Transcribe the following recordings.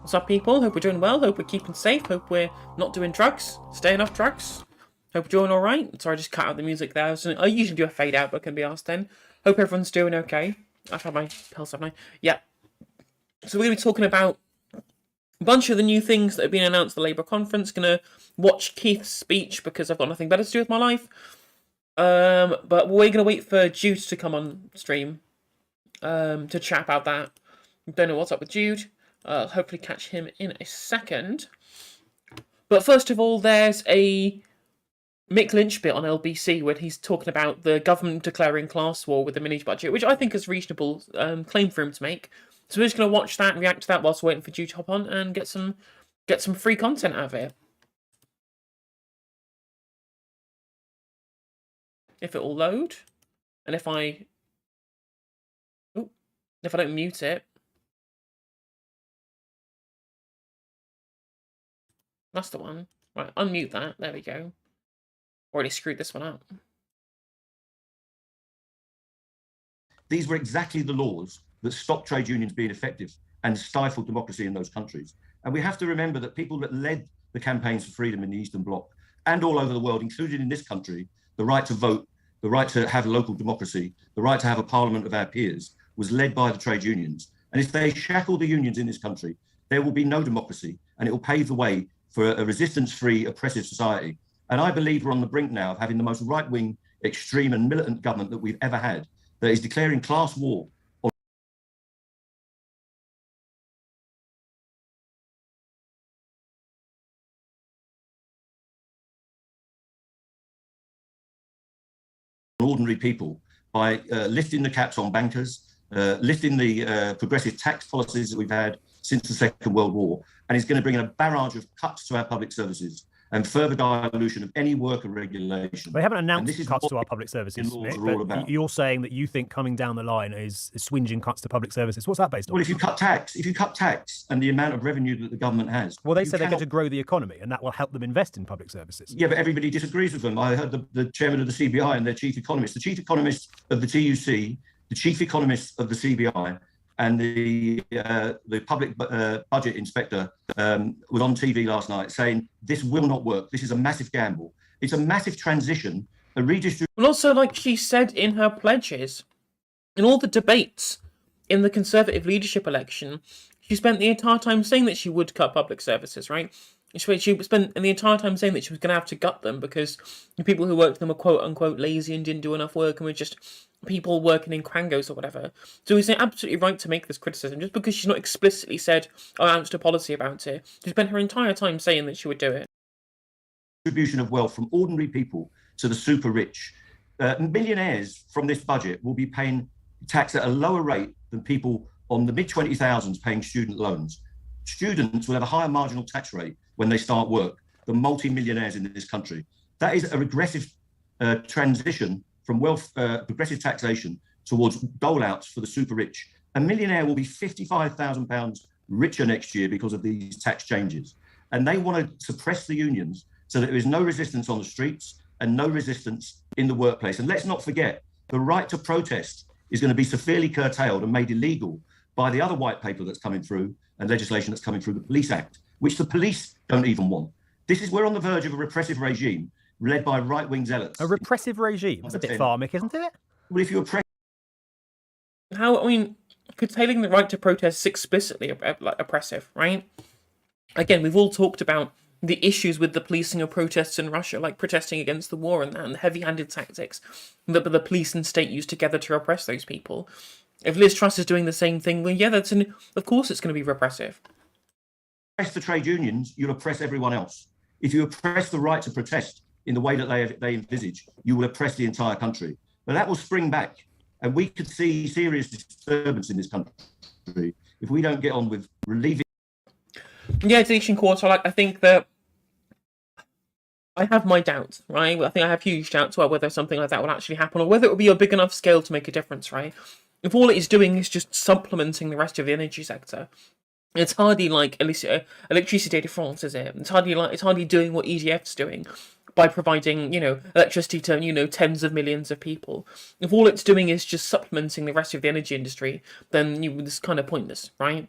What's up, people? Hope we're doing well. Hope we're keeping safe. Hope we're not doing drugs. Staying off drugs. Hope we're doing alright. Sorry, I just cut out the music there. I usually do a fade out, but can be asked then. Hope everyone's doing okay. I've had my pills, haven't I? Yeah. So we're going to be talking about a bunch of the new things that have been announced at the Labour conference. Going to watch Keith's speech because I've got nothing better to do with my life. But we're going to wait for Jude to come on stream to chat about that. Don't know what's up with Jude. Hopefully catch him in a second. But first of all, there's a Mick Lynch bit on LBC when he's talking about the government declaring class war with the mini budget, which I think is a reasonable claim for him to make. So we're just going to watch that and react to that whilst we're waiting for Jude to hop on and get some free content out of it. If it will load, and if I don't mute it. That's the one. Right, unmute that. There we go. Already screwed this one up. These were exactly the laws that stopped trade unions being effective and stifled democracy in those countries. And we have to remember that people that led the campaigns for freedom in the Eastern Bloc and all over the world, including in this country, the right to vote, the right to have local democracy, the right to have a parliament of our peers, was led by the trade unions. And if they shackle the unions in this country, there will be no democracy, and it will pave the way for a resistance-free, oppressive society. And I believe we're on the brink now of having the most right-wing, extreme and militant government that we've ever had, that is declaring class war on ordinary people by lifting the caps on bankers, lifting the progressive tax policies that we've had since the Second World War, and is going to bring in a barrage of cuts to our public services and further dilution of any worker regulation. They haven't announced cuts to our public services, Mick, but you're saying that you think coming down the line is swinging cuts to public services. What's that based on? Well, if you cut tax and the amount of revenue that the government has... Well, they said they're going to grow the economy, and that will help them invest in public services. Yeah, but everybody disagrees with them. I heard the chairman of the CBI and their chief economist, the chief economist of the TUC, the chief economist of the CBI, and the public budget inspector was on TV last night saying this will not work. This is a massive gamble. It's a massive transition, a redistribution. And also, like she said in her pledges, in all the debates in the Conservative leadership election, she spent the entire time saying that she would cut public services, right? She spent the entire time saying that she was going to have to gut them because the people who worked them were quote-unquote lazy and didn't do enough work and were just people working in quangos or whatever. So he's absolutely right to make this criticism just because she's not explicitly said or announced a policy about it. She spent her entire time saying that she would do it. Distribution of wealth from ordinary people to the super rich. Millionaires from this budget will be paying tax at a lower rate than people on the mid-20,000s paying student loans. Students will have a higher marginal tax rate when they start work than multi-millionaires in this country. That is a regressive transition from progressive taxation towards dole-outs for the super rich. A millionaire will be £55,000 richer next year because of these tax changes. And they want to suppress the unions so that there is no resistance on the streets and no resistance in the workplace. And let's not forget, the right to protest is going to be severely curtailed and made illegal by the other white paper that's coming through and legislation that's coming through, the Police Act, which the police don't even want. We're on the verge of a repressive regime led by right-wing zealots. A repressive regime? That's a bit far, Mick, isn't it? Well, if you oppress... curtailing the right to protest is explicitly oppressive, right? Again, we've all talked about the issues with the policing of protests in Russia, like protesting against the war and that, and the heavy-handed tactics that the police and state use together to oppress those people. If Liz Truss is doing the same thing, well, yeah, of course it's going to be repressive. Oppress the trade unions, you'll oppress everyone else. If you oppress the right to protest in the way that they envisage, you will oppress the entire country. But that will spring back, and we could see serious disturbance in this country if we don't get on with relieving. Yeah, deletion quarter. I think that I have my doubts, right? I think I have huge doubts about whether something like that will actually happen or whether it will be a big enough scale to make a difference, right? If all it is doing is just supplementing the rest of the energy sector, it's hardly like Electricité de France, is it? It's hardly doing what EDF's doing by providing, electricity to, tens of millions of people. If all it's doing is just supplementing the rest of the energy industry, then it's kind of pointless, right?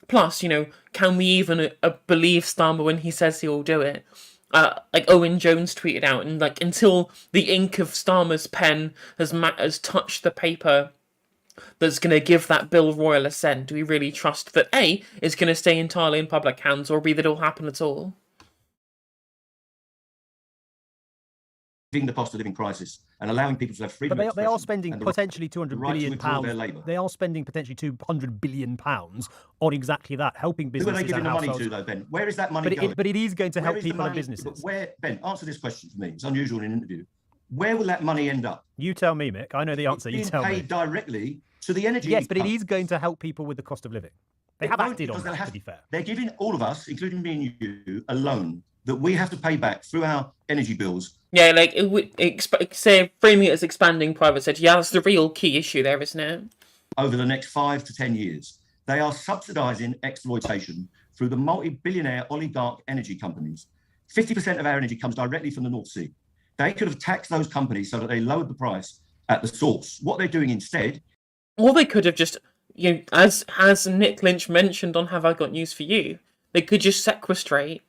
Plus, can we even believe Starmer when he says he'll do it? Like Owen Jones tweeted out, and like until the ink of Starmer's pen has touched the paper that's going to give that bill royal assent, do we really trust that A, it's going to stay entirely in public hands, or B, that it'll happen at all? The cost of living crisis and allowing people to have freedom. But they are spending potentially £200 billion. They are spending potentially £200 billion on exactly that, helping businesses. Who are they giving the money to, though, Ben? Where is that money going? But it is going to help people and businesses. But where, Ben? Answer this question for me. It's unusual in an interview. Where will that money end up? You tell me, Mick. I know the answer. You tell me. Paid directly to the energy. Yes, but it is going to help people with the cost of living. They have acted on that, to be fair. They're giving all of us, including me and you, a loan that we have to pay back through our energy bills. Yeah, like it would say framing it as expanding private sector. Yeah, that's the real key issue there, isn't it? Over the next 5 to 10 years, they are subsidising exploitation through the multi-billionaire oligarch energy companies. 50% of our energy comes directly from the North Sea. They could have taxed those companies so that they lowered the price at the source. What they're doing instead, or they could have just, as Nick Lynch mentioned on Have I Got News For You, they could just sequestrate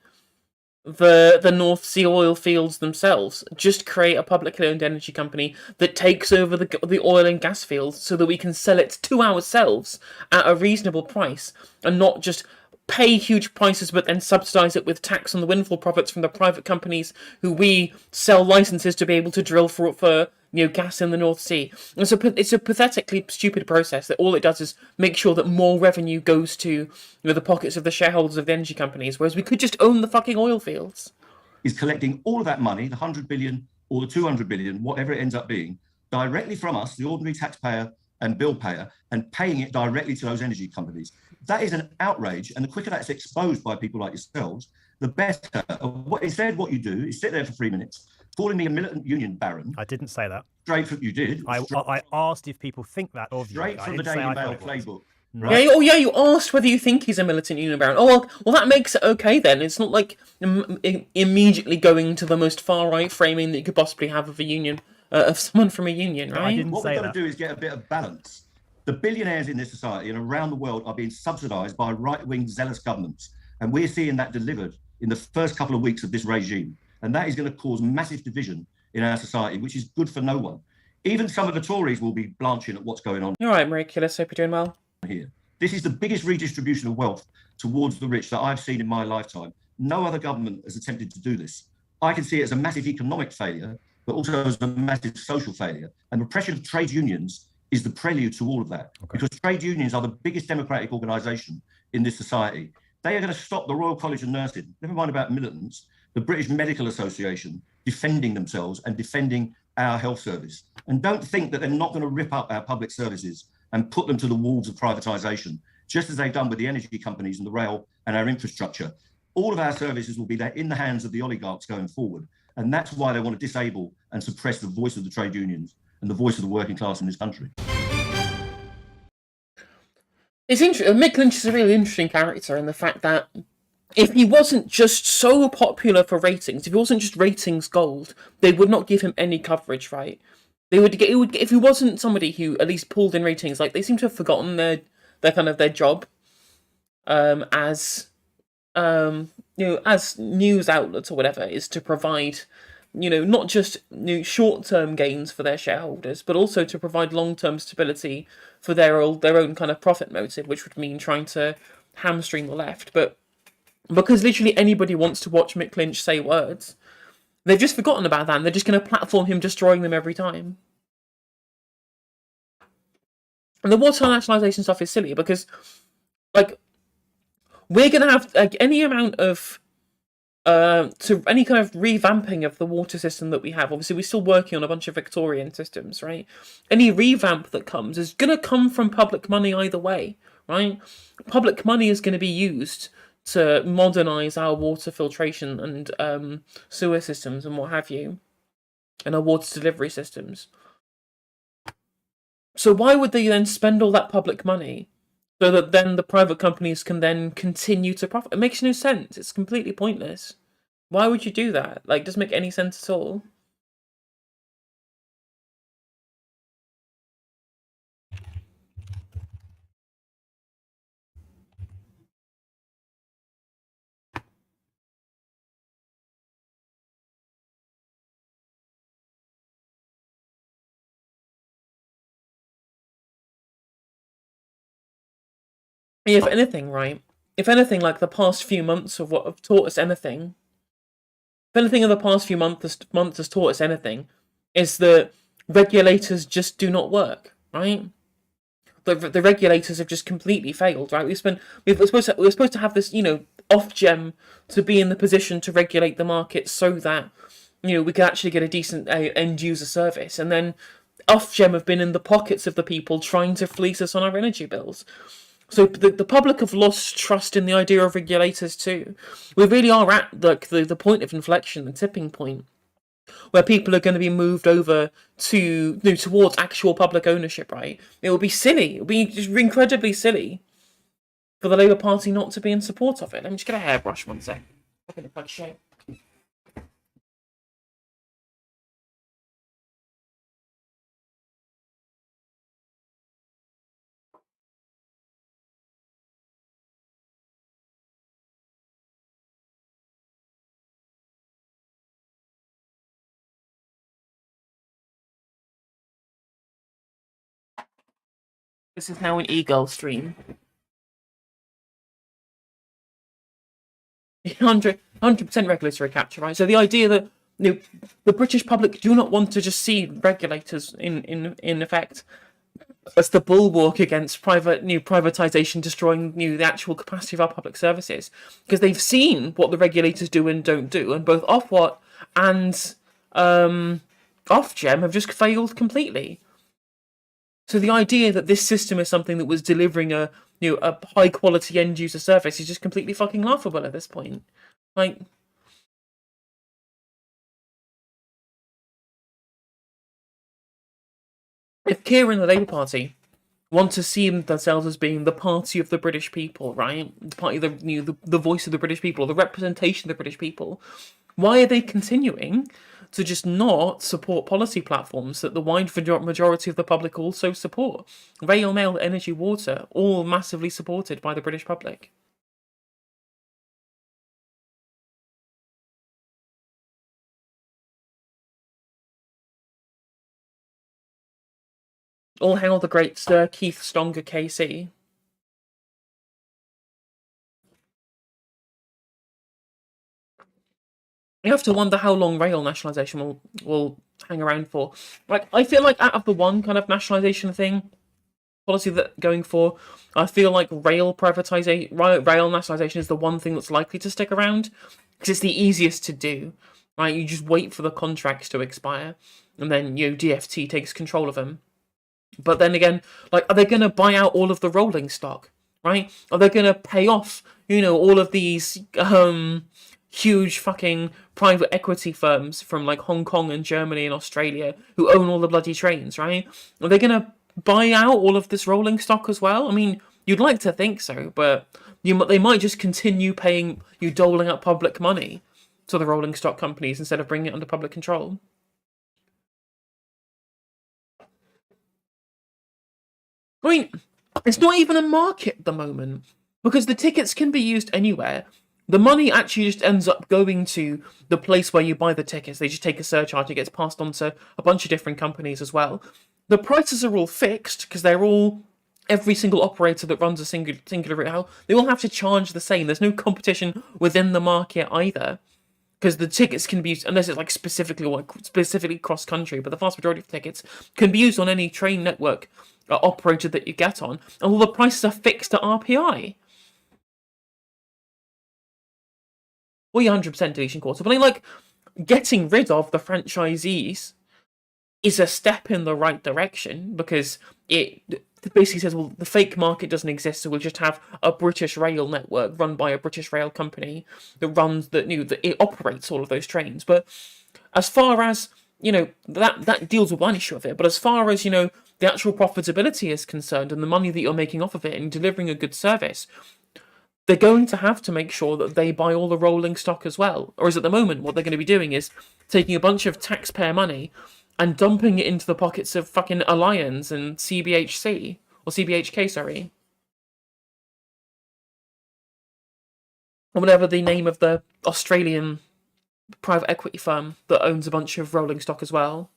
the North Sea oil fields themselves, just create a publicly owned energy company that takes over the oil and gas fields so that we can sell it to ourselves at a reasonable price and not just pay huge prices but then subsidize it with tax on the windfall profits from the private companies who we sell licenses to be able to drill for gas in the North Sea. And so it's a pathetically stupid process that all it does is make sure that more revenue goes to the pockets of the shareholders of the energy companies, whereas we could just own the fucking oil fields. Is collecting all of that money, the 100 billion or the 200 billion, whatever it ends up being, directly from us, the ordinary taxpayer and bill payer, and paying it directly to those energy companies. That is an outrage, and the quicker that's exposed by people like yourselves, the better. Instead, what you do is sit there for 3 minutes, calling me a militant union baron. I didn't say that. Straight from you did. I asked if people think that of you. Straight from the Daily Mail playbook. Right? Yeah, you asked whether you think he's a militant union baron. Oh, well, that makes it okay then. It's not like immediately going to the most far-right framing that you could possibly have of a union, of someone from a union, right? I didn't what say we've got to do is get a bit of balance. The billionaires in this society and around the world are being subsidised by right-wing zealous governments, and we're seeing that delivered in the first couple of weeks of this regime. And that is going to cause massive division in our society, which is good for no one. Even some of the Tories will be blanching at what's going on. You're right, Miraculous. Hope you're doing well. Here. This is the biggest redistribution of wealth towards the rich that I've seen in my lifetime. No other government has attempted to do this. I can see it as a massive economic failure, but also as a massive social failure. And repression of trade unions is the prelude to all of that. Okay. Because trade unions are the biggest democratic organisation in this society. They are going to stop the Royal College of Nursing, never mind about militants, the British Medical Association defending themselves and defending our health service. And don't think that they're not going to rip up our public services and put them to the wolves of privatisation, just as they've done with the energy companies and the rail and our infrastructure. All of our services will be there in the hands of the oligarchs going forward. And that's why they want to disable and suppress the voice of the trade unions and the voice of the working class in this country. It's interesting. Mick Lynch is a really interesting character in the fact that if he wasn't just so popular for ratings, if he wasn't just ratings gold, they would not give him any coverage, right? If he wasn't somebody who at least pulled in ratings, like they seem to have forgotten their job, as news outlets or whatever, is to provide, not just short-term gains for their shareholders, but also to provide long-term stability for their own kind of profit motive, which would mean trying to hamstring the left. But because literally anybody wants to watch Mick Lynch say words, they've just forgotten about that, and they're just going to platform him destroying them every time. And the water nationalisation stuff is silly because, we're going to have any amount of to any kind of revamping of the water system that we have. Obviously, we're still working on a bunch of Victorian systems, right? Any revamp that comes is going to come from public money either way, right? Public money is going to be used to modernise our water filtration and sewer systems and what have you, and our water delivery systems. So why would they then spend all that public money so that then the private companies can then continue to profit? It makes no sense. It's completely pointless. Why would you do that? It doesn't make any sense at all. if anything, right? If anything, like the past few months of what have taught us anything, if anything in the past few months has taught us anything, is that regulators just do not work, right? The regulators have just completely failed, right? We're supposed to have this, Ofgem to be in the position to regulate the market so that we can actually get a decent end user service, and then Ofgem have been in the pockets of the people trying to fleece us on our energy bills. So the public have lost trust in the idea of regulators too. We really are at the point of inflection, the tipping point, where people are going to be moved over to towards actual public ownership. Right? It will be silly. It will be just incredibly silly for the Labour Party not to be in support of it. Let me just get a hairbrush 1 sec. I'm going to punch shape. This is now an e-girl stream. 100% regulatory capture, right? So the idea that the British public do not want to just see regulators in effect as the bulwark against privatization destroying the actual capacity of our public services, because they've seen what the regulators do and don't do, and both Ofwat and Ofgem have just failed completely. So the idea that this system is something that was delivering a high quality end user service is just completely fucking laughable at this point. Like, if Keir and the Labour Party want to see themselves as being the party of the British people, right? The party of the voice of the British people, the representation of the British people, why are they continuing to just not support policy platforms that the wide majority of the public also support? Rail, mail, energy, water, all massively supported by the British public. All hail the great Sir Keith Stronger KC. You have to wonder how long rail nationalisation will hang around for. Like, I feel like out of the one kind of nationalisation policy that going for, I feel like rail nationalisation is the one thing that's likely to stick around, because it's the easiest to do. Right, you just wait for the contracts to expire, and then DfT takes control of them. But then again, like, are they going to buy out all of the rolling stock? Right? Are they going to pay off all of these huge fucking private equity firms from like Hong Kong and Germany and Australia who own all the bloody trains, right? Are they going to buy out all of this rolling stock as well? I mean, you'd like to think so, but they might just continue paying doling out public money to the rolling stock companies instead of bringing it under public control. I mean, it's not even a market at the moment, because the tickets can be used anywhere. The money actually just ends up going to the place where you buy the tickets. They just take a surcharge. It gets passed on to a bunch of different companies as well. The prices are all fixed because they're all, every single operator that runs a singular route, they all have to charge the same. There's no competition within the market either, because the tickets can be used, unless it's like specifically cross country, but the vast majority of tickets can be used on any train network operator that you get on, and all the prices are fixed at RPI. Well, you're 100% deletion quarter, but I mean, like, getting rid of the franchisees is a step in the right direction, because it basically says, well, the fake market doesn't exist, so we'll just have a British rail network run by a British rail company that runs that it operates all of those trains. But as far as that deals with one issue of it, but as far as the actual profitability is concerned and the money that you're making off of it and delivering a good service, they're going to have to make sure that they buy all the rolling stock as well. Or as at the moment, what they're going to be doing is taking a bunch of taxpayer money and dumping it into the pockets of fucking Allianz and CBHC, or CBHK, sorry. Or whatever the name of the Australian private equity firm that owns a bunch of rolling stock as well.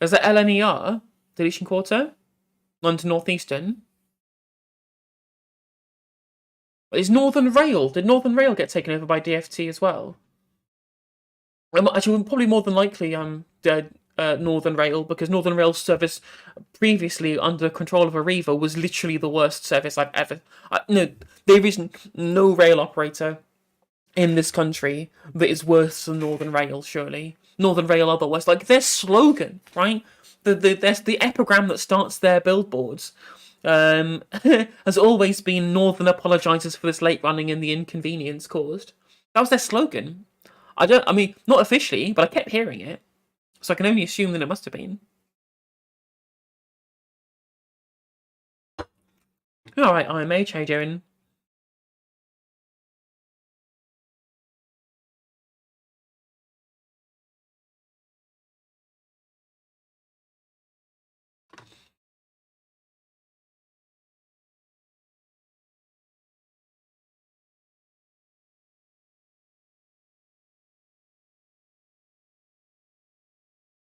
Is that LNER? Deletion quarter? London North Eastern. Is Northern Rail? Did Northern Rail get taken over by DfT as well? Actually, probably more than likely, Northern Rail, because Northern Rail's service previously under control of Arriva was literally the worst service I've ever. No, there is no rail operator in this country that is worse than Northern Rail. Surely, Northern Rail are the worst. Like their slogan, right? There's the epigram that starts their billboards. Has always been Northern apologises for this late running and the inconvenience caused. That was their slogan. I mean, not officially, but I kept hearing it. So I can only assume that it must have been. Alright, IMH, how you doing?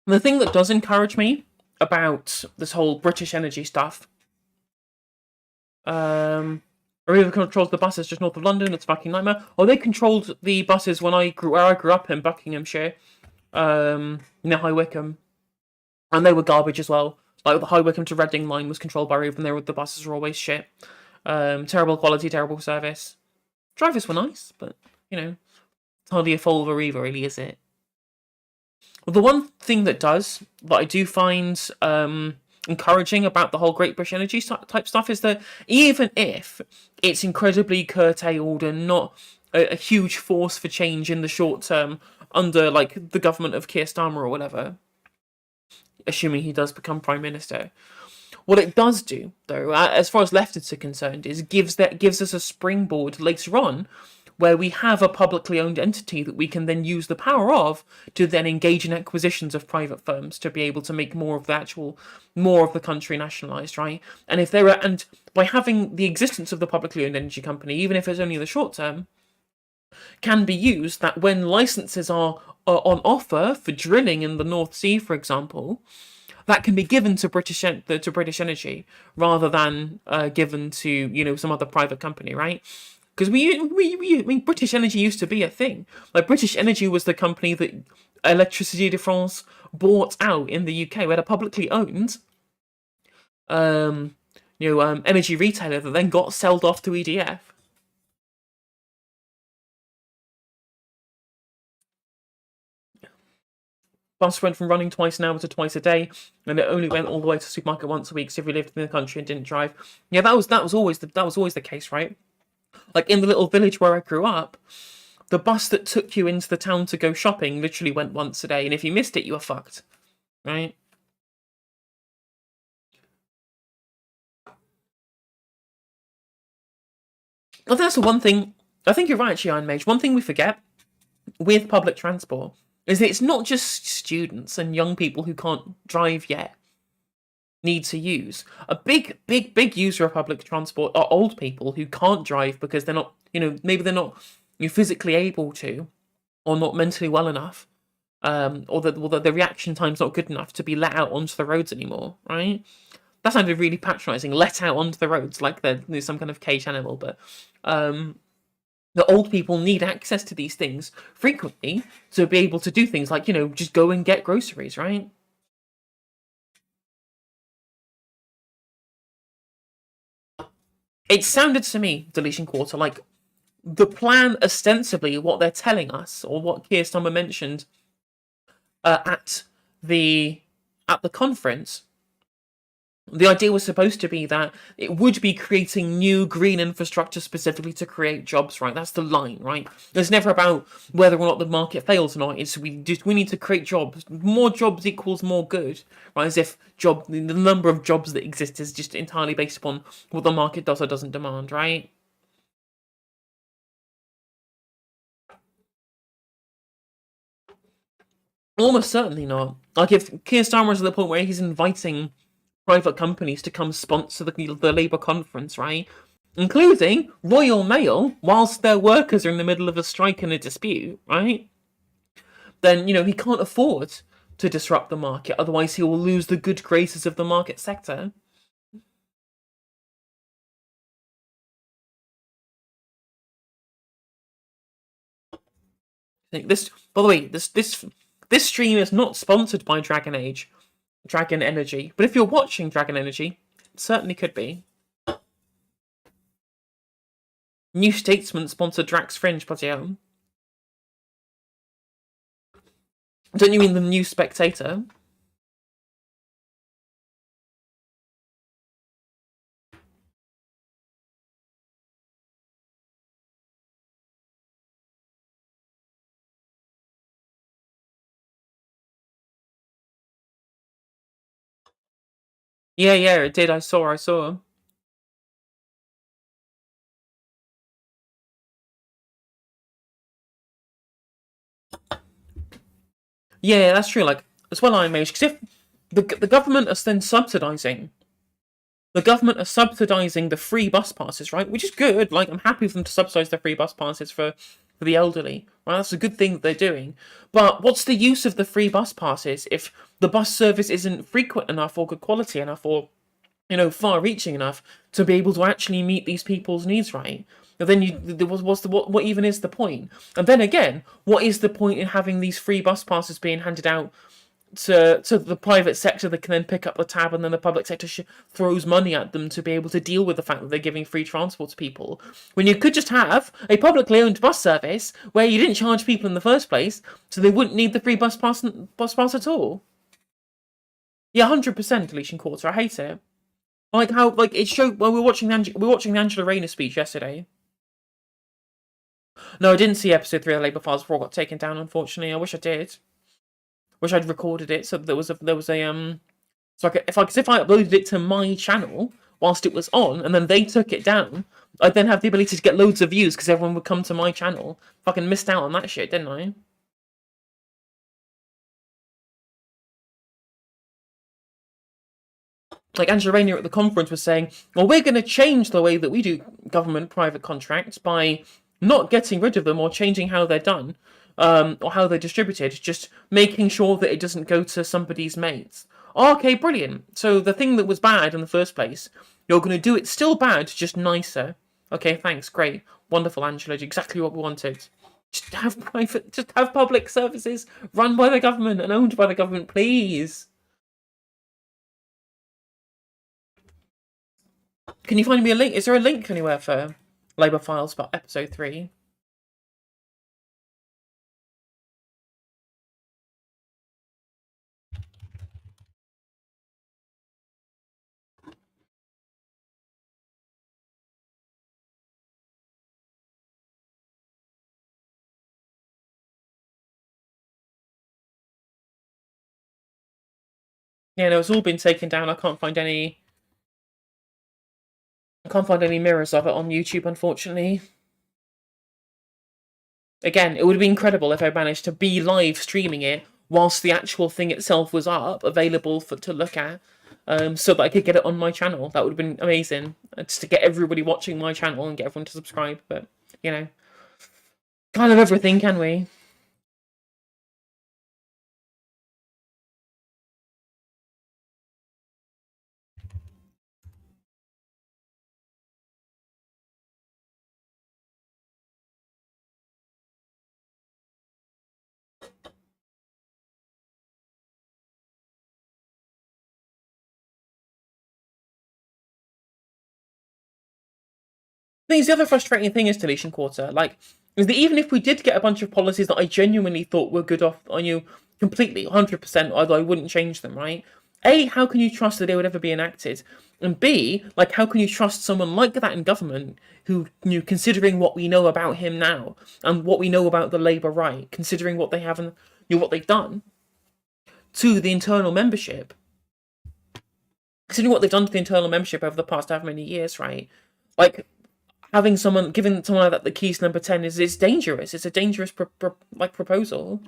The thing that does encourage me about this whole British Energy stuff, Arriva controls the buses just north of London. It's a fucking nightmare. Oh, they controlled the buses where I grew up in Buckinghamshire, near High Wycombe, and they were garbage as well. Like the High Wycombe to Reading line was controlled by Arriva, and the buses were always shit. Terrible quality, terrible service. Drivers were nice, but it's hardly a fault of Arriva, really, is it? The one thing that I do find encouraging about the whole Great British Energy type stuff is that even if it's incredibly curtailed and not a huge force for change in the short term under like the government of Keir Starmer or whatever, assuming he does become Prime Minister, what it does do, though, as far as leftists are concerned, is gives us a springboard later on where we have a publicly owned entity that we can then use the power of to then engage in acquisitions of private firms to be able to make more of the country nationalised, right? And by having the existence of the publicly owned energy company, even if it's only in the short term, can be used that when licenses are on offer for drilling in the North Sea, for example, that can be given to British Energy rather than given to some other private company, right? Because British Energy used to be a thing. Like British Energy was the company that Electricité de France bought out in the UK. We had a publicly owned, energy retailer that then got sold off to EDF. Bus went from running twice an hour to twice a day, and it only went all the way to the supermarket once a week. So if you lived in the country and didn't drive, that was always the case, right? Like in the little village where I grew up, the bus that took you into the town to go shopping literally went once a day, and if you missed it, you were fucked, right? Well, that's the one thing. I think you're right, actually, Iron Mage. One thing we forget with public transport is that it's not just students and young people who can't drive yet need to use. A big user of public transport are old people who can't drive because they're not, maybe they're not physically able to, or not mentally well enough, or the reaction time's not good enough to be let out onto the roads anymore, right? That sounded really patronising. Let out onto the roads, like there's some kind of caged animal, but the old people need access to these things frequently to be able to do things like, just go and get groceries, right? It sounded to me, Deletion Quarter, like the plan, ostensibly, what they're telling us, or what Keir Starmer mentioned at the conference, the idea was supposed to be that it would be creating new green infrastructure specifically to create jobs, right? That's the line, right? It's never about whether or not the market fails or not. It's we need to create jobs. More jobs equals more good, right? As if the number of jobs that exist is just entirely based upon what the market does or doesn't demand, right? Almost certainly not. Like if Keir Starmer is at the point where he's inviting private companies to come sponsor the Labour conference, right? Including Royal Mail, whilst their workers are in the middle of a strike and a dispute, right? Then, he can't afford to disrupt the market, otherwise he will lose the good graces of the market sector. This, by the way, this stream is not sponsored by Dragon Energy, but if you're watching Dragon Energy, it certainly could be. New Statesman sponsored Drax Fringe, bloody hell. Don't you mean the New Spectator? Yeah, it did. I saw. Yeah, that's true. Like, as well, I imagine, because if the government is then subsidizing, the free bus passes, right? Which is good. Like, I'm happy for them to subsidize the free bus passes for the elderly, right? That's a good thing that they're doing. But what's the use of the free bus passes if the bus service isn't frequent enough or good quality enough or, far-reaching enough to be able to actually meet these people's needs, right? And then what even is the point? And then again, what is the point in having these free bus passes being handed out to the private sector that can then pick up the tab, and then the public sector throws money at them to be able to deal with the fact that they're giving free transport to people, when you could just have a publicly owned bus service where you didn't charge people in the first place, so they wouldn't need the free bus pass at all. Yeah, 100% deletion quarter. I hate it. Like how it showed. Well, we were watching the Angela Rayner speech yesterday. No, I didn't see episode 3 of Labour Files before it got taken down. Unfortunately, I wish I did. Wish I'd recorded it so that there was a so if I uploaded it to my channel whilst it was on and then they took it down, I'd then have the ability to get loads of views because everyone would come to my channel. Fucking missed out on that shit, didn't I? Like Angela Rayner at the conference was saying, well, we're going to change the way that we do government-private contracts by not getting rid of them or changing how they're done. Or how they're distributed, just making sure that it doesn't go to somebody's mates. Okay, brilliant. So the thing that was bad in the first place, you're going to do it still bad, just nicer. Okay, thanks, great. Wonderful, Angela, exactly what we wanted. Just have public services run by the government and owned by the government, please. Can you find me a link? Is there a link anywhere for Labour Files about episode 3? Yeah, no, it's all been taken down. I can't find any mirrors of it on YouTube, unfortunately. Again, it would have been incredible if I managed to be live streaming it whilst the actual thing itself was up, available to look at, so that I could get it on my channel. That would have been amazing, just to get everybody watching my channel and get everyone to subscribe. But, can't have everything, can we? The other frustrating thing is deletion quarter. Is that even if we did get a bunch of policies that I genuinely thought were good off on you completely, 100%, although I wouldn't change them, right? A, how can you trust that they would ever be enacted? And B, how can you trust someone like that in government who, considering what we know about him now and what we know about the Labour right, considering what they have and what they've done to the internal membership, considering what they've done to the internal membership over the past however many years, right? Giving someone like that the keys number 10 is dangerous. It's a dangerous proposal.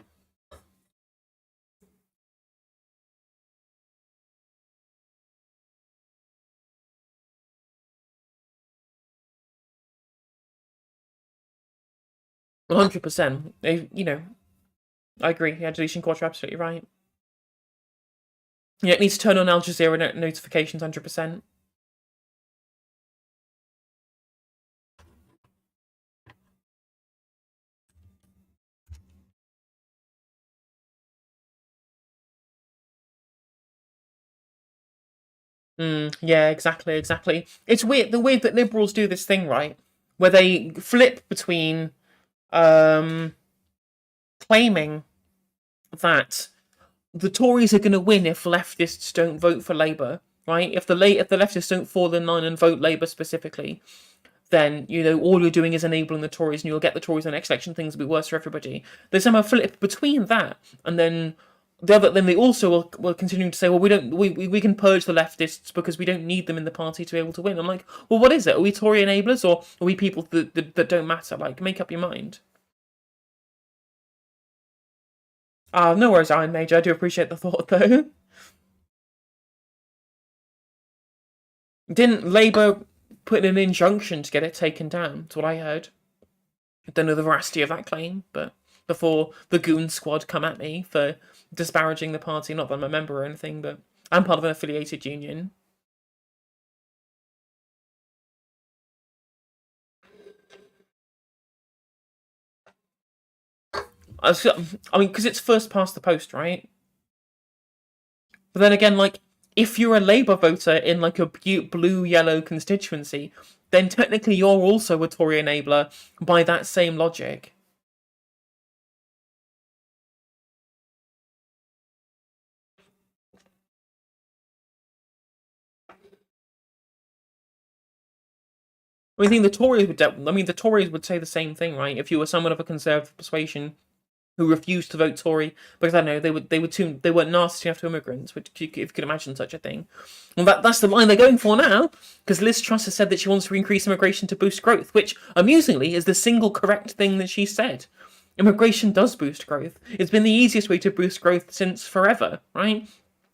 $100%. I agree. Yeah, deletion quarter, absolutely right. Yeah, it needs to turn on Al Jazeera notifications, 100%. Yeah, exactly. It's weird. The weird that Liberals do this thing, right, where they flip between claiming that the Tories are going to win if leftists don't vote for Labour, right? If the leftists don't fall in line and vote Labour specifically, then all you're doing is enabling the Tories, and you'll get the Tories in the next election. Things will be worse for everybody. They somehow flip between that, and then then they also will continue to say, well, we can purge the leftists because we don't need them in the party to be able to win. I'm like, well, what is it? Are we Tory enablers, or are we people that don't matter? Like, make up your mind. No worries, Iron Major. I do appreciate the thought, though. Didn't Labour put in an injunction to get it taken down? That's what I heard. I don't know the veracity of that claim, but before the Goon Squad come at me for disparaging the party, not that I'm a member or anything, but I'm part of an affiliated union. I mean, because it's first past the post, right? But then again, like, if you're a Labour voter in like a blue-yellow constituency, then technically you're also a Tory enabler by that same logic. I mean, the Tories would say the same thing, right? If you were someone of a conservative persuasion who refused to vote Tory because I don't know they weren't nasty enough to immigrants, which if you could imagine such a thing. Well, that's the line they're going for now, because Liz Truss has said that she wants to increase immigration to boost growth, which amusingly is the single correct thing that she said. Immigration does boost growth. It's been the easiest way to boost growth since forever, right?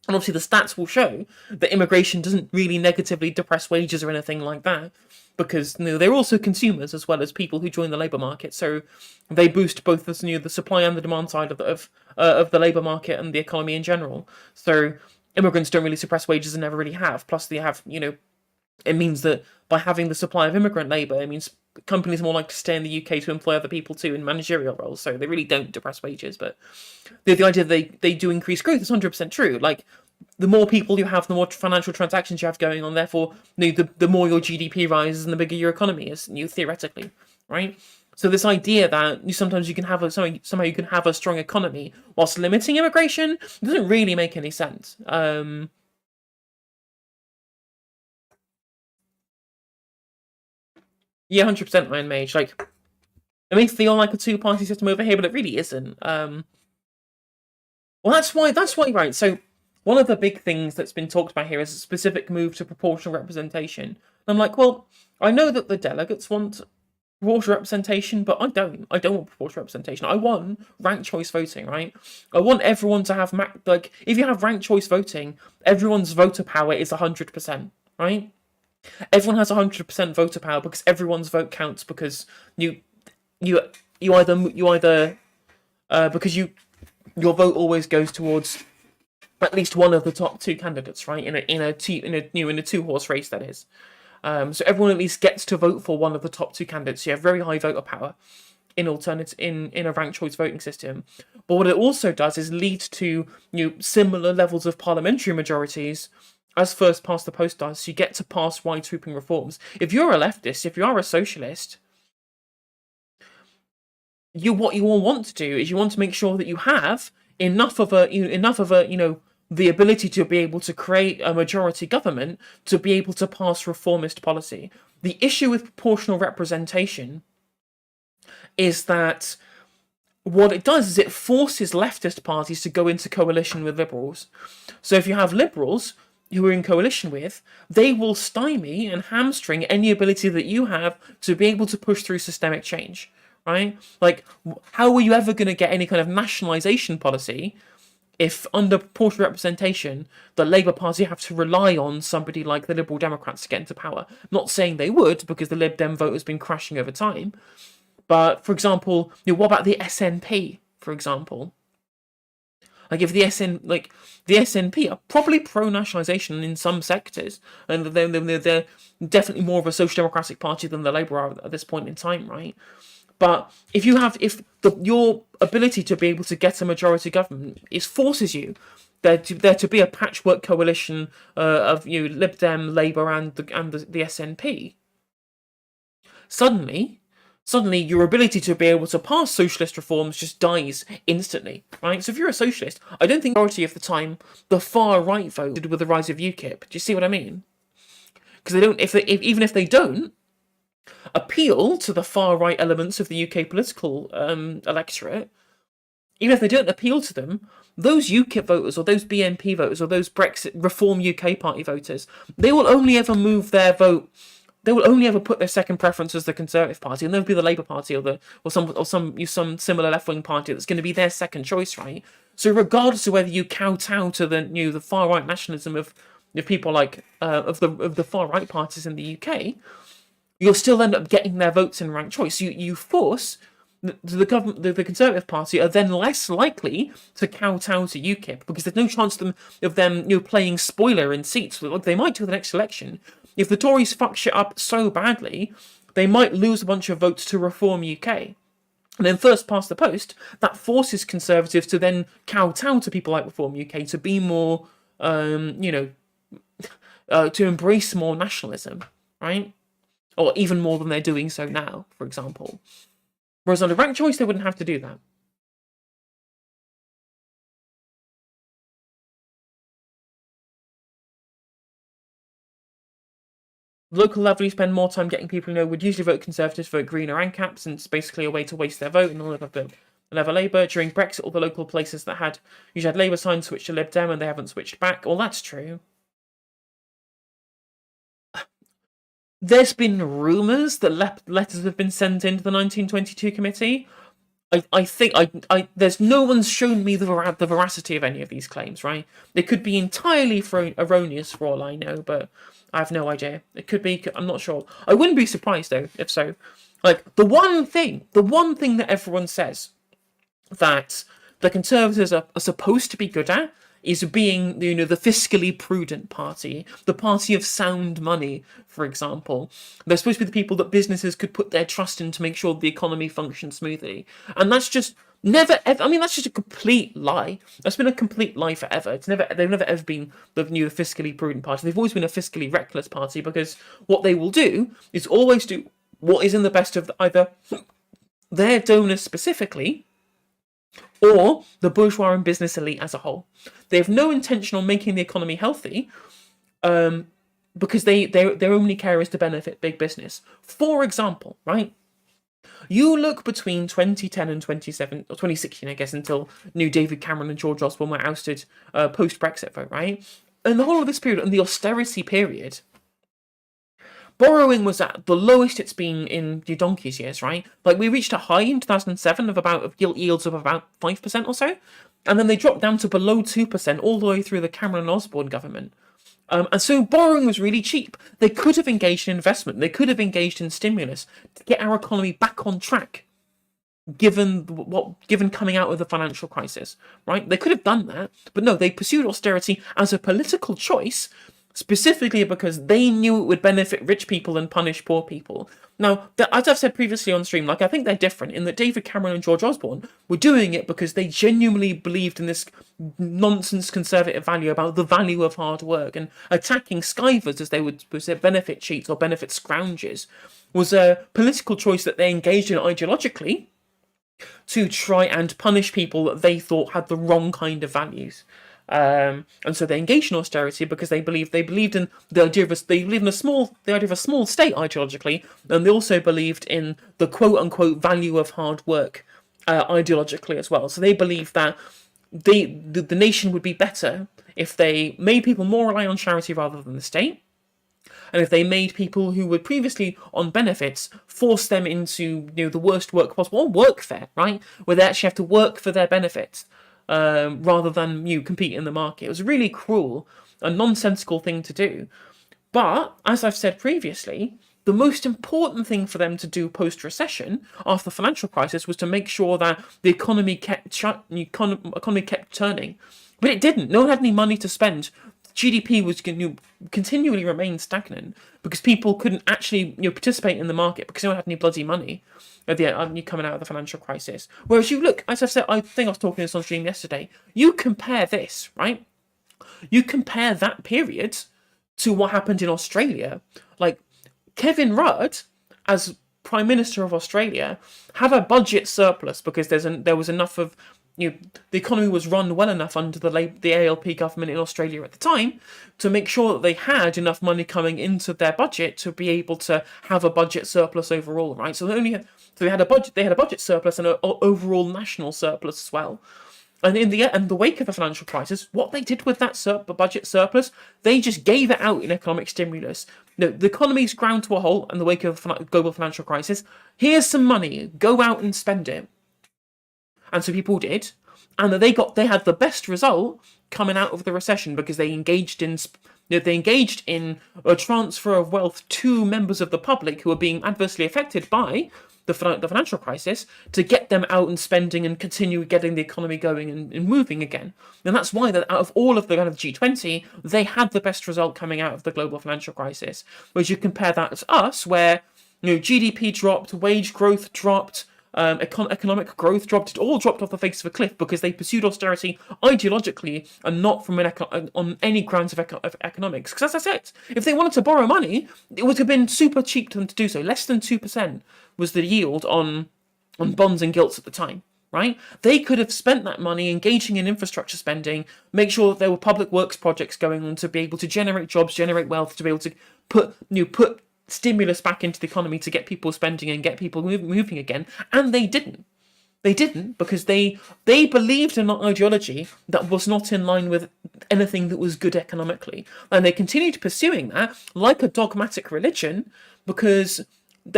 And obviously the stats will show that immigration doesn't really negatively depress wages or anything like that, because they're also consumers as well as people who join the labour market. So they boost both the supply and the demand side of the labour market and the economy in general. So immigrants don't really suppress wages and never really have. Plus they have, it means that by having the supply of immigrant labour, it means companies are more likely to stay in the UK to employ other people too in managerial roles. So they really don't depress wages. But the idea that they do increase growth is 100% true. Like, the more people you have, the more financial transactions you have going on. Therefore, the more your GDP rises and the bigger your economy is, theoretically, right? So this idea that sometimes you can have somehow you can have a strong economy whilst limiting immigration doesn't really make any sense. Yeah, 100% Iron Mage. Like, it may feel like a two-party system over here, but it really isn't. Well, that's why, right? So one of the big things that's been talked about here is a specific move to proportional representation. And I'm like, well, I know that the delegates want proportional representation, but I don't want proportional representation. I want ranked choice voting, right? I want everyone to have, if you have ranked choice voting, everyone's voter power is 100%, right? Everyone has 100% voter power because everyone's vote counts, because your vote always goes towards at least one of the top two candidates, right? In a two-horse race, that is. So everyone at least gets to vote for one of the top two candidates. So you have very high voter power in a ranked choice voting system. But what it also does is lead to similar levels of parliamentary majorities as first past the post does. So you get to pass wide sweeping reforms. If you're a leftist, if you are a socialist, what you all want to do is you want to make sure that you have enough of the ability to be able to create a majority government to be able to pass reformist policy. The issue with proportional representation is that what it does is it forces leftist parties to go into coalition with liberals. So if you have liberals who are in coalition with, they will stymie and hamstring any ability that you have to be able to push through systemic change, right? Like, how are you ever going to get any kind of nationalisation policy if under proportional representation, the Labour Party have to rely on somebody like the Liberal Democrats to get into power? I'm not saying they would, because the Lib Dem vote has been crashing over time. But, for example, what about the SNP, for example? Like, if the SNP are probably pro-nationalisation in some sectors, and they're definitely more of a social democratic party than the Labour are at this point in time, right? But if your ability to be able to get a majority government forces you there to be a patchwork coalition of Lib Dem, Labour, and the SNP. Suddenly your ability to be able to pass socialist reforms just dies instantly, right? So if you're a socialist, I don't think the majority of the time the far right voted with the rise of UKIP. Do you see what I mean? Because they don't, even if they don't appeal to the far right elements of the UK political electorate, even if they don't appeal to them, those UKIP voters or those BNP voters or those Brexit Reform UK Party voters, they will only ever move their vote. They will only ever put their second preference as the Conservative Party, and they'll be the Labour Party or some similar left wing party that's going to be their second choice, right? So regardless of whether you kowtow to the far right nationalism of people like of the far right parties in the UK, you'll still end up getting their votes in ranked choice. You force the government, the Conservative Party are then less likely to kowtow to UKIP because there's no chance of them playing spoiler in seats. Like they might do the next election. If the Tories fuck shit up so badly, they might lose a bunch of votes to Reform UK. And then first past the post, that forces Conservatives to then kowtow to people like Reform UK to be more, to embrace more nationalism, right? Or even more than they're doing so now, for example. Whereas under ranked choice, they wouldn't have to do that. Local level, you spend more time getting people who would usually vote Conservatives vote Green or ANCAPs, and it's basically a way to waste their vote in order to level Labour. During Brexit, all the local places that usually had Labour signs switched to Lib Dem, and they haven't switched back. Well, that's true. There's been rumours that letters have been sent into the 1922 committee. I think there's no one's shown me the veracity of any of these claims, right? They could be entirely erroneous for all I know, but I have no idea. It could be, I'm not sure. I wouldn't be surprised though, if so. Like, the one thing that everyone says that the Conservatives are supposed to be good at is being, the fiscally prudent party, the party of sound money, for example. They're supposed to be the people that businesses could put their trust in to make sure the economy functions smoothly. And that's just never ever, I mean, that's just a complete lie. That's been a complete lie forever. They've never ever been the fiscally prudent party. They've always been a fiscally reckless party because what they will do is always do what is in the best of either their donors specifically, or the bourgeois and business elite as a whole. They have no intention on making the economy healthy, because their only care is to benefit big business. For example, right? You look between 2010 and 2016, I guess, until new David Cameron and George Osborne were ousted post-Brexit vote, right? And the whole of this period, and the austerity period, borrowing was at the lowest it's been in the donkey's years, right? Like, we reached a high in 2007 of yields of about 5% or so, and then they dropped down to below 2% all the way through the Cameron and Osborne government. And so borrowing was really cheap. They could have engaged in investment. They could have engaged in stimulus to get our economy back on track, given coming out of the financial crisis, right? They could have done that, but no, they pursued austerity as a political choice, specifically because they knew it would benefit rich people and punish poor people. Now, as I've said previously on stream, I think they're different in that David Cameron and George Osborne were doing it because they genuinely believed in this nonsense conservative value about the value of hard work, and attacking skivers, as they would say, benefit cheats or benefit scroungers, was a political choice that they engaged in ideologically to try and punish people that they thought had the wrong kind of values. And so they engaged in austerity because they believed in the idea of a small state ideologically, and they also believed in the quote unquote value of hard work ideologically as well. So they believed that the nation would be better if they made people more rely on charity rather than the state, and if they made people who were previously on benefits force them into the worst work possible, or workfare, right, where they actually have to work for their benefits. Rather than compete in the market. It was really cruel and nonsensical thing to do. But, as I've said previously, the most important thing for them to do post-recession, after the financial crisis, was to make sure that the economy kept turning. But it didn't. No one had any money to spend GDP was going to continually remain stagnant because people couldn't actually participate in the market because no one had any bloody money coming out of the financial crisis. Whereas you look, as I said, I think I was talking this on stream yesterday, you compare this, right? You compare that period to what happened in Australia. Like, Kevin Rudd, as Prime Minister of Australia, have a budget surplus because there was enough of, the economy was run well enough under the ALP government in Australia at the time to make sure that they had enough money coming into their budget to be able to have a budget surplus overall, right? So they had a budget surplus and an overall national surplus as well. And in the wake of the financial crisis, what they did with that budget surplus, they just gave it out in economic stimulus. The economy's ground to a halt in the wake of the global financial crisis. Here's some money, go out and spend it. And so people did, and they had the best result coming out of the recession because they engaged in a transfer of wealth to members of the public who were being adversely affected by the financial crisis to get them out and spending and continue getting the economy going and moving again. And that's why that out of all of the kind of G20, they had the best result coming out of the global financial crisis. Whereas you compare that to us, where GDP dropped, wage growth dropped, economic growth dropped. It all dropped off the face of a cliff because they pursued austerity ideologically and not from on any grounds of economics. Because as I said, if they wanted to borrow money, it would have been super cheap to them to do so. Less than 2% was the yield on bonds and gilts at the time, right? They could have spent that money engaging in infrastructure spending, make sure that there were public works projects going on to be able to generate jobs, generate wealth, to be able to put stimulus back into the economy to get people spending and get people moving again. And they didn't. They didn't because they believed in an ideology that was not in line with anything that was good economically. And they continued pursuing that like a dogmatic religion because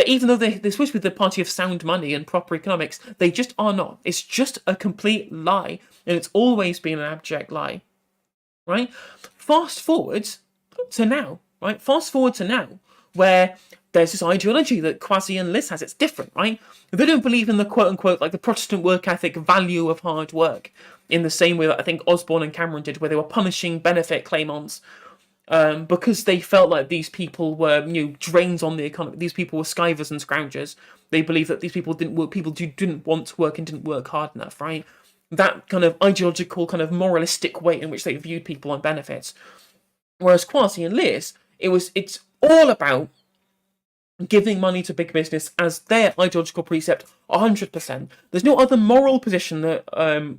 even though they're supposed to be the party of sound money and proper economics, they just are not. It's just a complete lie. And it's always been an abject lie. Right? Fast forward to now. Right? Fast forward to now, where there's this ideology that Kwasi and Liz has. It's different, right? They don't believe in the quote-unquote, like the Protestant work ethic value of hard work in the same way that I think Osborne and Cameron did, where they were punishing benefit claimants because they felt like these people were, drains on the economy. These people were skivers and scroungers. They believed that these people didn't want to work and didn't work hard enough, right? That kind of ideological, kind of moralistic way in which they viewed people on benefits. Whereas Kwasi and Liz, it's all about giving money to big business as their ideological precept 100%. There's no other moral position that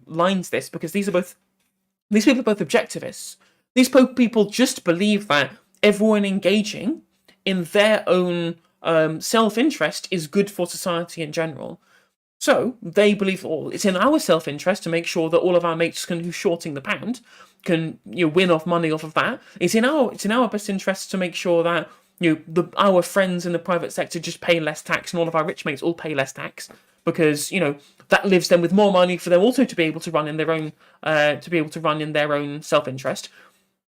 lines this because these people are both objectivists. These people just believe that everyone engaging in their own self-interest is good for society in general. So they believe it's in our self-interest to make sure that all of our mates who's shorting the pound can win off money off of that. It's in our best interest to make sure that our friends in the private sector just pay less tax and all of our rich mates all pay less tax because that leaves them with more money for them also to be able to run in their own self-interest.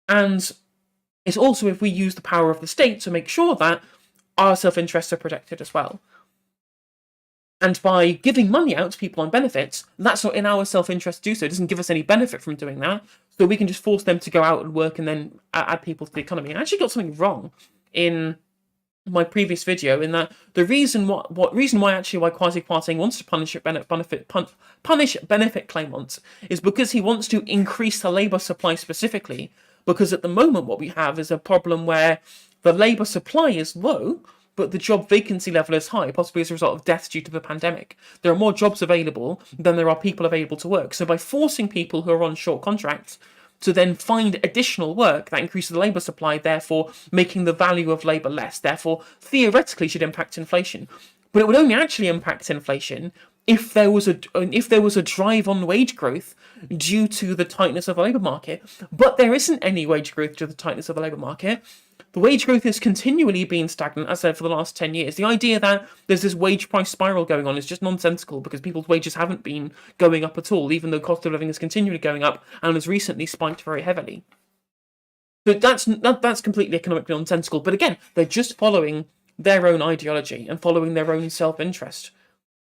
And it's also if we use the power of the state to make sure that our self-interests are protected as well. And by giving money out to people on benefits, that's not in our self-interest to do so. It doesn't give us any benefit from doing that. So we can just force them to go out and work and then add people to the economy. And I actually got something wrong in my previous video in that the reason why Kwasi Kwarteng wants to punish benefit claimants is because he wants to increase the labour supply specifically. Because at the moment what we have is a problem where the labour supply is low, but the job vacancy level is high, possibly as a result of deaths due to the pandemic. There are more jobs available than there are people available to work. So by forcing people who are on short contracts to then find additional work, that increases the labour supply, therefore making the value of labour less, therefore theoretically should impact inflation. But it would only actually impact inflation if there was a drive on wage growth due to the tightness of the labour market. But there isn't any wage growth due to the tightness of the labour market. The wage growth has continually been stagnant, as I said, for the last 10 years. The idea that there's this wage price spiral going on is just nonsensical because people's wages haven't been going up at all, even though cost of living is continually going up and has recently spiked very heavily. But that's completely economically nonsensical. But again, they're just following their own ideology and following their own self-interest.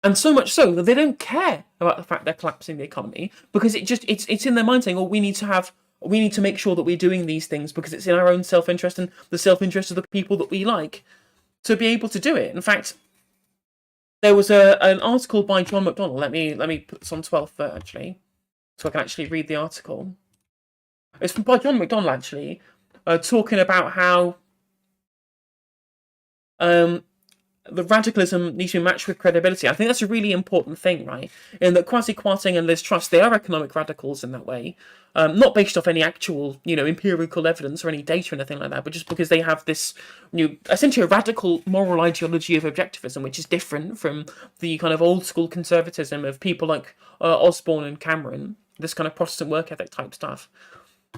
And so much so that they don't care about the fact they're collapsing the economy because it's in their mind saying, we need to have we need to make sure that we're doing these things because it's in our own self-interest and the self-interest of the people that we like to be able to do it. In fact, there was an article by John McDonnell. Let me put this on 12th actually, so I can actually read the article. It's by John McDonnell actually, talking about how the radicalism needs to be matched with credibility. I think that's a really important thing, right? In that Kwasi Kwarteng and Liz Truss, they are economic radicals in that way, not based off any actual, empirical evidence or any data or anything like that, but just because they have this essentially a radical moral ideology of objectivism, which is different from the kind of old school conservatism of people like Osborne and Cameron, this kind of Protestant work ethic type stuff.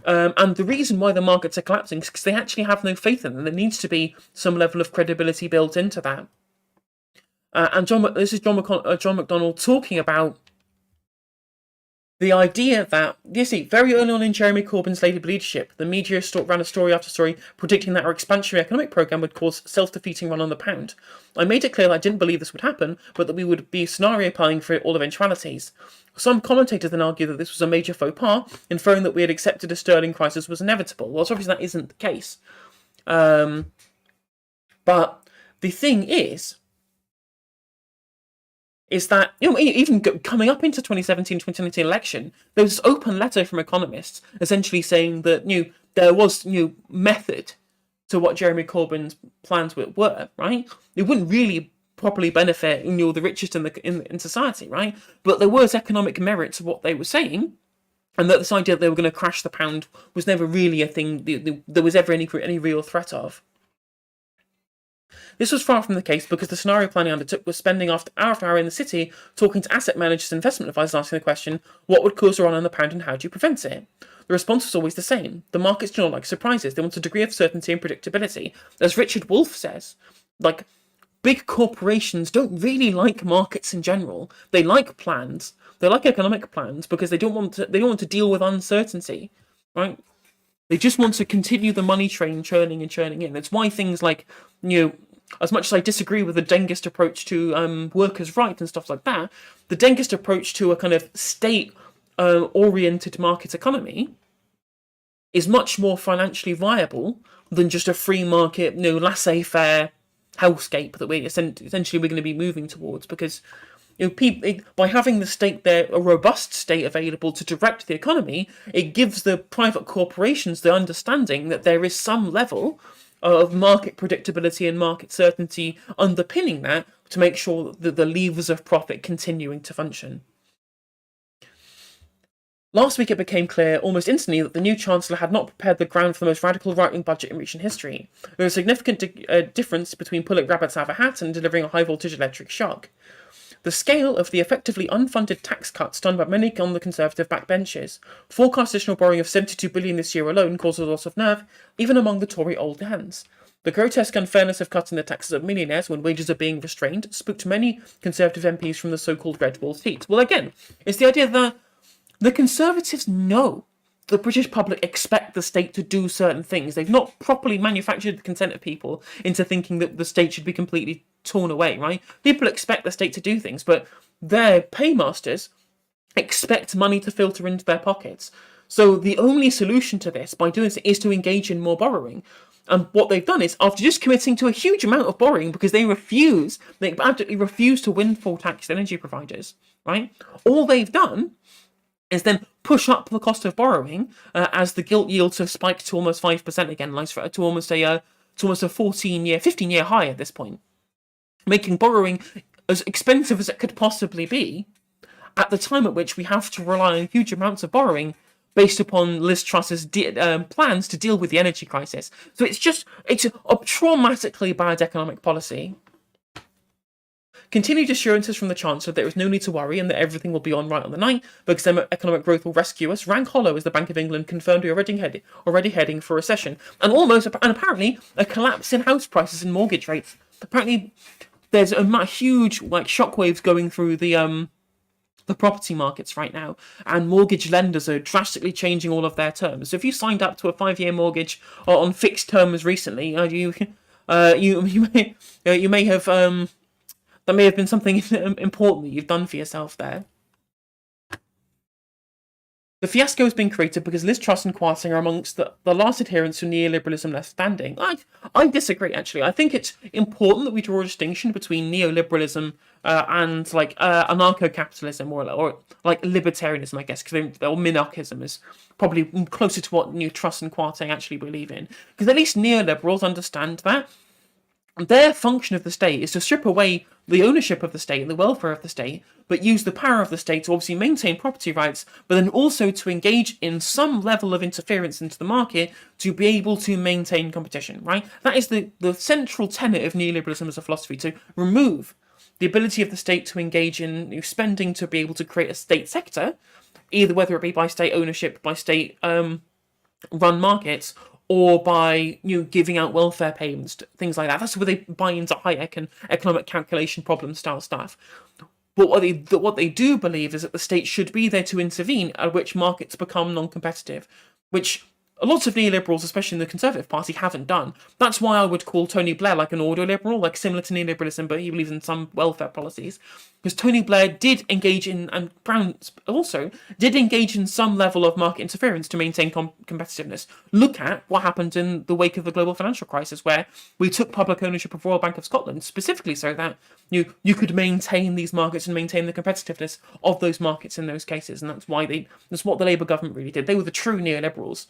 And the reason why the markets are collapsing is because they actually have no faith in them. There needs to be some level of credibility built into that. And this is John McDonnell talking about the idea that, you see, very early on in Jeremy Corbyn's Labour leadership, the media ran a story after story predicting that our expansionary economic programme would cause self-defeating run on the pound. I made it clear that I didn't believe this would happen, but that we would be scenario planning for all eventualities. Some commentators then argue that this was a major faux pas, inferring that we had accepted a sterling crisis was inevitable. Well, obviously that isn't the case. But the thing is that, even coming up into 2017-2019 election, there was this open letter from economists essentially saying that, there was, method to what Jeremy Corbyn's plans were, right? It wouldn't really properly benefit, the richest in society, right? But there was economic merit to what they were saying, and that this idea that they were going to crash the pound was never really a thing there was ever any real threat of. This was far from the case because the scenario planning undertook was spending hour after hour in the city talking to asset managers and investment advisors asking the question, what would cause a run on the pound and how do you prevent it? The response was always the same. The markets do not like surprises. They want a degree of certainty and predictability. As Richard Wolff says, big corporations don't really like markets in general. They like plans. They like economic plans because they don't want to deal with uncertainty, right? They just want to continue the money train churning in. That's why things like, as much as I disagree with the Dengist approach to workers' rights and stuff like that, the Dengist approach to a kind of state-oriented market economy is much more financially viable than just a free market, laissez-faire hellscape that we're going to be moving towards, because by having the state there, a robust state available to direct the economy, it gives the private corporations the understanding that there is some level of market predictability and market certainty underpinning that to make sure that the levers of profit continuing to function. Last week it became clear almost instantly that the new Chancellor had not prepared the ground for the most radical right-wing budget in recent history. There was a significant difference between pulling rabbits out of a hat and delivering a high-voltage electric shock. The scale of the effectively unfunded tax cuts done by many on the Conservative backbenches, forecast additional borrowing of $72 billion this year alone causes a loss of nerve, even among the Tory old hands. The grotesque unfairness of cutting the taxes of millionaires when wages are being restrained spooked many Conservative MPs from the so-called Red Wall seats. Well, again, it's the idea that the Conservatives know the British public expect the state to do certain things. They've not properly manufactured the consent of people into thinking that the state should be completely torn away, right? People expect the state to do things, but their paymasters expect money to filter into their pockets. So the only solution to this, by doing this, is to engage in more borrowing. And what they've done is, after just committing to a huge amount of borrowing because they absolutely refuse to windfall tax energy providers, right? All they've done is then push up the cost of borrowing as the gilt yields have spiked to almost 5% again, to almost a 15-year high at this point, making borrowing as expensive as it could possibly be at the time at which we have to rely on huge amounts of borrowing based upon Liz Truss's plans to deal with the energy crisis. So it's a traumatically bad economic policy. Continued assurances from the Chancellor that there is no need to worry and that everything will be all right on the night because economic growth will rescue us rang hollow as the Bank of England confirmed we're already heading for recession. And apparently a collapse in house prices and mortgage rates. Apparently there's a huge shockwaves going through the property markets right now, and mortgage lenders are drastically changing all of their terms. So if you signed up to a 5-year mortgage on fixed terms recently, you may have that may have been something important that you've done for yourself there. The fiasco has been created because Liz Truss and Kwarteng are amongst the last adherents to neoliberalism left standing. I disagree, actually. I think it's important that we draw a distinction between neoliberalism and anarcho-capitalism or like libertarianism, I guess, or minarchism is probably closer to what Truss and Kwarteng actually believe in. Because at least neoliberals understand that their function of the state is to strip away the ownership of the state and the welfare of the state, but use the power of the state to obviously maintain property rights, but then also to engage in some level of interference into the market to be able to maintain competition, right? That is the central tenet of neoliberalism as a philosophy, to remove the ability of the state to engage in spending to be able to create a state sector, either whether it be by state ownership, by state run markets, or by giving out welfare payments, things like that. That's where they buy into Hayek and economic calculation problem style stuff. But what they do believe is that the state should be there to intervene at which markets become non-competitive, which a lot of neoliberals, especially in the Conservative Party, haven't done. That's why I would call Tony Blair like an ordo-liberal, like similar to neoliberalism, but he believes in some welfare policies. Because Tony Blair did engage in, and Brown also, did engage in some level of market interference to maintain competitiveness. Look at what happened in the wake of the global financial crisis, where we took public ownership of Royal Bank of Scotland, specifically so that you could maintain these markets and maintain the competitiveness of those markets in those cases. And that's what the Labour government really did. They were the true neoliberals.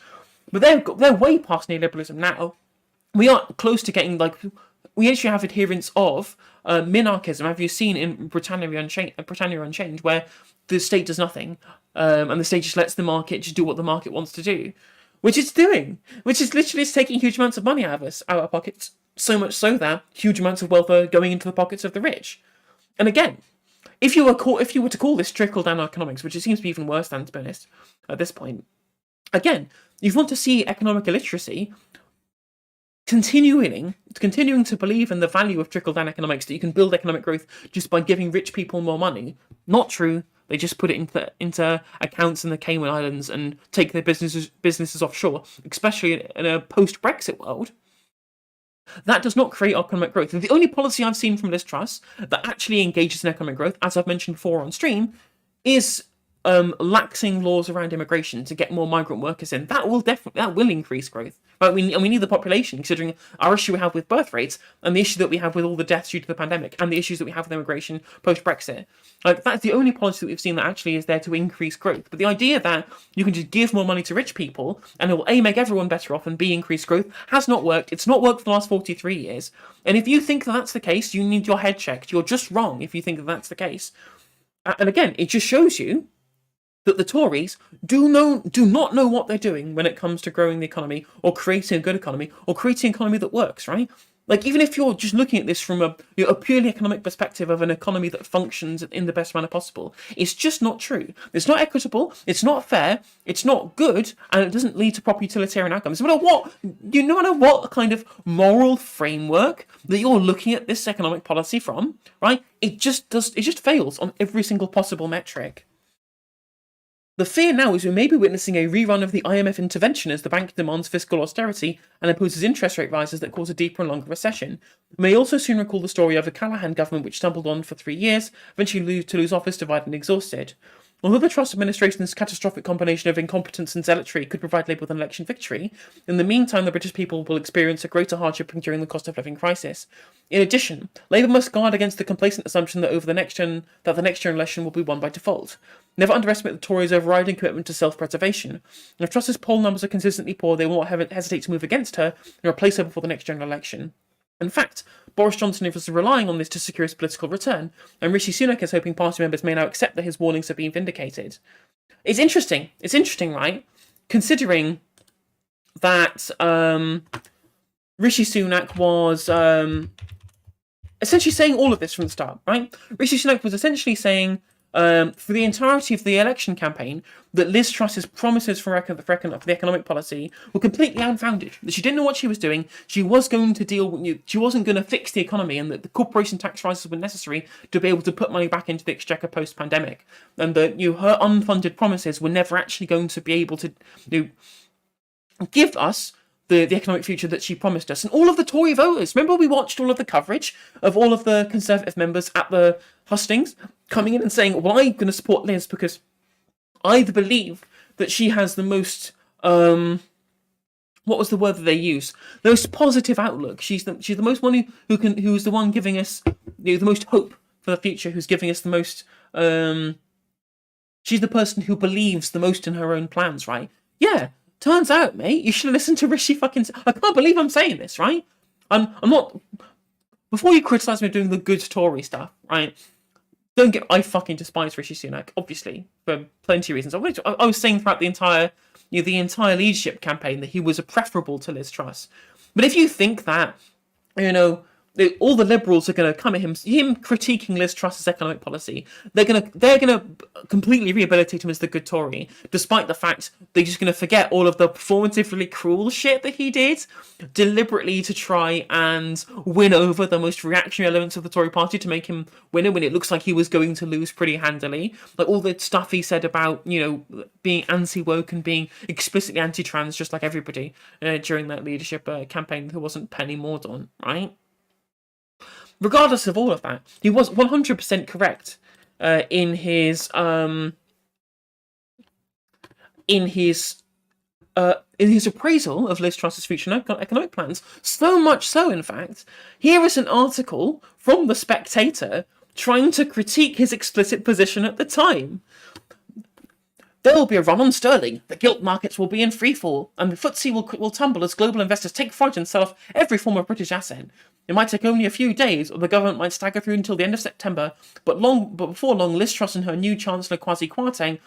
But they're way past neoliberalism now. We are close to getting, we actually have adherents of minarchism. Have you seen in Britannia Unchained, where the state does nothing, and the state just lets the market just do what the market wants to do, which it's doing, which is literally taking huge amounts of money out of our pockets, so much so that huge amounts of wealth are going into the pockets of the rich. And again, if you were to call this trickle-down economics, which it seems to be even worse than, to be honest, at this point, again, you want to see economic illiteracy continuing to believe in the value of trickle-down economics, that you can build economic growth just by giving rich people more money. Not true. They just put it into accounts in the Cayman Islands and take their businesses offshore, especially in a post-Brexit world. That does not create economic growth. The only policy I've seen from Liz Truss that actually engages in economic growth, as I've mentioned before on stream, is laxing laws around immigration to get more migrant workers in. That will increase growth. Right? We need the population, considering our issue we have with birth rates and the issue that we have with all the deaths due to the pandemic and the issues that we have with immigration post-Brexit. That's the only policy that we've seen that actually is there to increase growth. But the idea that you can just give more money to rich people and it will A, make everyone better off, and B, increase growth has not worked. It's not worked for the last 43 years. And if you think that that's the case, you need your head checked. You're just wrong if you think that that's the case. And again, it just shows you that the Tories do not know what they're doing when it comes to growing the economy or creating a good economy or creating an economy that works, right? Even if you're just looking at this from a purely economic perspective of an economy that functions in the best manner possible, it's just not true. It's not equitable, it's not fair, it's not good, and it doesn't lead to proper utilitarian outcomes. No matter what kind of moral framework that you're looking at this economic policy from, right? It just fails on every single possible metric. The fear now is we may be witnessing a rerun of the IMF intervention as the bank demands fiscal austerity and imposes interest rate rises that cause a deeper and longer recession. We may also soon recall the story of the Callaghan government, which stumbled on for 3 years, eventually to lose office, divided and exhausted. Although the Truss administration's catastrophic combination of incompetence and zealotry could provide Labour with an election victory, in the meantime the British people will experience a greater hardship during the cost of living crisis. In addition, Labour must guard against the complacent assumption that the next general election will be won by default. Never underestimate the Tories' overriding commitment to self-preservation. And if Truss's poll numbers are consistently poor, they will not hesitate to move against her and replace her before the next general election. In fact, Boris Johnson is relying on this to secure his political return, and Rishi Sunak is hoping party members may now accept that his warnings have been vindicated. It's interesting, right? Considering that Rishi Sunak was essentially saying all of this from the start, right? Rishi Sunak was essentially saying for the entirety of the election campaign that Liz Truss's promises for the economic policy were completely unfounded. That she didn't know what she was doing. She was going to she wasn't going to fix the economy, and that the corporation tax rises were necessary to be able to put money back into the exchequer post-pandemic, and that her unfunded promises were never actually going to be able to give us the economic future that she promised us. And all of the Tory voters, remember we watched all of the coverage of all of the Conservative members at the hustings coming in and saying, well, I'm going to support Liz because I believe that she has the most what was the word that they use? The most positive outlook. She's the most one who's the one giving us the most hope for the future. Who's giving us the most. She's the person who believes the most in her own plans, right? Yeah. Turns out, mate, you should have listened to Rishi fucking. I can't believe I'm saying this, right? I'm not. Before you criticise me doing the good Tory stuff, right? I fucking despise Rishi Sunak, obviously, for plenty of reasons. I was saying throughout the entire leadership campaign that he was preferable to Liz Truss. But if you think that, all the Liberals are going to come at him critiquing Liz Truss's economic policy, they're going to completely rehabilitate him as the good Tory, despite the fact they're just going to forget all of the performatively cruel shit that he did deliberately to try and win over the most reactionary elements of the Tory party to make him winner when it looks like he was going to lose pretty handily. Like all the stuff he said about, being anti-woke and being explicitly anti-trans, just like everybody during that leadership campaign who wasn't Penny Mordaunt, right? Regardless of all of that, he was 100% correct in his appraisal of Liz Truss's future economic plans. So much so, in fact, here is an article from The Spectator trying to critique his explicit position at the time. There will be a run on sterling, the gilt markets will be in freefall, and the FTSE will tumble as global investors take fright and sell off every form of British asset. It might take only a few days, or the government might stagger through until the end of September, but before long, Liz Truss and her new Chancellor Kwasi Kwarteng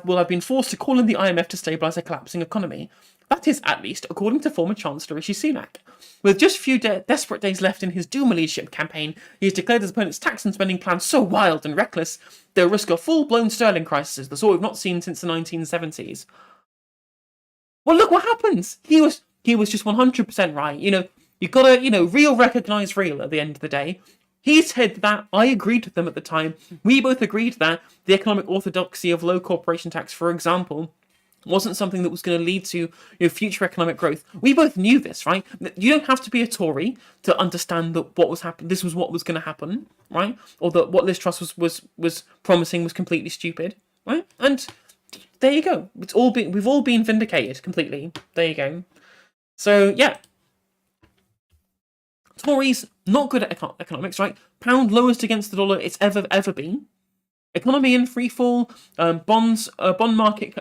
will have been forced to call in the IMF to stabilise a collapsing economy. That is, at least, according to former Chancellor Rishi Sunak. With just a few desperate days left in his Duma leadership campaign, he has declared his opponent's tax and spending plans so wild and reckless, they'll risk a full-blown sterling crisis, the sort we've not seen since the 1970s. Well, look what happens. He was just 100% right. You've got to, real recognise real at the end of the day. He said that. I agreed with them at the time. We both agreed that the economic orthodoxy of low corporation tax, for example, wasn't something that was going to lead to future economic growth. We both knew this, right? You don't have to be a Tory to understand that what was happening. This was what was going to happen, right? Or that what Liz Truss was promising was completely stupid, right? And there you go. We've all been vindicated completely. There you go. So yeah, Tories not good at economics, right? Pound lowest against the dollar it's ever been. Economy in freefall, bond market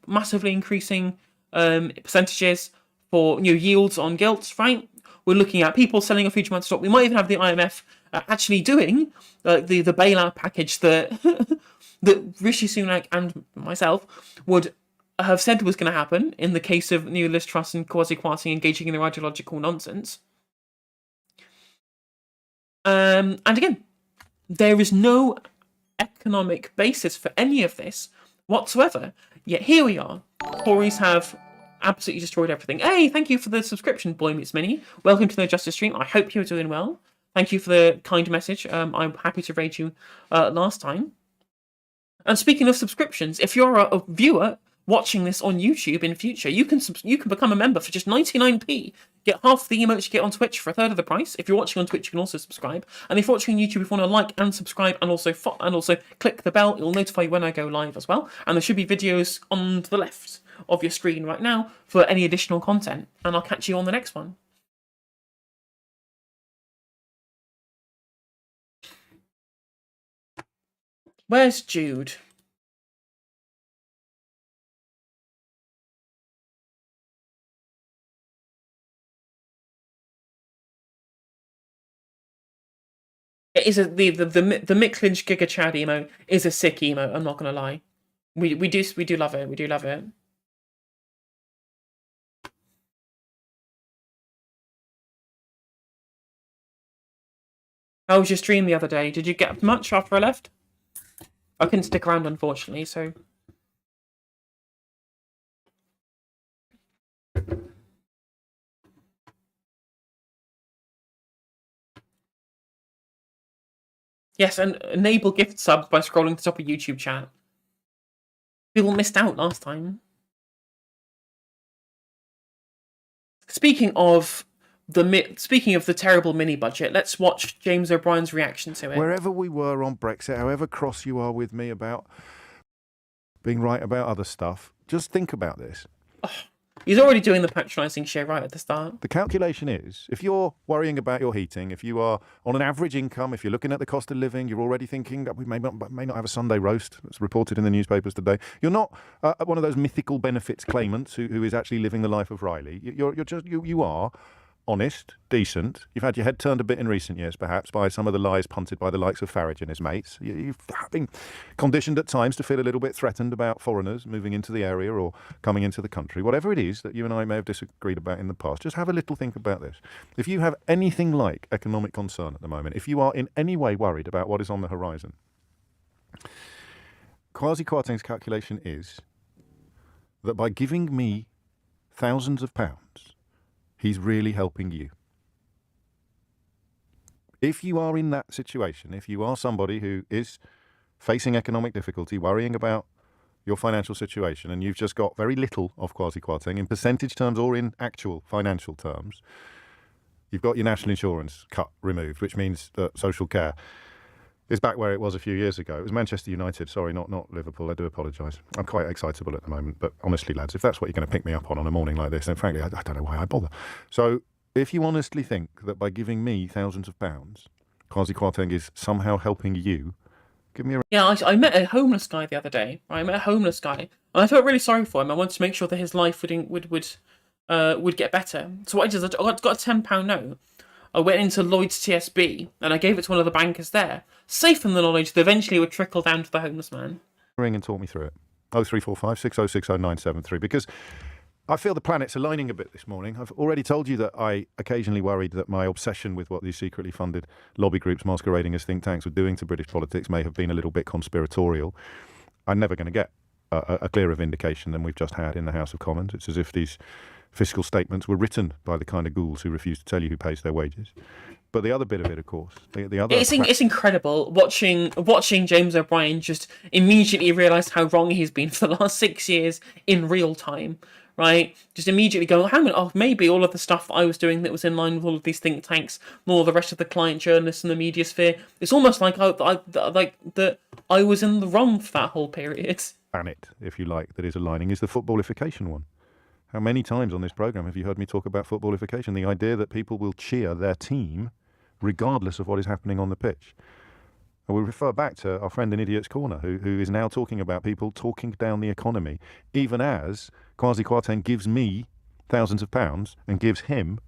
massively increasing percentages for yields on gilts, right? We're looking at people selling a huge amount of stock. We might even have the IMF actually doing the bailout package that that Rishi Sunak and myself would have said was going to happen in the case of Liz Truss and Kwasi Kwarteng engaging in their ideological nonsense. And again, there is no economic basis for any of this whatsoever. Yet here we are. Tories have absolutely destroyed everything. Hey, thank you for the subscription, Boy Meets Mini. Welcome to the Justice stream. I hope you're doing well. Thank you for the kind message. I'm happy to raid you last time. And speaking of subscriptions, if you're a viewer watching this on YouTube in future, you can become a member for just 99p. Get half the emotes you get on Twitch for a third of the price. If you're watching on Twitch, you can also subscribe. And if you're watching on YouTube, if you want to like and subscribe and also click the bell, it will notify you when I go live as well. And there should be videos on the left of your screen right now for any additional content. And I'll catch you on the next one. Where's Jude? It is the Mick Lynch Giga Chad emo is a sick emo. I'm not gonna lie, we do love it. We do love it. How was your stream the other day? Did you get much after I left? I couldn't stick around, unfortunately. So. Yes, and enable gift subs by scrolling to the top of YouTube chat. People missed out last time. Speaking of the terrible mini budget, let's watch James O'Brien's reaction to it. Wherever we were on Brexit, however cross you are with me about being right about other stuff. Just think about this. He's already doing the patronising shit right at the start. The calculation is, if you're worrying about your heating, if you are on an average income, if you're looking at the cost of living, you're already thinking that we may not have a Sunday roast. It's reported in the newspapers today. You're not one of those mythical benefits claimants who is actually living the life of Riley. You are honest, decent. You've had your head turned a bit in recent years, perhaps, by some of the lies punted by the likes of Farage and his mates. You've been conditioned at times to feel a little bit threatened about foreigners moving into the area or coming into the country. Whatever it is that you and I may have disagreed about in the past, just have a little think about this. If you have anything like economic concern at the moment, if you are in any way worried about what is on the horizon, Kwasi Kwarteng's calculation is that by giving me thousands of pounds, he's really helping you. If you are in that situation, if you are somebody who is facing economic difficulty, worrying about your financial situation, and you've just got very little of Kwasi Kwarteng in percentage terms or in actual financial terms, you've got your national insurance cut removed, which means that social care is back where it was a few years ago. It was Manchester United, sorry, not Liverpool. I do apologise. I'm quite excitable at the moment, but honestly, lads, if that's what you're going to pick me up on a morning like this, then frankly, I don't know why I bother. So if you honestly think that by giving me thousands of pounds, Kwasi Kwarteng is somehow helping you, give me a... Yeah, I met a homeless guy the other day. I met a homeless guy, and I felt really sorry for him. I wanted to make sure that his life would get better. So what I did is I got a £10 note. I went into Lloyd's TSB and I gave it to one of the bankers there, safe in the knowledge that eventually it would trickle down to the homeless man. Ring and talk me through it. 0345 6060 973, because I feel the planet's aligning a bit this morning. I've already told you that I occasionally worried that my obsession with what these secretly funded lobby groups masquerading as think tanks were doing to British politics may have been a little bit conspiratorial. I'm never going to get a clearer vindication than we've just had in the House of Commons. It's as if these fiscal statements were written by the kind of ghouls who refuse to tell you who pays their wages. But the other bit of it, of course, the other... It's incredible watching James O'Brien just immediately realise how wrong he's been for the last 6 years in real time, right? Just immediately go, maybe all of the stuff I was doing that was in line with all of these think tanks, more the rest of the client journalists and the media sphere, it's almost like I was in the wrong for that whole period. Planet, if you like, that is aligning is the footballification one. How many times on this programme have you heard me talk about footballification? The idea that people will cheer their team regardless of what is happening on the pitch. And we refer back to our friend in Idiot's Corner, who is now talking about people talking down the economy, even as Kwasi Kwarteng gives me thousands of pounds and gives him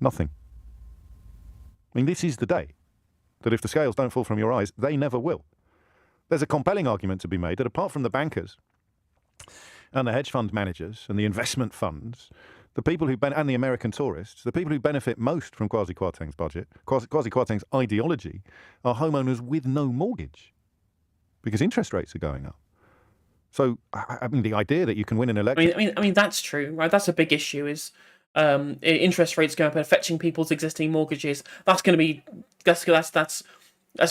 nothing. I mean, this is the day that if the scales don't fall from your eyes, they never will. There's a compelling argument to be made that apart from the bankers and the hedge fund managers and the investment funds, the people who and the American tourists, the people who benefit most from Kwasi Kwarteng's budget, Kwasi Kwarteng's ideology, are homeowners with no mortgage because interest rates are going up. So, I mean, the idea that you can win an election... I mean, that's true, right? That's a big issue, is interest rates going up and affecting people's existing mortgages. That's going to be... That's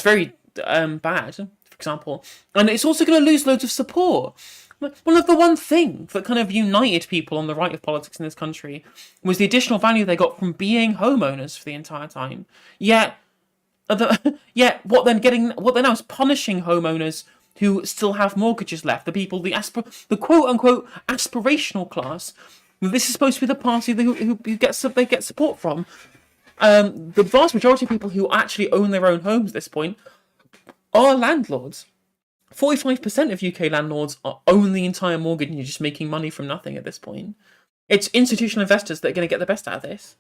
very bad, for example. And it's also going to lose loads of support. One thing that kind of united people on the right of politics in this country was the additional value they got from being homeowners for the entire time. Yet what they're now is punishing homeowners who still have mortgages left. The people, the quote unquote aspirational class. This is supposed to be the party who get support from. The vast majority of people who actually own their own homes at this point are landlords. 45% of UK landlords own the entire mortgage and you're just making money from nothing at this point. It's institutional investors that are going to get the best out of this.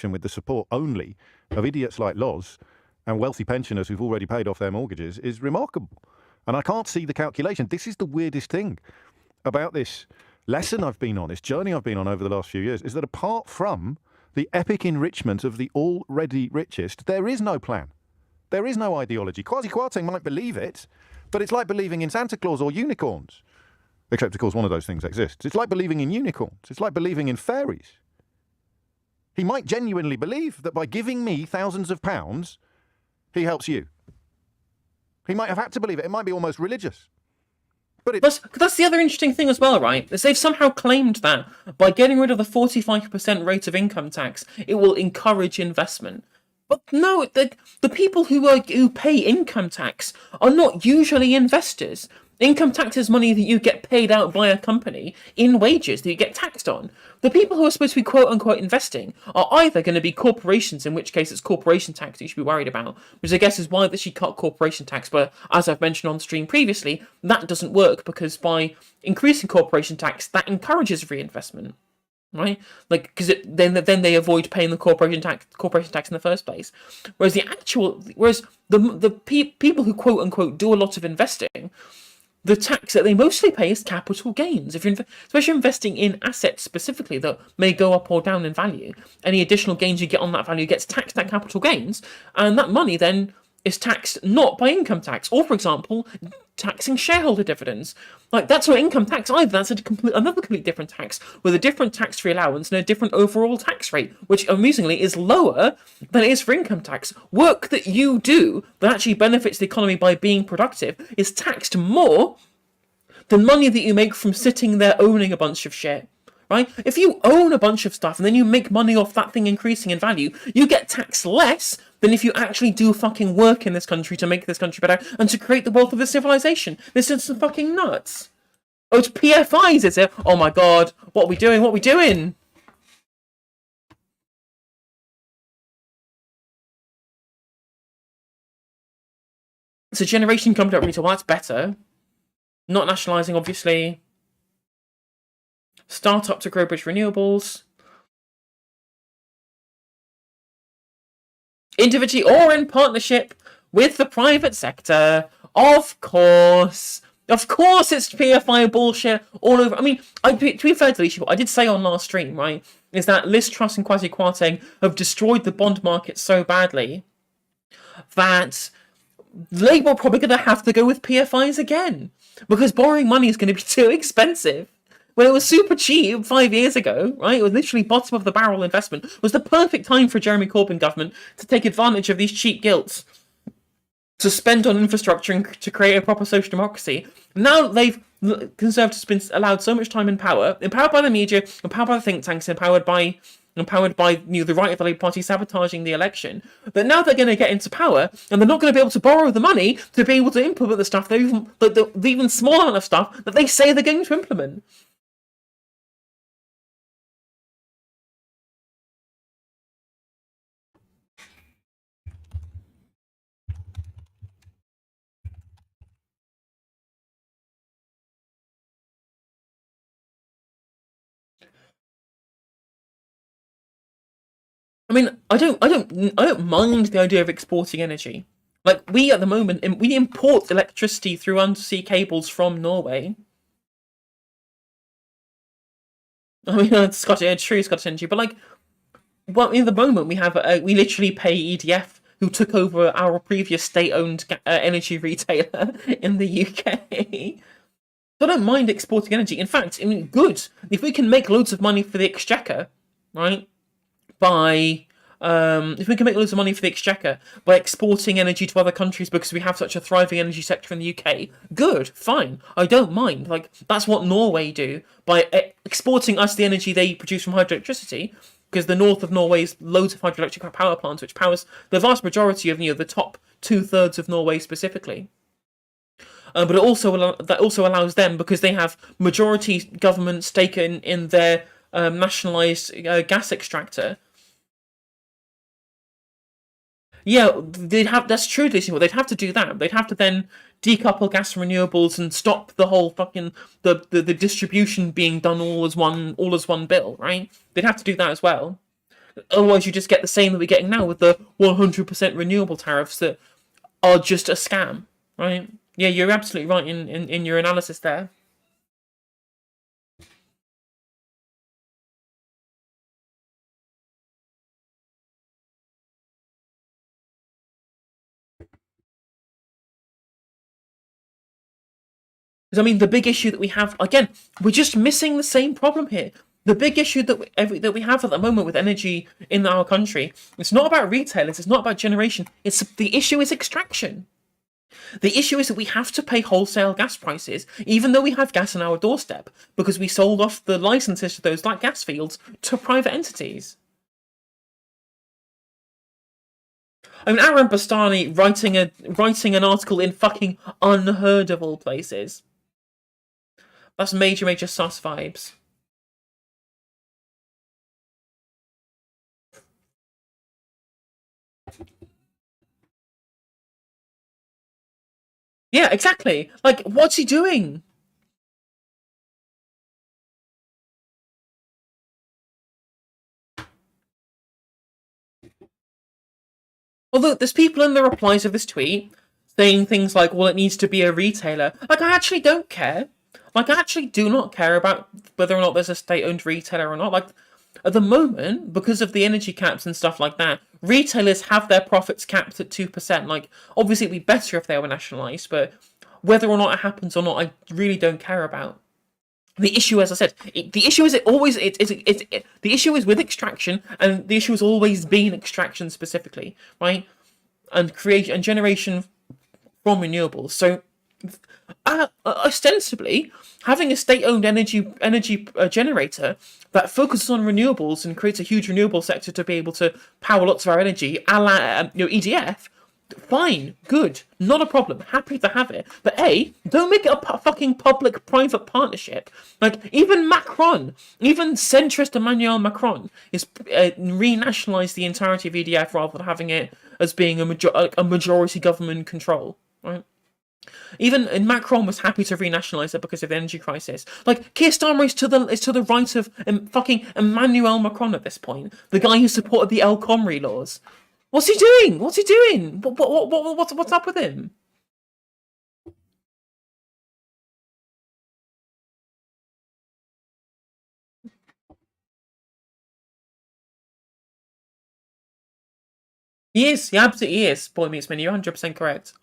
With the support only of idiots like Loz and wealthy pensioners who've already paid off their mortgages is remarkable. And I can't see the calculation. This is the weirdest thing about this lesson I've been on, this journey I've been on over the last few years, is that apart from the epic enrichment of the already richest, there is no plan. There is no ideology. Kwasi Kwarteng might believe it, but it's like believing in Santa Claus or unicorns. Except, of course, one of those things exists. It's like believing in unicorns. It's like believing in fairies. He might genuinely believe that by giving me thousands of pounds, he helps you. He might have had to believe it. It might be almost religious. But that's the other interesting thing as well, right? Is they've somehow claimed that by getting rid of the 45% rate of income tax, it will encourage investment. But no, the people who pay income tax are not usually investors. Income tax is money that you get paid out by a company in wages that you get taxed on. The people who are supposed to be quote-unquote investing are either going to be corporations, in which case it's corporation tax that you should be worried about, which I guess is why she cut corporation tax. But as I've mentioned on stream previously, that doesn't work, because by increasing corporation tax, that encourages reinvestment. Right, like, because then they avoid paying the corporation tax in the first place. Whereas the people who quote unquote do a lot of investing, the tax that they mostly pay is capital gains. If you're especially investing in assets specifically that may go up or down in value, any additional gains you get on that value gets taxed at capital gains, and that money then is taxed not by income tax, or for example, taxing shareholder dividends. Like, that's not income tax either. That's another completely different tax with a different tax-free allowance and a different overall tax rate, which amusingly is lower than it is for income tax. Work that you do that actually benefits the economy by being productive is taxed more than money that you make from sitting there owning a bunch of shit. Right? If you own a bunch of stuff and then you make money off that thing increasing in value, you get taxed less than if you actually do fucking work in this country to make this country better and to create the wealth of this civilization. This is some fucking nuts. Oh, it's PFIs, is it? Oh my god, what are we doing? What are we doing? It's a generation coming up retail. Well, that's better. Not nationalising, obviously. Start up to grow British renewables. Individually or in partnership with the private sector. Of course. Of course it's PFI bullshit all over. I mean, to be fair to these people, I did say on last stream, right, is that Liz Truss and Kwasi Kwarteng have destroyed the bond market so badly that Labour are probably going to have to go with PFIs again. Because borrowing money is going to be too expensive. When it was super cheap 5 years ago, right? It was literally bottom of the barrel investment. It was the perfect time for Jeremy Corbyn government to take advantage of these cheap gilts to spend on infrastructure and to create a proper social democracy. Now Conservatives have been allowed so much time in power, empowered by the media, empowered by the think tanks, empowered by the right of the Labour Party sabotaging the election, that now they're going to get into power and they're not going to be able to borrow the money to be able to implement the stuff, the even small amount of stuff that they say they're going to implement. I mean, I don't mind the idea of exporting energy. Like, we at the moment, we import electricity through undersea cables from Norway. I mean, it's true Scottish energy, but like, well, in the moment we have we literally pay EDF, who took over our previous state-owned energy retailer in the UK. So I don't mind exporting energy. In fact, I mean, good if we can make loads of money for the exchequer, right? If we can make loads of money for the exchequer by exporting energy to other countries because we have such a thriving energy sector in the UK, good, fine, I don't mind. Like, that's what Norway do by exporting us the energy they produce from hydroelectricity, because the north of Norway is loads of hydroelectric power plants, which powers the vast majority of the top 2/3 of Norway specifically. But that also allows them, because they have majority government stake in their nationalised gas extractor. Yeah, that's true. They'd have to do that. They'd have to then decouple gas from renewables and stop the whole fucking the distribution being done all as one bill, right? They'd have to do that as well. Otherwise, you just get the same that we're getting now with the 100% renewable tariffs that are just a scam, right? Yeah, you're absolutely right in your analysis there. Because, I mean, the big issue that we have, again, we're just missing the same problem here. The big issue that we have at the moment with energy in our country, it's not about retailers, it's not about generation, the issue is extraction. The issue is that we have to pay wholesale gas prices, even though we have gas on our doorstep, because we sold off the licenses to those gas fields to private entities. I mean, Aaron Bastani writing an article in fucking unheard of all places, That's major sus vibes. Yeah, exactly. Like, what's he doing? Although there's people in the replies of this tweet saying things like, well, it needs to be a retailer. Like, I actually don't care. Like, I actually do not care about whether or not there's a state-owned retailer or not. Like, at the moment, because of the energy caps and stuff like that, retailers have their profits capped at 2%. Like, obviously it'd be better if they were nationalised, but whether or not it happens or not, I really don't care about. The issue, as I said, the issue is the issue is with extraction, and the issue has always been extraction specifically, right? And creation and generation from renewables. So, ostensibly, having a state-owned energy generator that focuses on renewables and creates a huge renewable sector to be able to power lots of our energy, a la EDF. Fine, good, not a problem, happy to have it. But don't make it a fucking public-private partnership. Like, even Macron, even centrist Emmanuel Macron, is renationalised the entirety of EDF rather than having it as being a majority government control, right? Even Macron was happy to renationalise it because of the energy crisis. Like, Keir Starmer is to the right of fucking Emmanuel Macron at this point, the guy who supported the El Khomri laws. What's he doing? What's he doing? What's up with him? He is. He absolutely is. Boy meets man. You're 100% correct.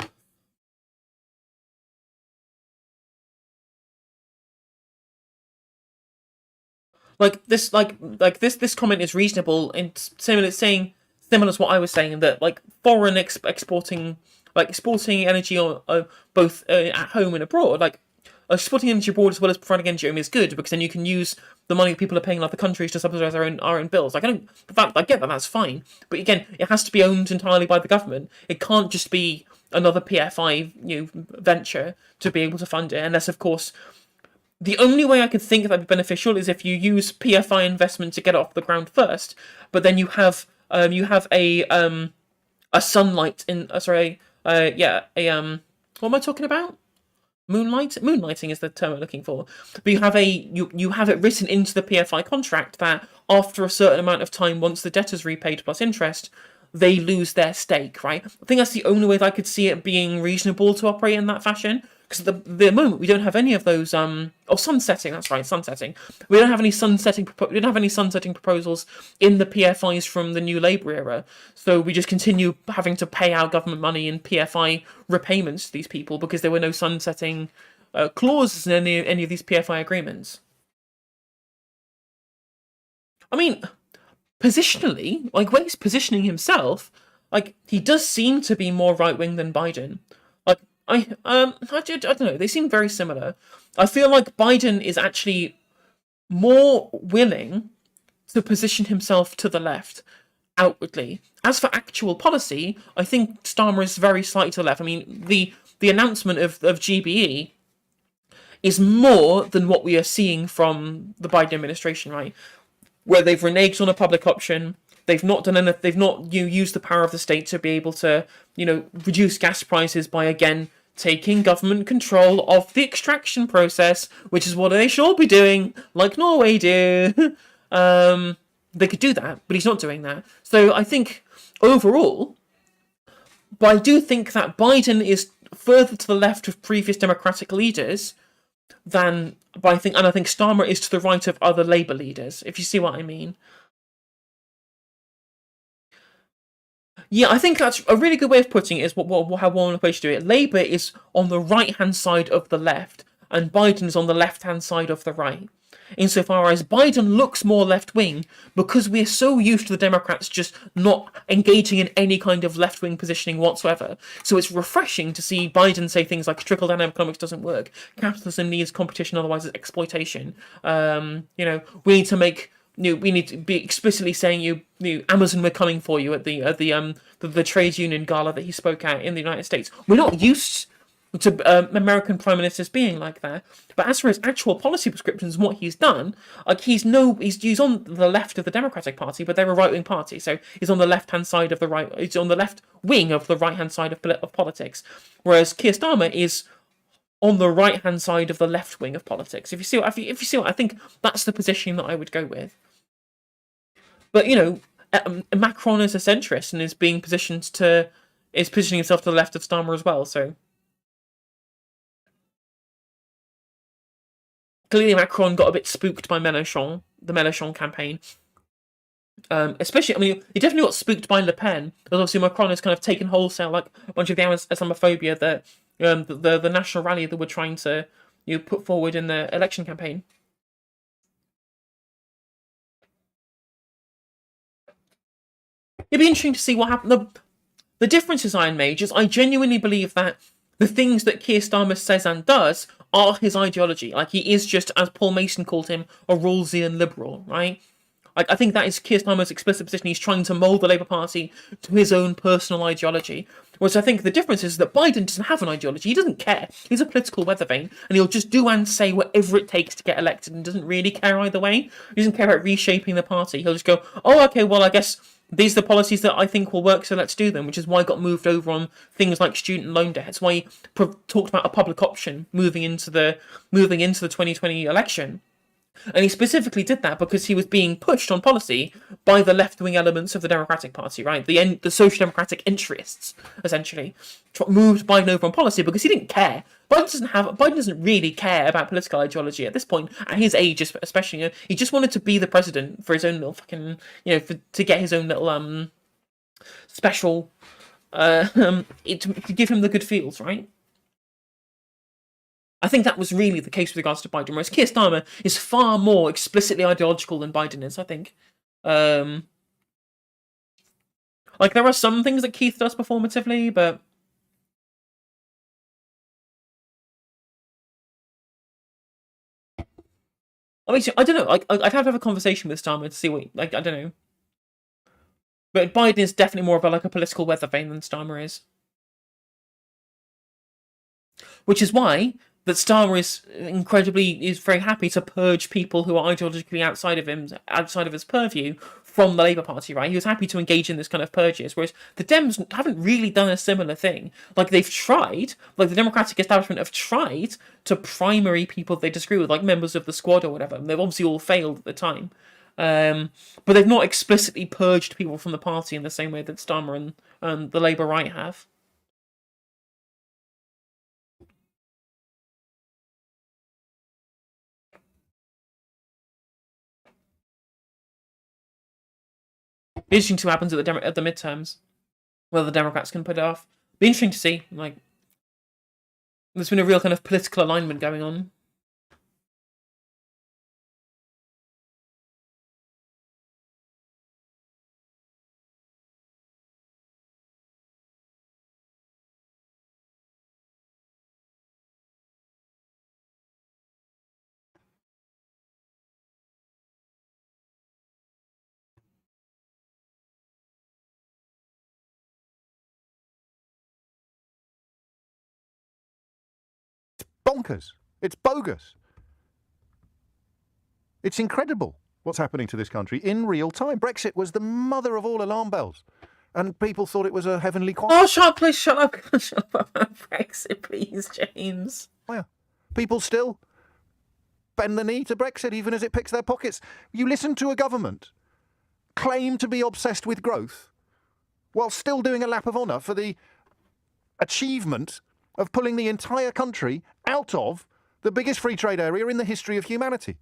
This comment is reasonable in similar to what I was saying, that like foreign exporting energy both at home and abroad, like exporting energy abroad as well as providing energy at home is good, because then you can use the money people are paying in other countries to subsidize our own bills. Like, I get that, that's fine, but again, it has to be owned entirely by the government. It can't just be another PFI venture to be able to fund it, unless of course. The only way I could think that'd be beneficial is if you use PFI investment to get it off the ground first, but then you have a sunlight in what am I talking about? Moonlighting is the term I'm looking for. But you have it written into the PFI contract that after a certain amount of time, once the debt is repaid plus interest, they lose their stake, right? I think that's the only way that I could see it being reasonable to operate in that fashion. Because at the moment we don't have any of those sunsetting. That's right, sunsetting. We don't have any sunsetting proposals in the PFIs from the New Labour era. So we just continue having to pay out government money in PFI repayments to these people because there were no sunsetting clauses in any of these PFI agreements. I mean, positionally, like where he's positioning himself, like he does seem to be more right wing than Biden. I don't know. They seem very similar. I feel like Biden is actually more willing to position himself to the left outwardly. As for actual policy, I think Starmer is very slightly to the left. I mean, the announcement of GBE is more than what we are seeing from the Biden administration, right? Where they've reneged on a public option. They've not done anything. They've not used the power of the state to be able to, reduce gas prices by again taking government control of the extraction process, which is what they should be doing, like Norway do. They could do that, but he's not doing that. So I think overall, but I do think that Biden is further to the left of previous Democratic leaders than, I think Starmer is to the right of other Labour leaders, if you see what I mean. Yeah, I think that's a really good way of putting it, is how one approach to do it. Labour is on the right-hand side of the left, and Biden is on the left-hand side of the right. Insofar as Biden looks more left-wing, because we're so used to the Democrats just not engaging in any kind of left-wing positioning whatsoever. So it's refreshing to see Biden say things like trickle-down economics doesn't work, capitalism needs competition, otherwise it's exploitation. We need to make... we need to be explicitly saying Amazon, we're coming for you at the trade union gala that he spoke at in the United States. We're not used American prime ministers being like that. But as for his actual policy prescriptions and what he's done, like he's on the left of the Democratic Party, but they're a right-wing party, so he's on the left-hand side of the right. He's on the left wing of the right-hand side of politics, whereas Keir Starmer is on the right-hand side of the left wing of politics. If you see what I think, that's the position that I would go with. But Macron is a centrist and is positioning himself to the left of Starmer as well. So clearly Macron got a bit spooked by the Mélenchon campaign. Especially, he definitely got spooked by Le Pen, because obviously Macron has kind of taken wholesale, like, a bunch of the Islamophobia that the national rally that we're trying to put forward in the election campaign. It'd be interesting to see what happened. The differences I made is I genuinely believe that the things that Keir Starmer says and does are his ideology. Like, he is just, as Paul Mason called him, a Rawlsian liberal, right? Like, I think that is Keir Starmer's explicit position. He's trying to mould the Labour Party to his own personal ideology. Whereas I think the difference is that Biden doesn't have an ideology. He doesn't care. He's a political weather vane, and he'll just do and say whatever it takes to get elected and doesn't really care either way. He doesn't care about reshaping the party. He'll just go, oh, okay, well, I guess these are the policies that I think will work, so let's do them, which is why I got moved over on things like student loan debt. It's why he talked about a public option moving into the 2020 election. And he specifically did that because he was being pushed on policy by the left-wing elements of the Democratic Party, right? The social democratic interests, essentially, moved Biden over on policy because he didn't care. Biden doesn't really care about political ideology at this point, at his age especially. He just wanted to be the president for his own little fucking, to get his own little special, to give him the good feels, right? I think that was really the case with regards to Biden, whereas Keir Starmer is far more explicitly ideological than Biden is, I think. Like, there are some things that Keith does performatively, but I mean, I don't know. I'd have to have a conversation with Starmer to see what, I don't know. But Biden is definitely more of a political weather vane than Starmer is. Which is why that Starmer is very happy to purge people who are ideologically outside of his purview from the Labour Party, right? He was happy to engage in this kind of purges, whereas the Dems haven't really done a similar thing. Like, they've tried, like the Democratic establishment have tried to primary people they disagree with, like members of the Squad or whatever, and they've obviously all failed at the time. But they've not explicitly purged people from the party in the same way that Starmer and the Labour right have. Be interesting to see what happens at the midterms, whether the Democrats can put it off. Be interesting to see. Like, there's been a real kind of political alignment going on. Bonkers. It's bogus. It's incredible what's happening to this country in real time. Brexit was the mother of all alarm bells, and people thought it was a heavenly quiet. Oh, shut up, please, shut up. Shut up about Brexit, please, James. Oh, yeah. People still bend the knee to Brexit, even as it picks their pockets. You listen to a government claim to be obsessed with growth while still doing a lap of honour for the achievement of pulling the entire country out of the biggest free trade area in the history of humanity.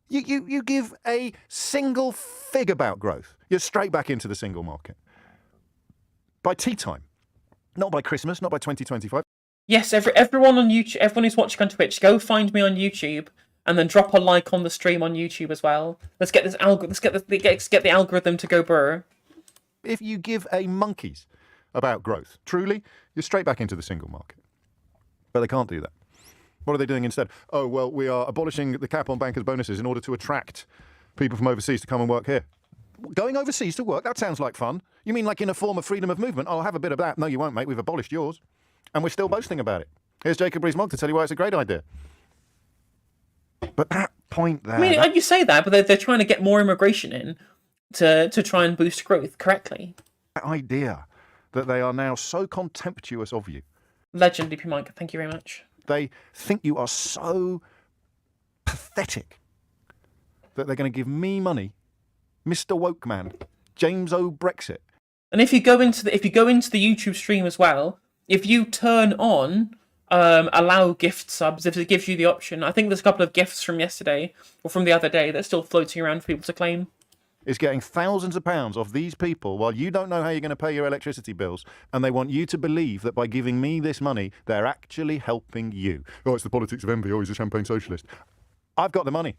You give a single fig about growth. You're straight back into the single market. By tea time. Not by Christmas, not by 2025. Yes, everyone on YouTube, everyone who's watching on Twitch, go find me on YouTube and then drop a like on the stream on YouTube as well. Let's get this let's get the algorithm to go burr. If you give a monkeys about growth, truly, you're straight back into the single market. But they can't do that. What are they doing instead? Oh, well, we are abolishing the cap on bankers' bonuses in order to attract people from overseas to come and work here. Going overseas to work? That sounds like fun. You mean like in a form of freedom of movement? I'll have a bit of that. No, you won't, mate. We've abolished yours. And we're still boasting about it. Here's Jacob Rees-Mogg to tell you why it's a great idea. But that point there... I mean, you say that, but they're trying to get more immigration in to try and boost growth correctly. That idea that they are now so contemptuous of you. Legend, DP Mike. Thank you very much. They think you are so pathetic that they're going to give me money, Mr. Woke Man, James O. Brexit. And if you go into the YouTube stream as well, if you turn on allow gift subs, if it gives you the option, I think there's a couple of gifts from yesterday or from the other day that's still floating around for people to claim. Is getting thousands of pounds off these people while you don't know how you're going to pay your electricity bills, and they want you to believe that by giving me this money, they're actually helping you. Oh, it's the politics of envy. Oh, he's a champagne socialist. I've got the money.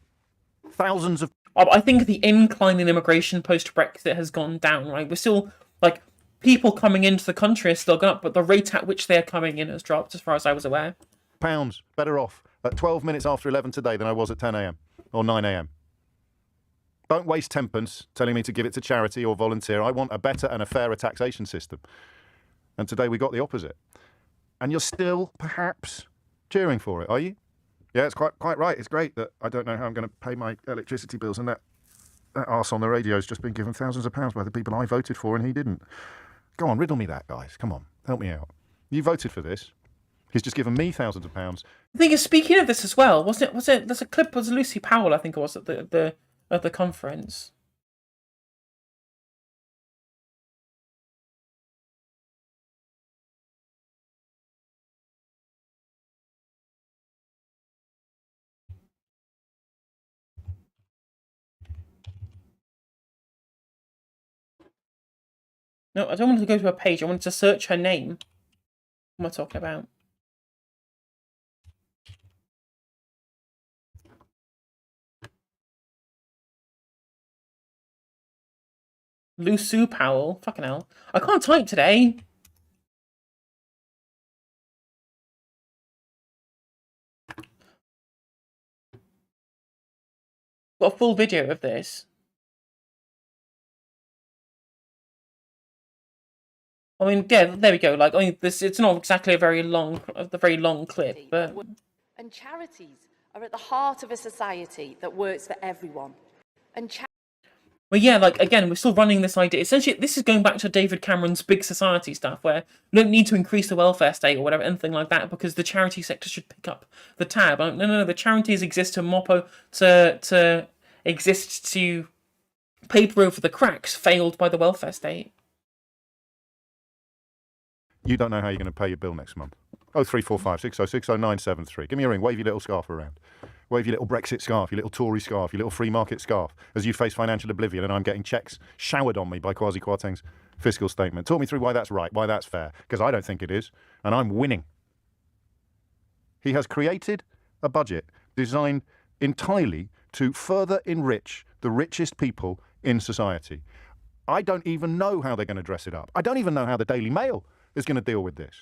Thousands of... I think the incline in immigration post-Brexit has gone down, right? We're still, like, people coming into the country are still gone up, but the rate at which they're coming in has dropped, as far as I was aware. Pounds better off at 12 minutes after 11 today than I was at 10 a.m. or 9 a.m. Don't waste tenpence telling me to give it to charity or volunteer. I want a better and a fairer taxation system. And today we got the opposite. And you're still, perhaps, cheering for it, are you? Yeah, it's quite right. It's great that I don't know how I'm going to pay my electricity bills, and that arse on the radio has just been given thousands of pounds by the people I voted for, and he didn't. Go on, riddle me that, guys. Come on, help me out. You voted for this. He's just given me thousands of pounds. I think, speaking of this as well, was it? There's a clip. Was Lucy Powell? I think it was at the conference. No, I don't want to go to her page. I wanted to search her name. What am I talking about? Lucy Powell. Fucking hell. I can't type today. Got a full video of this. I mean, yeah, there we go. Like, I mean, it's not exactly a very long clip, but... And charities are at the heart of a society that works for everyone. Well, yeah, like, again, we're still running this idea. Essentially, this is going back to David Cameron's big society stuff, where you don't need to increase the welfare state or whatever, anything like that, because the charity sector should pick up the tab. No, the charities exist to exist to paper over the cracks failed by the welfare state. You don't know how you're going to pay your bill next month. 0345 606 0973. Give me a ring. Wave your little scarf around. Wave your little Brexit scarf, your little Tory scarf, your little free market scarf, as you face financial oblivion and I'm getting cheques showered on me by Kwasi Kwarteng's fiscal statement. Talk me through why that's right, why that's fair, because I don't think it is, and I'm winning. He has created a budget designed entirely to further enrich the richest people in society. I don't even know how they're going to dress it up. I don't even know how the Daily Mail is going to deal with this.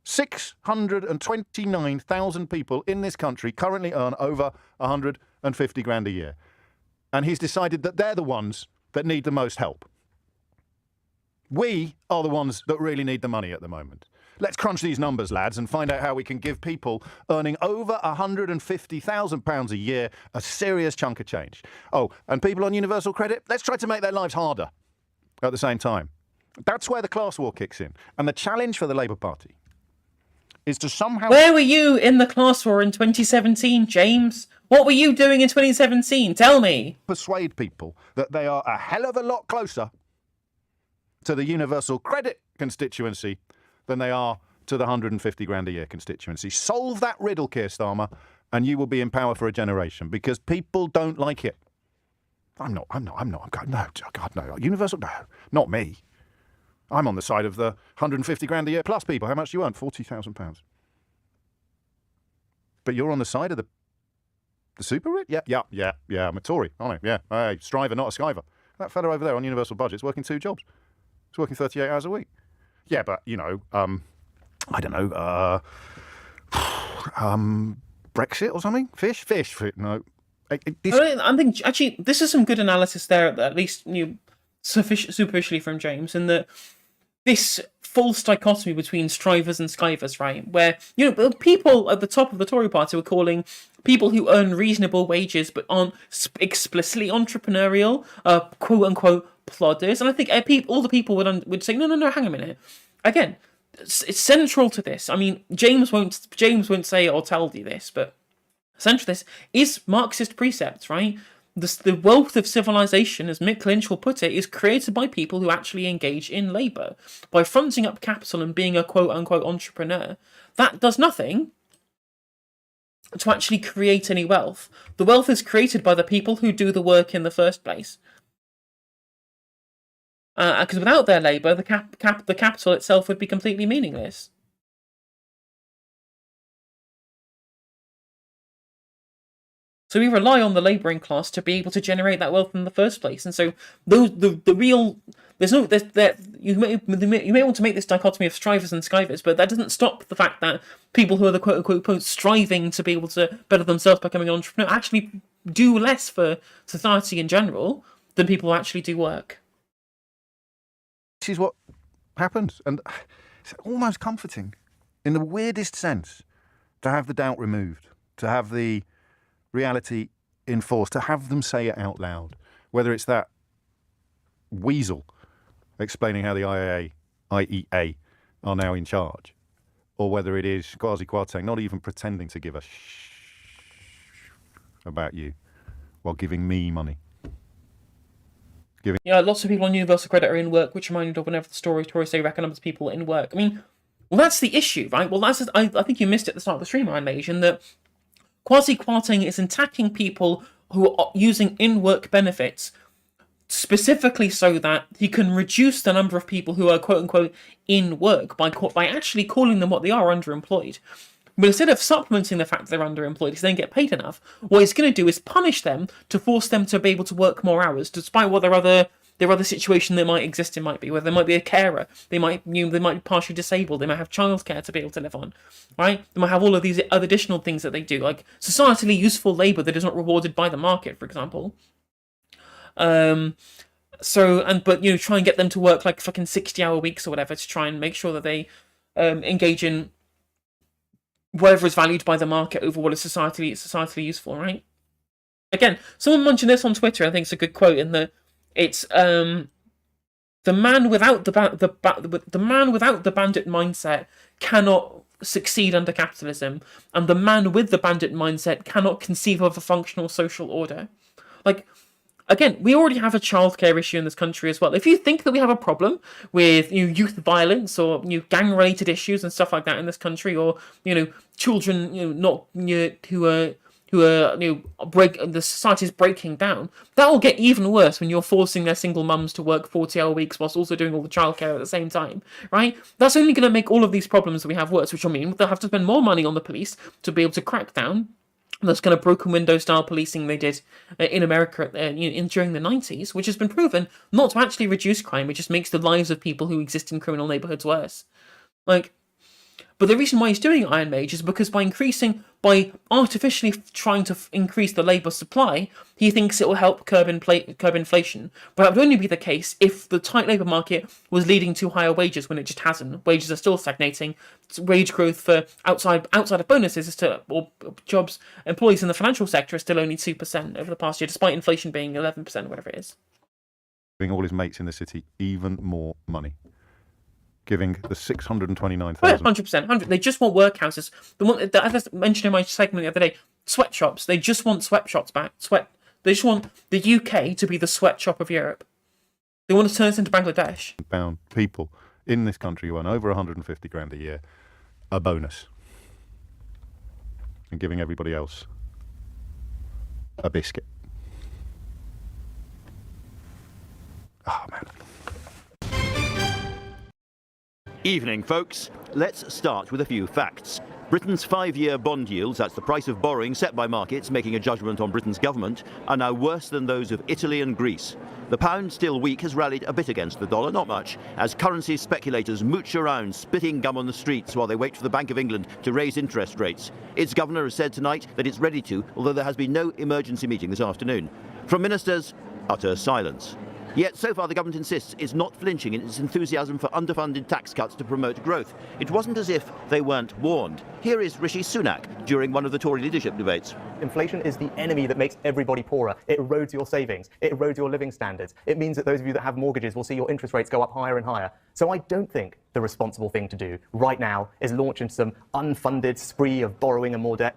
629,000 people in this country currently earn over 150 grand a year. And he's decided that they're the ones that need the most help. We are the ones that really need the money at the moment. Let's crunch these numbers, lads, and find out how we can give people earning over £150,000 a year a serious chunk of change. Oh, and people on universal credit, let's try to make their lives harder at the same time. That's where the class war kicks in. And the challenge for the Labour Party is to somehow... Where were you in the class war in 2017, James? What were you doing in 2017? Tell me. Persuade people that they are a hell of a lot closer to the universal credit constituency than they are to the 150 grand a year constituency. Solve that riddle, Keir Starmer, and you will be in power for a generation, because people don't like it. No, God, no. Universal, no, not me. I'm on the side of the 150 grand a year plus people. How much do you earn? £40,000. But you're on the side of the super rich? Yeah, I'm a Tory, aren't I? Yeah, hey, striver, not a skiver. That fella over there on universal budget's working 2 jobs. He's working 38 hours a week. Yeah, but, you know, I don't know, Brexit or something? Fish? No. I think, actually, this is some good analysis there, at least superficially from James, in that this false dichotomy between strivers and skivers, right? Where, people at the top of the Tory party were calling people who earn reasonable wages but aren't explicitly entrepreneurial, quote unquote, plodders. And I think all the people would say, no, hang a minute. Again, it's central to this. I mean, James won't say or tell you this, but central to this is Marxist precepts, right? The wealth of civilization, as Mick Lynch will put it, is created by people who actually engage in labour. By fronting up capital and being a quote-unquote entrepreneur, that does nothing to actually create any wealth. The wealth is created by the people who do the work in the first place. Because without their labour, the capital itself would be completely meaningless. So we rely on the labouring class to be able to generate that wealth in the first place, and so you may want to make this dichotomy of strivers and skivers, but that doesn't stop the fact that people who are the quote unquote striving to be able to better themselves by becoming an entrepreneur actually do less for society in general than people who actually do work. This is what happens, and it's almost comforting, in the weirdest sense, to have the doubt removed, to have the reality enforced, to have them say it out loud, whether it's that weasel explaining how the IEA are now in charge, or whether it is Kwasi Kwarteng not even pretending to give a about you while giving me money. Lots of people on Universal Credit are in work, which reminded of whenever the Tories say reckon numbers of people in work. I mean, well, that's the issue, right? Well, I think you missed it at the start of the stream, Iron Mage, in that Kwasi Kwarteng is attacking people who are using in-work benefits specifically so that he can reduce the number of people who are quote-unquote in work by actually calling them what they are, underemployed. But instead of supplementing the fact that they're underemployed because they don't get paid enough, what he's going to do is punish them to force them to be able to work more hours, despite what their other situation that might exist in might be, where they might be a carer, they might be partially disabled, they might have childcare to be able to live on, right? They might have all of these other additional things that they do, like societally useful labour that is not rewarded by the market, for example. Try and get them to work like fucking 60-hour weeks or whatever to try and make sure that they engage in whatever is valued by the market over what is societally useful, right? Again, someone mentioned this on Twitter. I think it's a good quote in the. It's the man without the bandit mindset cannot succeed under capitalism, and the man with the bandit mindset cannot conceive of a functional social order. Like, again, we already have a childcare issue in this country as well. If you think that we have a problem with youth violence or gang-related issues and stuff like that in this country, or children the society's breaking down, that will get even worse when you're forcing their single mums to work 40-hour weeks whilst also doing all the childcare at the same time, right? That's only going to make all of these problems that we have worse, which will mean they'll have to spend more money on the police to be able to crack down. Those kind of broken window style policing they did in America during the 90s, which has been proven not to actually reduce crime. It just makes the lives of people who exist in criminal neighborhoods worse. But the reason why he's doing Iron Mage is because by artificially trying to increase the labour supply, he thinks it will help curb inflation. But that would only be the case if the tight labour market was leading to higher wages, when it just hasn't. Wages are still stagnating. Wage growth for outside of bonuses employees in the financial sector are still only 2% over the past year, despite inflation being 11%, whatever it is. Giving all his mates in the city even more money. Giving the 629,000. 100%. They just want workhouses. The one that I mentioned in my segment the other day, sweatshops. They just want sweatshops back. They just want the UK to be the sweatshop of Europe. They want to turn us into Bangladesh. Bound people in this country who earn over 150 grand a year a bonus, and giving everybody else a biscuit. Oh man. Evening, folks. Let's start with a few facts. Britain's 5-year bond yields, that's the price of borrowing set by markets making a judgment on Britain's government, are now worse than those of Italy and Greece. The pound, still weak, has rallied a bit against the dollar, not much, as currency speculators mooch around, spitting gum on the streets while they wait for the Bank of England to raise interest rates. Its governor has said tonight that it's ready to, although there has been no emergency meeting this afternoon. From ministers, utter silence. Yet so far the government insists it's not flinching in its enthusiasm for underfunded tax cuts to promote growth. It wasn't as if they weren't warned. Here is Rishi Sunak during one of the Tory leadership debates. Inflation is the enemy that makes everybody poorer. It erodes your savings. It erodes your living standards. It means that those of you that have mortgages will see your interest rates go up higher and higher. So I don't think the responsible thing to do right now is launch into some unfunded spree of borrowing and more debt.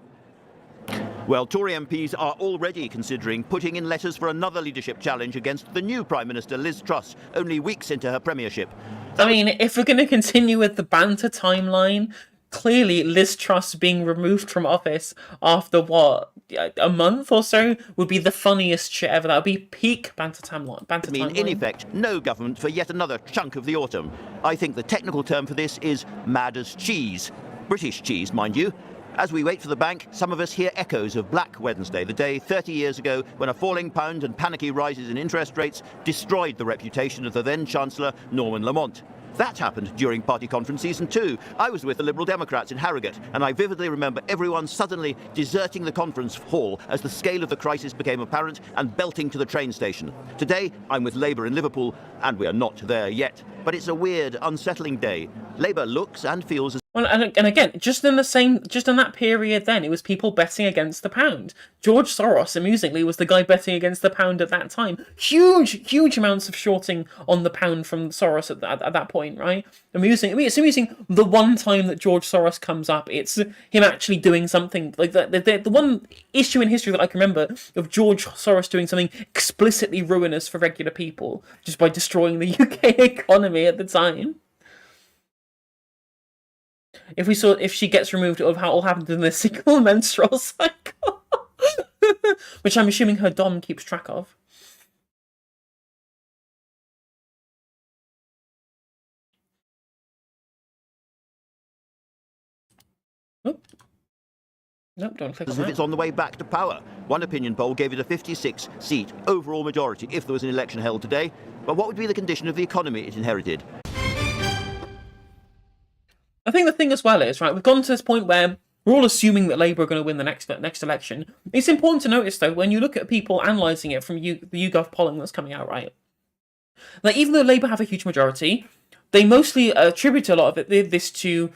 Well, Tory MPs are already considering putting in letters for another leadership challenge against the new Prime Minister, Liz Truss, only weeks into her premiership. I mean, if we're going to continue with the banter timeline, clearly Liz Truss being removed from office after, what, a month or so would be the funniest shit ever. That would be peak banter timeline. I mean, in effect, no government for yet another chunk of the autumn. I think the technical term for this is mad as cheese. British cheese, mind you. As we wait for the bank, some of us hear echoes of Black Wednesday, the day 30 years ago when a falling pound and panicky rises in interest rates destroyed the reputation of the then Chancellor, Norman Lamont. That happened during party conference season 2. I was with the Liberal Democrats in Harrogate, and I vividly remember everyone suddenly deserting the conference hall as the scale of the crisis became apparent and belting to the train station. Today, I'm with Labour in Liverpool, and we are not there yet. But it's a weird, unsettling day. Labour looks and feels as... Well, and again, just in that period then, it was people betting against the pound. George Soros, amusingly, was the guy betting against the pound at that time. Huge amounts of shorting on the pound from Soros at that point, right? Amusing. I mean, it's amusing the one time that George Soros comes up, it's him actually doing something. Like, the one issue in history that I can remember of George Soros doing something explicitly ruinous for regular people, just by destroying the UK economy at the time. If she gets removed, of how it all happened in the single menstrual cycle, which I'm assuming her dom keeps track of. Nope, don't click on as if that. it's on the way back to power. One opinion poll gave it a 56-seat overall majority if there was an election held today. But what would be the condition of the economy it inherited? I think the thing as well is, right, we've gotten to this point where we're all assuming that Labour are going to win the next election. It's important to notice, though, when you look at people analysing it from the YouGov polling that's coming out, right, like, even though Labour have a huge majority, they mostly attribute a lot of this to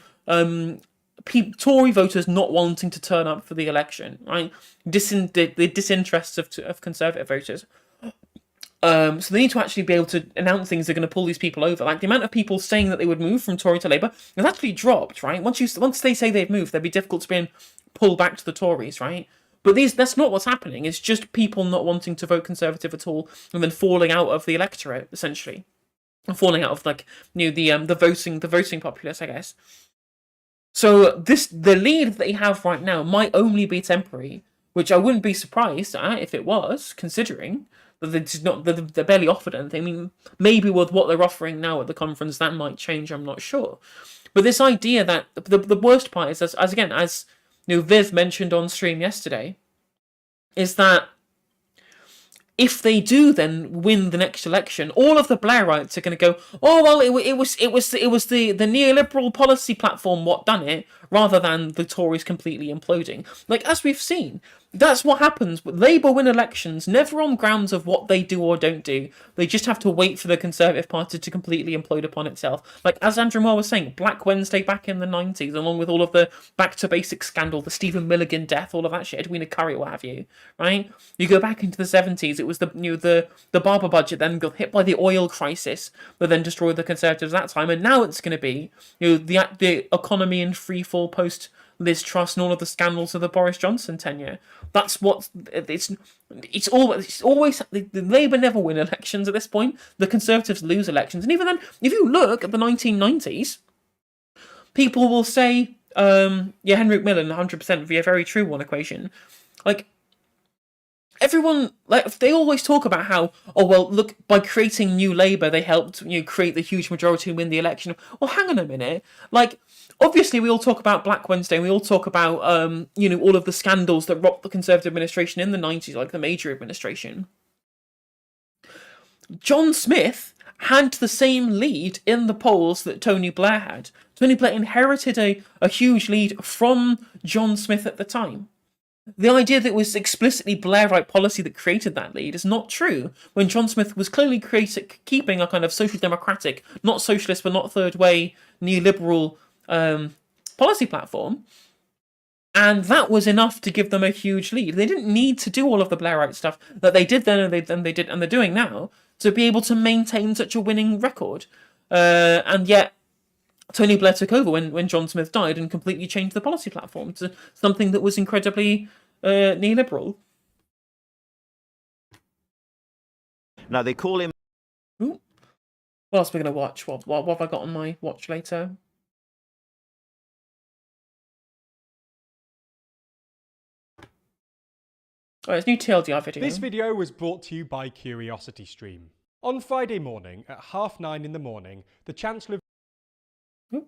Tory voters not wanting to turn up for the election, right? The disinterest of Conservative voters. So they need to actually be able to announce things that are going to pull these people over. Like, the amount of people saying that they would move from Tory to Labour has actually dropped, right? Once they say they've moved, they'd be difficult to be pulled back to the Tories, right? But that's not what's happening. It's just people not wanting to vote Conservative at all, and then falling out of the electorate, essentially, falling out of, like, the voting populace, I guess. So the lead that they have right now might only be temporary, which I wouldn't be surprised at if it was, considering that they're barely offered anything. I mean, maybe with what they're offering now at the conference, that might change. I'm not sure. But this idea that the worst part is, as Viv mentioned on stream yesterday, is that if they do then win the next election, all of the Blairites are going to go, oh well, it was the neoliberal policy platform what done it, rather than the Tories completely imploding. Like, as we've seen, that's what happens. Labour win elections never on grounds of what they do or don't do. They just have to wait for the Conservative Party to completely implode upon itself. Like, as Andrew Moore was saying, Black Wednesday back in the 90s, along with all of the back to basics scandal, the Stephen Milligan death, all of that shit, Edwina Currie, what have you, right? You go back into the 70s, it was the Barber budget then got hit by the oil crisis, but then destroyed the Conservatives at that time, and now it's going to be the economy in free fall post Liz Truss and all of the scandals of the Boris Johnson tenure. That's what it's always the Labour never win elections at this point. The Conservatives lose elections, and even then, if you look at the 1990s, people will say, Henry Macmillan, 100% be a very true one equation. Like, everyone, like, they always talk about how, oh well, look, by creating New Labour, they helped create the huge majority and win the election. Well, hang on a minute, like. Obviously, we all talk about Black Wednesday, and we all talk about, all of the scandals that rocked the Conservative administration in the 90s, like the Major administration. John Smith had the same lead in the polls that Tony Blair had. Tony Blair inherited a huge lead from John Smith at the time. The idea that it was explicitly Blairite policy that created that lead is not true, when John Smith was clearly keeping a kind of social democratic, not socialist but not third way neoliberal policy platform, and that was enough to give them a huge lead. They didn't need to do all of the Blairite stuff that they did then and they're doing now to be able to maintain such a winning record, and yet Tony Blair took over when John Smith died and completely changed the policy platform to something that was incredibly neoliberal. Now they call him... Ooh. What else are we going to watch? What have I got on my watch later? Oh, it's a new TLDR video. This video was brought to you by CuriosityStream. On Friday morning at 9:30 in the morning, the Chancellor of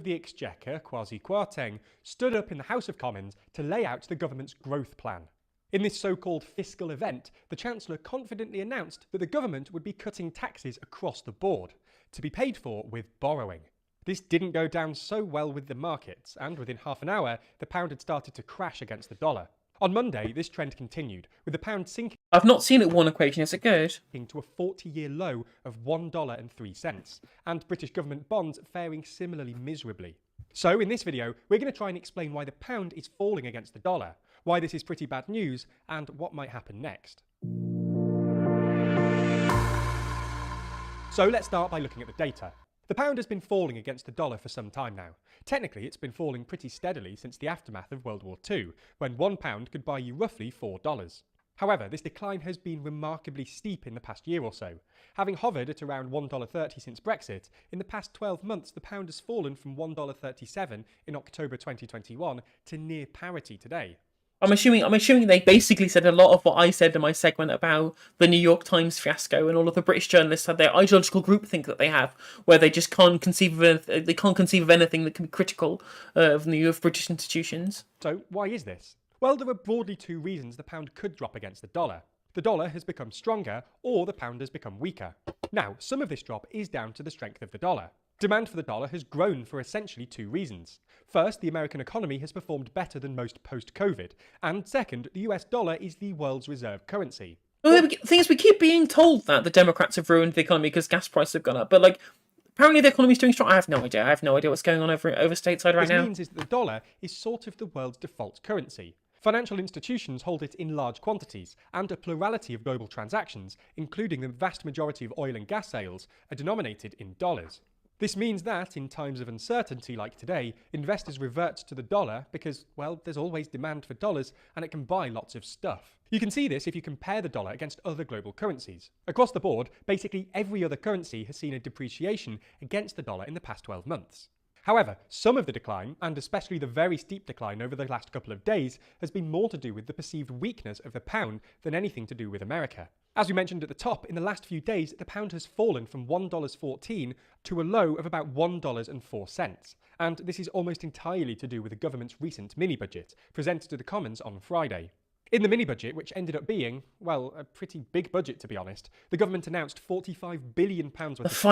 the Exchequer, Kwasi Kwarteng, stood up in the House of Commons to lay out the government's growth plan. In this so-called fiscal event, the Chancellor confidently announced that the government would be cutting taxes across the board, to be paid for with borrowing. This didn't go down so well with the markets, and within half an hour, the pound had started to crash against the dollar. On Monday, this trend continued, with the pound sinking... I've not seen it one equation, is it good? ...to a 40-year low of $1.03, and British government bonds faring similarly miserably. So, in this video, we're going to try and explain why the pound is falling against the dollar, why this is pretty bad news, and what might happen next. So, let's start by looking at the data. The pound has been falling against the dollar for some time now. Technically, it's been falling pretty steadily since the aftermath of World War II, when £1 could buy you roughly $4. However, this decline has been remarkably steep in the past year or so. Having hovered at around $1.30 since Brexit, in the past 12 months the pound has fallen from $1.37 in October 2021 to near parity today. I'm assuming they basically said a lot of what I said in my segment about the New York Times fiasco and all of the British journalists had their ideological groupthink that they have, where they just can't conceive of anything that can be critical of British institutions. So why is this? Well, there are broadly two reasons the pound could drop against the dollar. The dollar has become stronger, or the pound has become weaker. Now, some of this drop is down to the strength of the dollar. Demand for the dollar has grown for essentially two reasons. First, the American economy has performed better than most post-COVID, and second, the US dollar is the world's reserve currency. Well, the thing is, we keep being told that the Democrats have ruined the economy because gas prices have gone up, but apparently the economy's doing strong. I have no idea. I have no idea what's going on over stateside right now. What this means is that the dollar is sort of the world's default currency. Financial institutions hold it in large quantities, and a plurality of global transactions, including the vast majority of oil and gas sales, are denominated in dollars. This means that, in times of uncertainty like today, investors revert to the dollar because, well, there's always demand for dollars and it can buy lots of stuff. You can see this if you compare the dollar against other global currencies. Across the board, basically every other currency has seen a depreciation against the dollar in the past 12 months. However, some of the decline, and especially the very steep decline over the last couple of days, has been more to do with the perceived weakness of the pound than anything to do with America. As we mentioned at the top, in the last few days, the pound has fallen from $1.14 to a low of about $1.04. And this is almost entirely to do with the government's recent mini-budget, presented to the Commons on Friday. In the mini-budget, which ended up being, well, a pretty big budget to be honest, the government announced £45 billion worth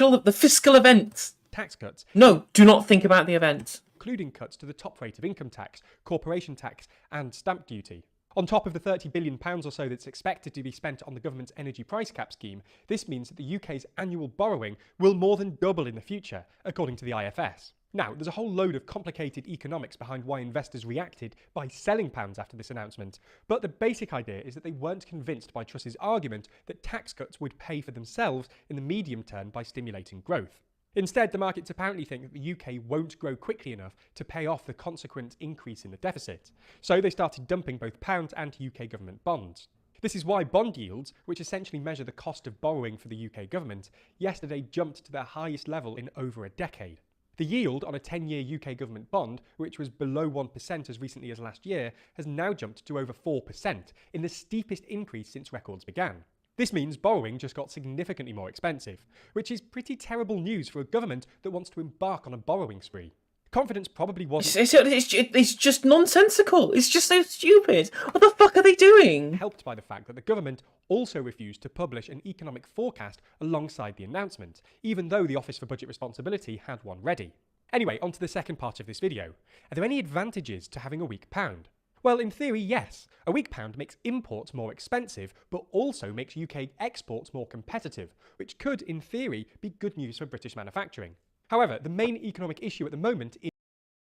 of the fiscal event. Tax cuts. No, do not think about the event. Including cuts to the top rate of income tax, corporation tax, and stamp duty. On top of the £30 billion or so that's expected to be spent on the government's energy price cap scheme, this means that the UK's annual borrowing will more than double in the future, according to the IFS. Now, there's a whole load of complicated economics behind why investors reacted by selling pounds after this announcement, but the basic idea is that they weren't convinced by Truss's argument that tax cuts would pay for themselves in the medium term by stimulating growth. Instead, the markets apparently think that the UK won't grow quickly enough to pay off the consequent increase in the deficit. So they started dumping both pound and UK government bonds. This is why bond yields, which essentially measure the cost of borrowing for the UK government, yesterday jumped to their highest level in over a decade. The yield on a 10-year UK government bond, which was below 1% as recently as last year, has now jumped to over 4%, in the steepest increase since records began. This means borrowing just got significantly more expensive, which is pretty terrible news for a government that wants to embark on a borrowing spree. Confidence probably wasn't... It's just nonsensical. It's just so stupid. What the fuck are they doing? ...helped by the fact that the government also refused to publish an economic forecast alongside the announcement, even though the Office for Budget Responsibility had one ready. Anyway, on to the second part of this video. Are there any advantages to having a weak pound? Well, in theory, yes. A weak pound makes imports more expensive, but also makes UK exports more competitive, which could, in theory, be good news for British manufacturing. However, the main economic issue at the moment is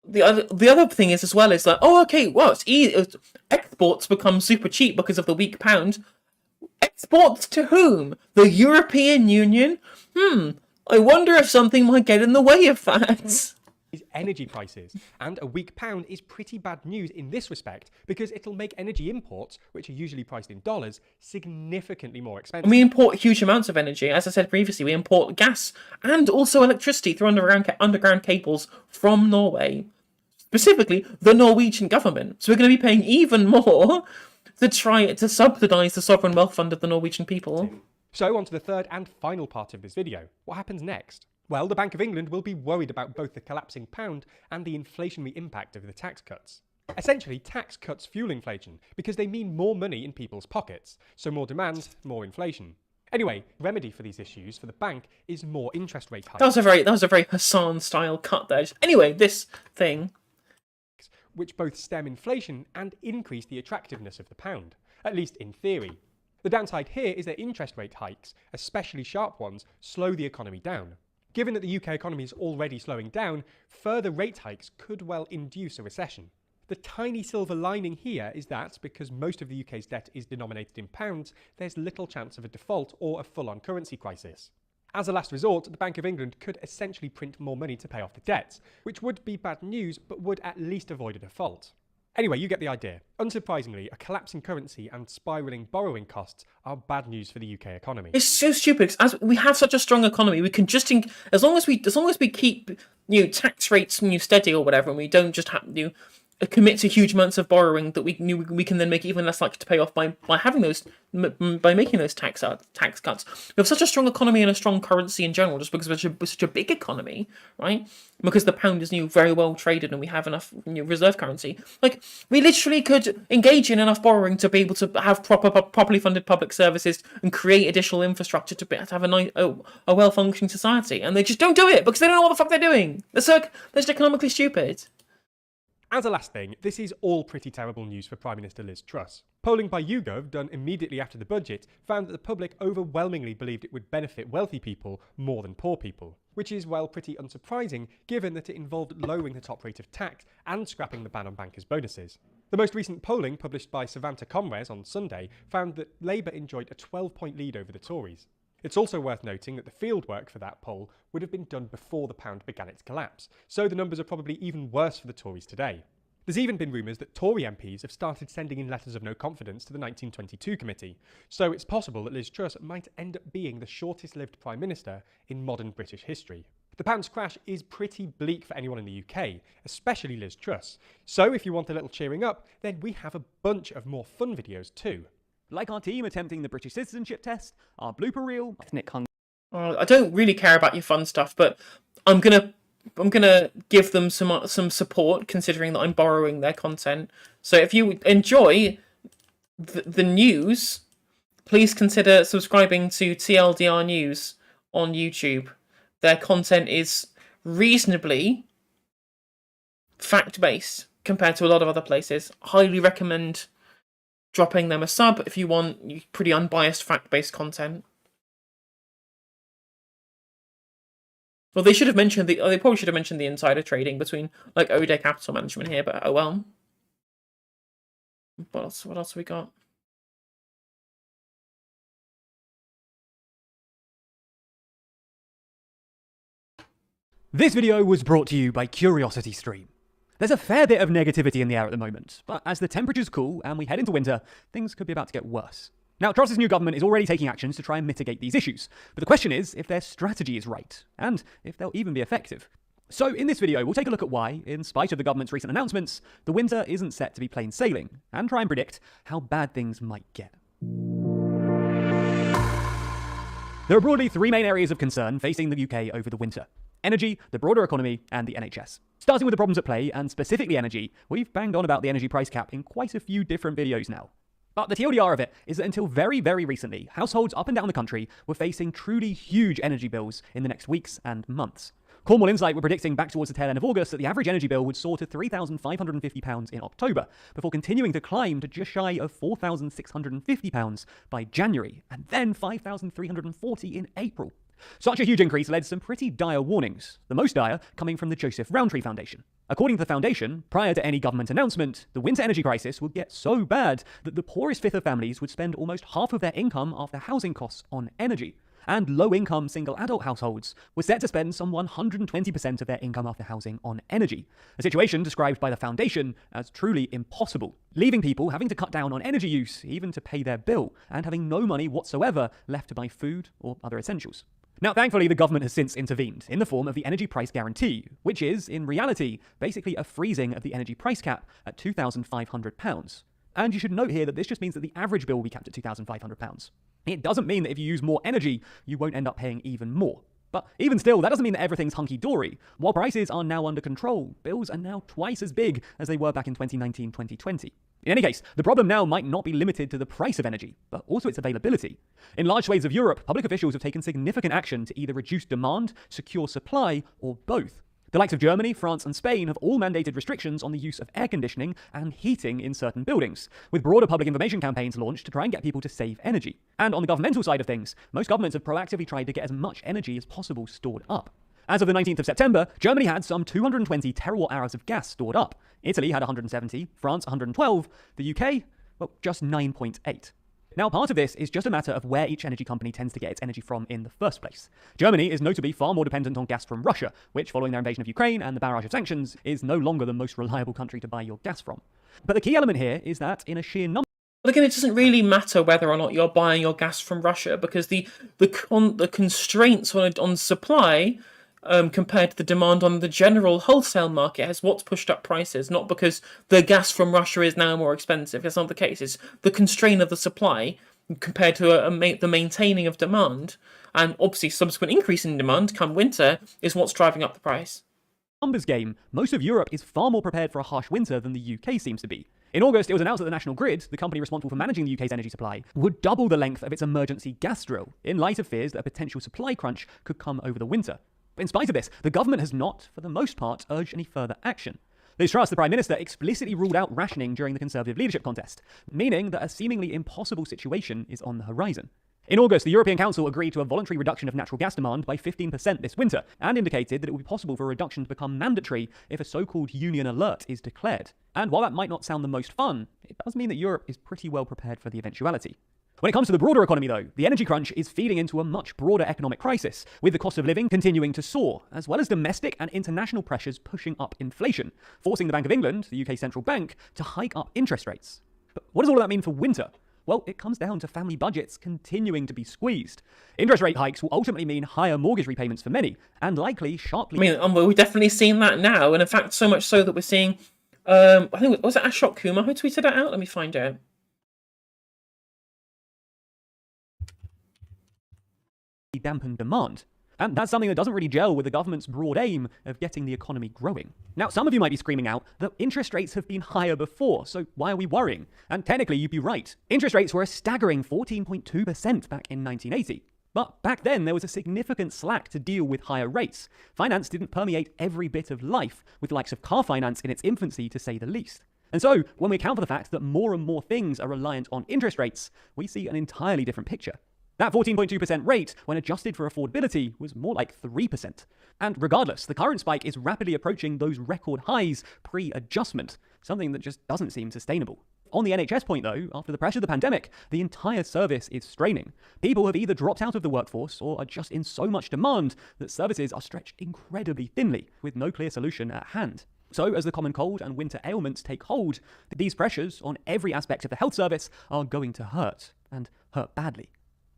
the other thing is as well is like, oh, okay, well, it's easy. Exports become super cheap because of the weak pound. Exports to whom? The European Union? I wonder if something might get in the way of that. Energy prices, and a weak pound is pretty bad news in this respect because it'll make energy imports, which are usually priced in dollars, significantly more expensive. We import huge amounts of energy. As I said previously, we import gas and also electricity through underground cables from Norway, specifically the Norwegian government. So we're going to be paying even more to try to subsidise the sovereign wealth fund of the Norwegian people. So on to the third and final part of this video. What happens next? Well, the Bank of England will be worried about both the collapsing pound and the inflationary impact of the tax cuts. Essentially, tax cuts fuel inflation because they mean more money in people's pockets. So more demand, more inflation. Anyway, remedy for these issues for the bank is more interest rate hikes. That was a very Hassan-style cut there. Anyway, this thing, which both stem inflation and increase the attractiveness of the pound, at least in theory. The downside here is that interest rate hikes, especially sharp ones, slow the economy down. Given that the UK economy is already slowing down, further rate hikes could well induce a recession. The tiny silver lining here is that, because most of the UK's debt is denominated in pounds, there's little chance of a default or a full-on currency crisis. As a last resort, the Bank of England could essentially print more money to pay off the debts, which would be bad news but would at least avoid a default. Anyway, you get the idea. Unsurprisingly, a collapsing currency and spiralling borrowing costs are bad news for the UK economy. It's so stupid. As we have such a strong economy, we can just as long as we keep tax rates steady or whatever, and we don't just have commit to huge amounts of borrowing that we can then make even less likely to pay off by making those tax cuts. We have such a strong economy and a strong currency in general, just because we're such a big economy, right? Because the pound is very well traded and we have enough reserve currency. Like, we literally could engage in enough borrowing to be able to have properly funded public services and create additional infrastructure to have a well-functioning society, and they just don't do it because they don't know what the fuck they're doing. They're just economically stupid. As a last thing, this is all pretty terrible news for Prime Minister Liz Truss. Polling by YouGov, done immediately after the budget, found that the public overwhelmingly believed it would benefit wealthy people more than poor people, which is, well, pretty unsurprising given that it involved lowering the top rate of tax and scrapping the ban on bankers' bonuses. The most recent polling, published by Savanta Comres on Sunday, found that Labour enjoyed a 12-point lead over the Tories. It's also worth noting that the fieldwork for that poll would have been done before the pound began its collapse, so the numbers are probably even worse for the Tories today. There's even been rumours that Tory MPs have started sending in letters of no confidence to the 1922 committee, so it's possible that Liz Truss might end up being the shortest-lived Prime Minister in modern British history. The pound's crash is pretty bleak for anyone in the UK, especially Liz Truss, so if you want a little cheering up, then we have a bunch of more fun videos too. Like our team attempting the British citizenship test, our blooper reel, ethnic hunger. I don't really care about your fun stuff, but I'm gonna give them some support, considering that I'm borrowing their content. So if you enjoy the news, please consider subscribing to TLDR News on YouTube. Their content is reasonably fact-based compared to a lot of other places. Highly recommend dropping them a sub if you want pretty unbiased fact-based content. Well, they probably should have mentioned the insider trading between like O'Day Capital Management here, but oh well. What else have we got? This video was brought to you by CuriosityStream. There's a fair bit of negativity in the air at the moment, but as the temperatures cool and we head into winter, things could be about to get worse. Now, Truss's new government is already taking actions to try and mitigate these issues, but the question is if their strategy is right, and if they'll even be effective. So in this video, we'll take a look at why, in spite of the government's recent announcements, the winter isn't set to be plain sailing, and try and predict how bad things might get. There are broadly three main areas of concern facing the UK over the winter: energy, the broader economy, and the NHS. Starting with the problems at play, and specifically energy, we've banged on about the energy price cap in quite a few different videos now. But the TLDR of it is that until very, very recently, households up and down the country were facing truly huge energy bills in the next weeks and months. Cornwall Insight were predicting back towards the tail end of August that the average energy bill would soar to £3,550 in October, before continuing to climb to just shy of £4,650 by January, and then £5,340 in April. Such a huge increase led to some pretty dire warnings, the most dire coming from the Joseph Rowntree Foundation. According to the foundation, prior to any government announcement, the winter energy crisis would get so bad that the poorest fifth of families would spend almost half of their income after housing costs on energy, and low-income single-adult households were set to spend some 120% of their income after housing on energy, a situation described by the foundation as truly impossible, leaving people having to cut down on energy use even to pay their bill, and having no money whatsoever left to buy food or other essentials. Now, thankfully, the government has since intervened in the form of the Energy Price Guarantee, which is, in reality, basically a freezing of the energy price cap at £2,500. And you should note here that this just means that the average bill will be capped at £2,500. It doesn't mean that if you use more energy, you won't end up paying even more. But even still, that doesn't mean that everything's hunky-dory. While prices are now under control, bills are now twice as big as they were back in 2019-2020. In any case, the problem now might not be limited to the price of energy, but also its availability. In large swathes of Europe, public officials have taken significant action to either reduce demand, secure supply, or both. The likes of Germany, France, and Spain have all mandated restrictions on the use of air conditioning and heating in certain buildings, with broader public information campaigns launched to try and get people to save energy. And on the governmental side of things, most governments have proactively tried to get as much energy as possible stored up. As of the 19th of September, Germany had some 220 terawatt-hours of gas stored up. Italy had 170, France 112, the UK, well, just 9.8. Now, part of this is just a matter of where each energy company tends to get its energy from in the first place. Germany is notably far more dependent on gas from Russia, which, following their invasion of Ukraine and the barrage of sanctions, is no longer the most reliable country to buy your gas from. But the key element here is that in a sheer number... But again, it doesn't really matter whether or not you're buying your gas from Russia, because the constraints on supply compared to the demand on the general wholesale market has what's pushed up prices, not because the gas from Russia is now more expensive. That's not the case. It's the constraint of the supply compared to the maintaining of demand, and obviously subsequent increase in demand come winter is what's driving up the price. Numbers game, most of Europe is far more prepared for a harsh winter than the UK seems to be. In August, it was announced that the National Grid, the company responsible for managing the UK's energy supply, would double the length of its emergency gas drill, in light of fears that a potential supply crunch could come over the winter. But in spite of this, the government has not, for the most part, urged any further action. Liz Truss, the Prime Minister, explicitly ruled out rationing during the Conservative leadership contest, meaning that a seemingly impossible situation is on the horizon. In August, the European Council agreed to a voluntary reduction of natural gas demand by 15% this winter, and indicated that it would be possible for a reduction to become mandatory if a so-called union alert is declared. And while that might not sound the most fun, it does mean that Europe is pretty well prepared for the eventuality. When it comes to the broader economy, though, the energy crunch is feeding into a much broader economic crisis, with the cost of living continuing to soar, as well as domestic and international pressures pushing up inflation, forcing the Bank of England, the UK central bank, to hike up interest rates. But what does all of that mean for winter? Well, it comes down to family budgets continuing to be squeezed. Interest rate hikes will ultimately mean higher mortgage repayments for many, and likely sharply... I mean, we're definitely seeing that now, and in fact, so much so that we're seeing... I think, was it Ashok Kumar who tweeted that out? Let me find out. Dampen demand. And that's something that doesn't really gel with the government's broad aim of getting the economy growing. Now, some of you might be screaming out that interest rates have been higher before, so why are we worrying? And technically, you'd be right. Interest rates were a staggering 14.2% back in 1980. But back then, there was a significant slack to deal with higher rates. Finance didn't permeate every bit of life, with the likes of car finance in its infancy, to say the least. And so, when we account for the fact that more and more things are reliant on interest rates, we see an entirely different picture. That 14.2% rate, when adjusted for affordability, was more like 3%. And regardless, the current spike is rapidly approaching those record highs pre-adjustment, something that just doesn't seem sustainable. On the NHS point, though, after the pressure of the pandemic, the entire service is straining. People have either dropped out of the workforce or are just in so much demand that services are stretched incredibly thinly, with no clear solution at hand. So, as the common cold and winter ailments take hold, these pressures on every aspect of the health service are going to hurt, and hurt badly.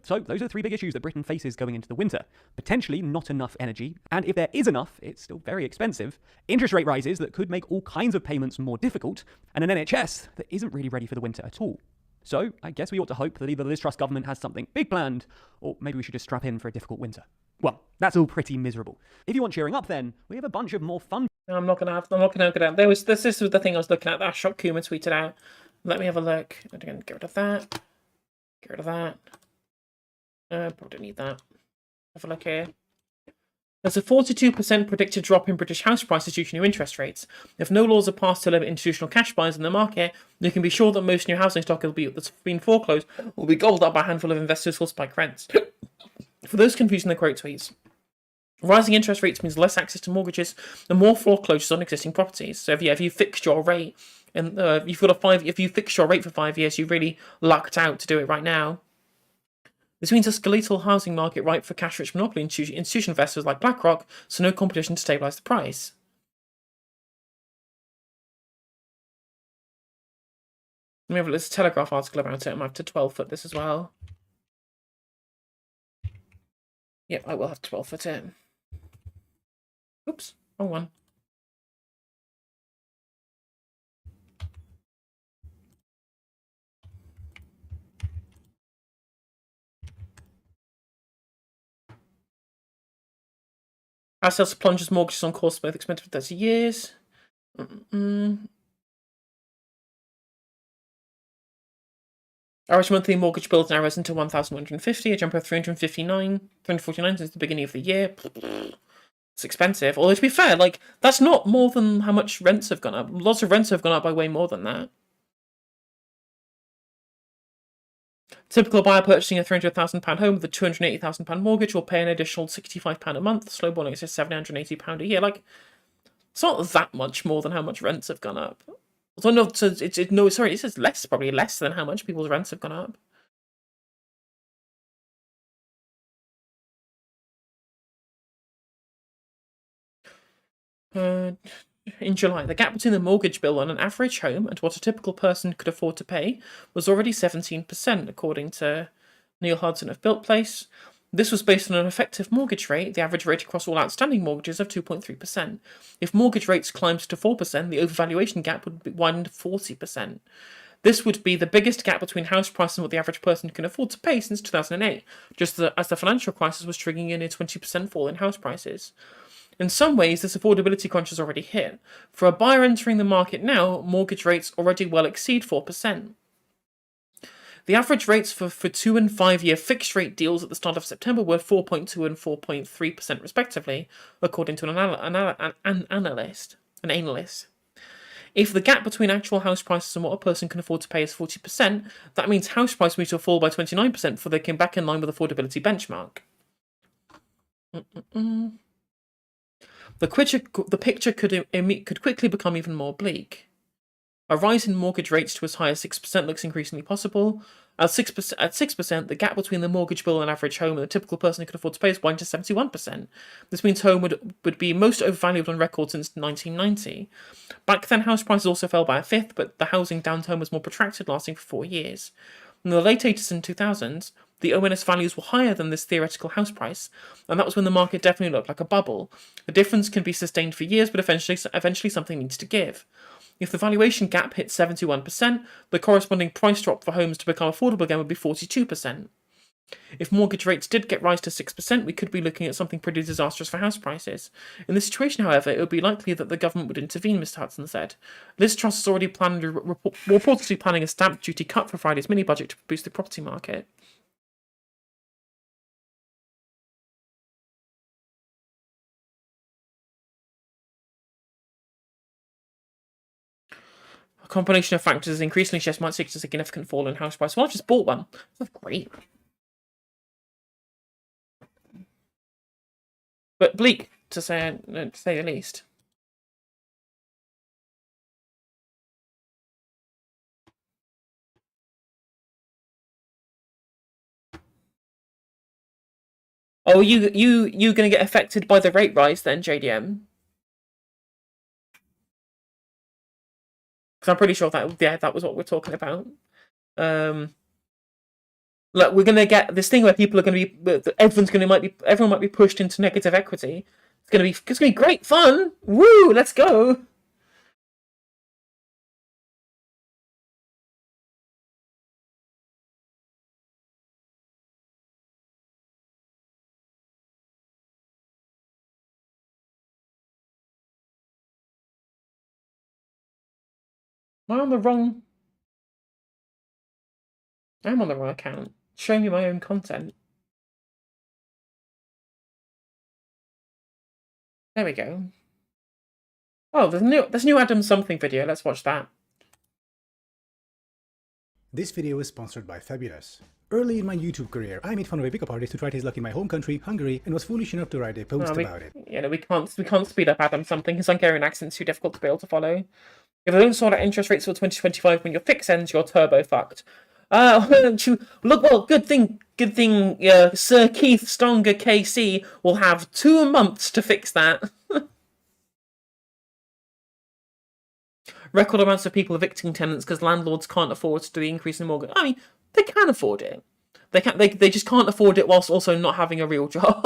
So those are the three big issues that Britain faces going into the winter. Potentially not enough energy, and if there is enough, it's still very expensive. Interest rate rises that could make all kinds of payments more difficult, and an NHS that isn't really ready for the winter at all. So I guess we ought to hope that either the Liz Truss government has something big planned, or maybe we should just strap in for a difficult winter. Well, that's all pretty miserable. If you want cheering up then, we have a bunch of more fun... No, I'm not gonna look at that. This was the thing I was looking at, that Ashok Kumar tweeted out. Let me have a look. Again, get rid of that. Get rid of that. Probably don't need that. Have a look here. There's a 42% predicted drop in British house prices due to new interest rates. If no laws are passed to limit institutional cash buyers in the market, you can be sure that most new housing stock that's been foreclosed will be gobbled up by a handful of investors who'll spike rents. For those confusing the quote tweets, rising interest rates means less access to mortgages and more foreclosures on existing properties. So if you fixed your rate and if you fixed your rate for 5 years, you really lucked out to do it right now. This means a skeletal housing market ripe for cash-rich monopoly institution investors like BlackRock, so no competition to stabilise the price. Let me have a little Telegraph article about it. I might have to 12-foot this as well. Yep, I will have to 12-foot it. Oops, wrong one. House sales plunges mortgages on course both expensive for 30 years. Average monthly mortgage bill now risen to 1,150, a jump of 349 since the beginning of the year. It's expensive. Although to be fair, like, that's not more than how much rents have gone up. Lots of rents have gone up by way more than that. Typical buyer purchasing a £300,000 home with a £280,000 mortgage will pay an additional £65 a month. Slowballing it says £780 a year. Like, it's not that much more than how much rents have gone up. So no, it says less, probably less than how much people's rents have gone up. In July, the gap between the mortgage bill on an average home and what a typical person could afford to pay was already 17%, according to Neil Hudson of Built Place. This was based on an effective mortgage rate, the average rate across all outstanding mortgages, of 2.3%. If mortgage rates climbed to 4%, the overvaluation gap would be widened to 40%. This would be the biggest gap between house prices and what the average person can afford to pay since 2008, just as the financial crisis was triggering in a 20% fall in house prices. In some ways, this affordability crunch has already hit. For a buyer entering the market now, mortgage rates already well exceed 4%. The average rates for 2 and 5 year fixed rate deals at the start of September were 4.2 and 4.3% respectively, according to an analyst. If the gap between actual house prices and what a person can afford to pay is 40%, that means house price needs to fall by 29% before they came back in line with affordability benchmark. The picture could quickly become even more bleak. A rise in mortgage rates to as high as 6% looks increasingly possible. At 6%, the gap between the mortgage bill and average home and the typical person who can afford to pay is widened to 71%. This means home would be most overvalued on record since 1990. Back then, house prices also fell by a fifth, but the housing downturn was more protracted, lasting for 4 years. In the late 80s and 2000s, the ONS values were higher than this theoretical house price, and that was when the market definitely looked like a bubble. The difference can be sustained for years, but eventually something needs to give. If the valuation gap hits 71%, the corresponding price drop for homes to become affordable again would be 42%. If mortgage rates did rise to 6%, we could be looking at something pretty disastrous for house prices. In this situation, however, it would be likely that the government would intervene, Mr. Hudson said. Liz Truss is already reportedly planning a stamp duty cut for Friday's mini-budget to boost the property market. A combination of factors increasingly suggests might seek a significant fall in house price. Well, I've just bought one. That's great. But bleak, to say the least. Oh, you going to get affected by the rate rise then, JDM? Because I'm pretty sure that was what we're talking about. Look, we're gonna get this thing where people are gonna be, everyone might be pushed into negative equity. It's gonna be great fun. Woo! Let's go. Am I on the wrong? I'm on the wrong account. Show me my own content. There we go. Oh, there's new Adam something video. Let's watch that. This video is sponsored by Fabulous. Early in my YouTube career, I made fun of a pickup artist who tried his luck in my home country, Hungary, and was foolish enough to write a post about it. You know, we can't speed up Adam something. His Hungarian accent's too difficult to be able to follow. If they don't sort out interest rates for 2025 when your fix ends, you're turbo fucked. Look, well, good thing, Sir Keith Stronger KC will have 2 months to fix that. Record amounts of people evicting tenants because landlords can't afford to do the increase in mortgage. I mean, they can afford it. They just can't afford it whilst also not having a real job.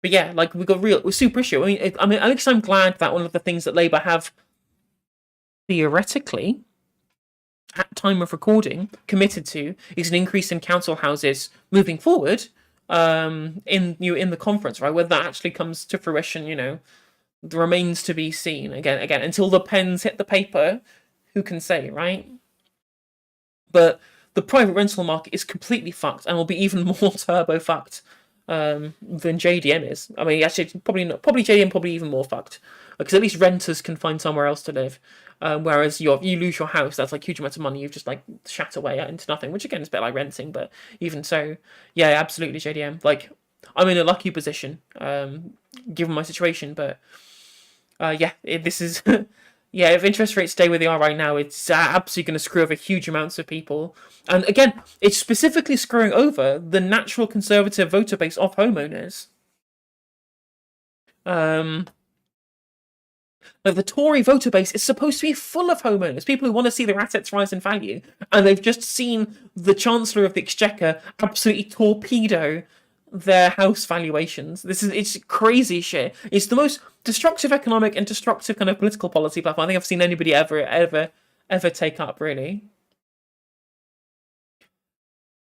But yeah, like we're super issue. I mean, at least I'm glad that one of the things that Labour have theoretically, at time of recording, committed to is an increase in council houses moving forward. In the conference, right? Whether that actually comes to fruition, remains to be seen. Again, until the pens hit the paper, who can say, right? But the private rental market is completely fucked and will be even more turbo fucked than JDM is. I mean, actually, probably not. Probably JDM probably even more fucked because at least renters can find somewhere else to live. Whereas you lose your house, that's like huge amounts of money you've just like shat away into nothing, which again is a bit like renting, but even so, yeah, absolutely JDM. Like, I'm in a lucky position, given my situation, but this is, yeah, if interest rates stay where they are right now, it's absolutely going to screw over huge amounts of people. And again, it's specifically screwing over the natural conservative voter base of homeowners. Like the Tory voter base is supposed to be full of homeowners, people who want to see their assets rise in value, and they've just seen the Chancellor of the Exchequer absolutely torpedo their house valuations. It's crazy shit. It's the most destructive economic and destructive kind of political policy platform I think I've seen anybody ever take up, really.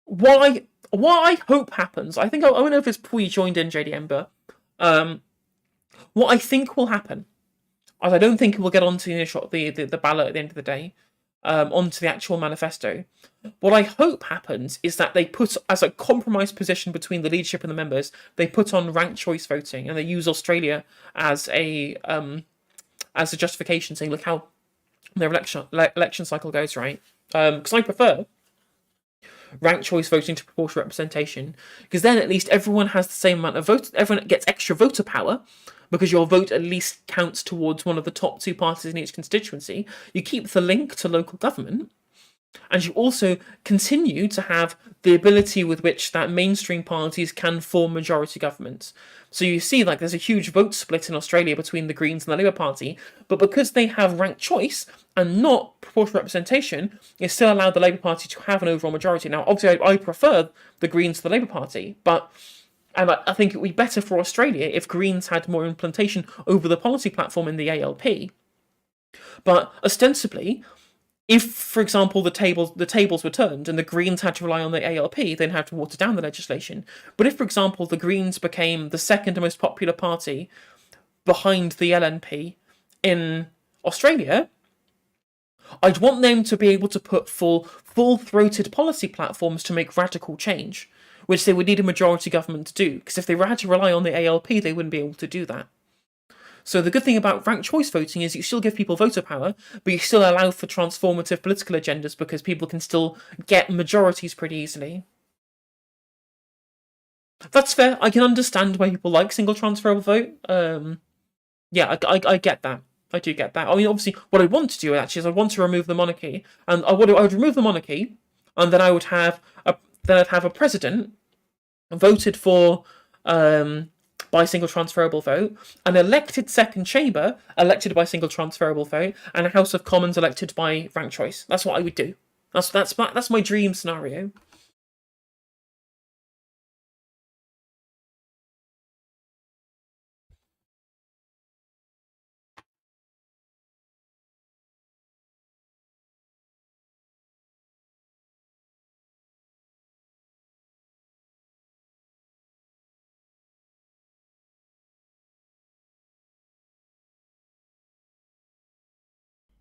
What I hope happens, I don't know if it's before you joined in, JDM, but what I think will happen, as I don't think it will get onto the ballot at the end of the day, onto the actual manifesto. What I hope happens is that they put, as a compromise position between the leadership and the members, they put on ranked choice voting, and they use Australia as a justification, saying, look how their election cycle goes, right? Because I prefer ranked choice voting to proportional representation, because then at least everyone has the same amount of votes, everyone gets extra voter power, because your vote at least counts towards one of the top 2 parties in each constituency. You keep the link to local government, and you also continue to have the ability with which that mainstream parties can form majority governments. So you see, like, there's a huge vote split in Australia between the Greens and the Labour Party, but because they have ranked choice and not proportional representation, it still allowed the Labour Party to have an overall majority. Now, obviously, I prefer the Greens to the Labour Party, and I think it would be better for Australia if Greens had more implementation over the policy platform in the ALP. But ostensibly, if, for example, the tables were turned and the Greens had to rely on the ALP, they'd have to water down the legislation. But if, for example, the Greens became the second most popular party behind the LNP in Australia, I'd want them to be able to put full-throated policy platforms to make radical change, which they would need a majority government to do, because if they had to rely on the ALP, they wouldn't be able to do that. So the good thing about ranked choice voting is you still give people voter power, but you still allow for transformative political agendas because people can still get majorities pretty easily. That's fair. I can understand why people like single transferable vote. Yeah, I get that. I do get that. I mean, obviously, what I want to do actually is I want to remove the monarchy, and I would remove the monarchy, and then I would have I'd have a president voted for by single transferable vote, an elected second chamber elected by single transferable vote, and a House of Commons elected by ranked choice. That's what I would do. That's my dream scenario.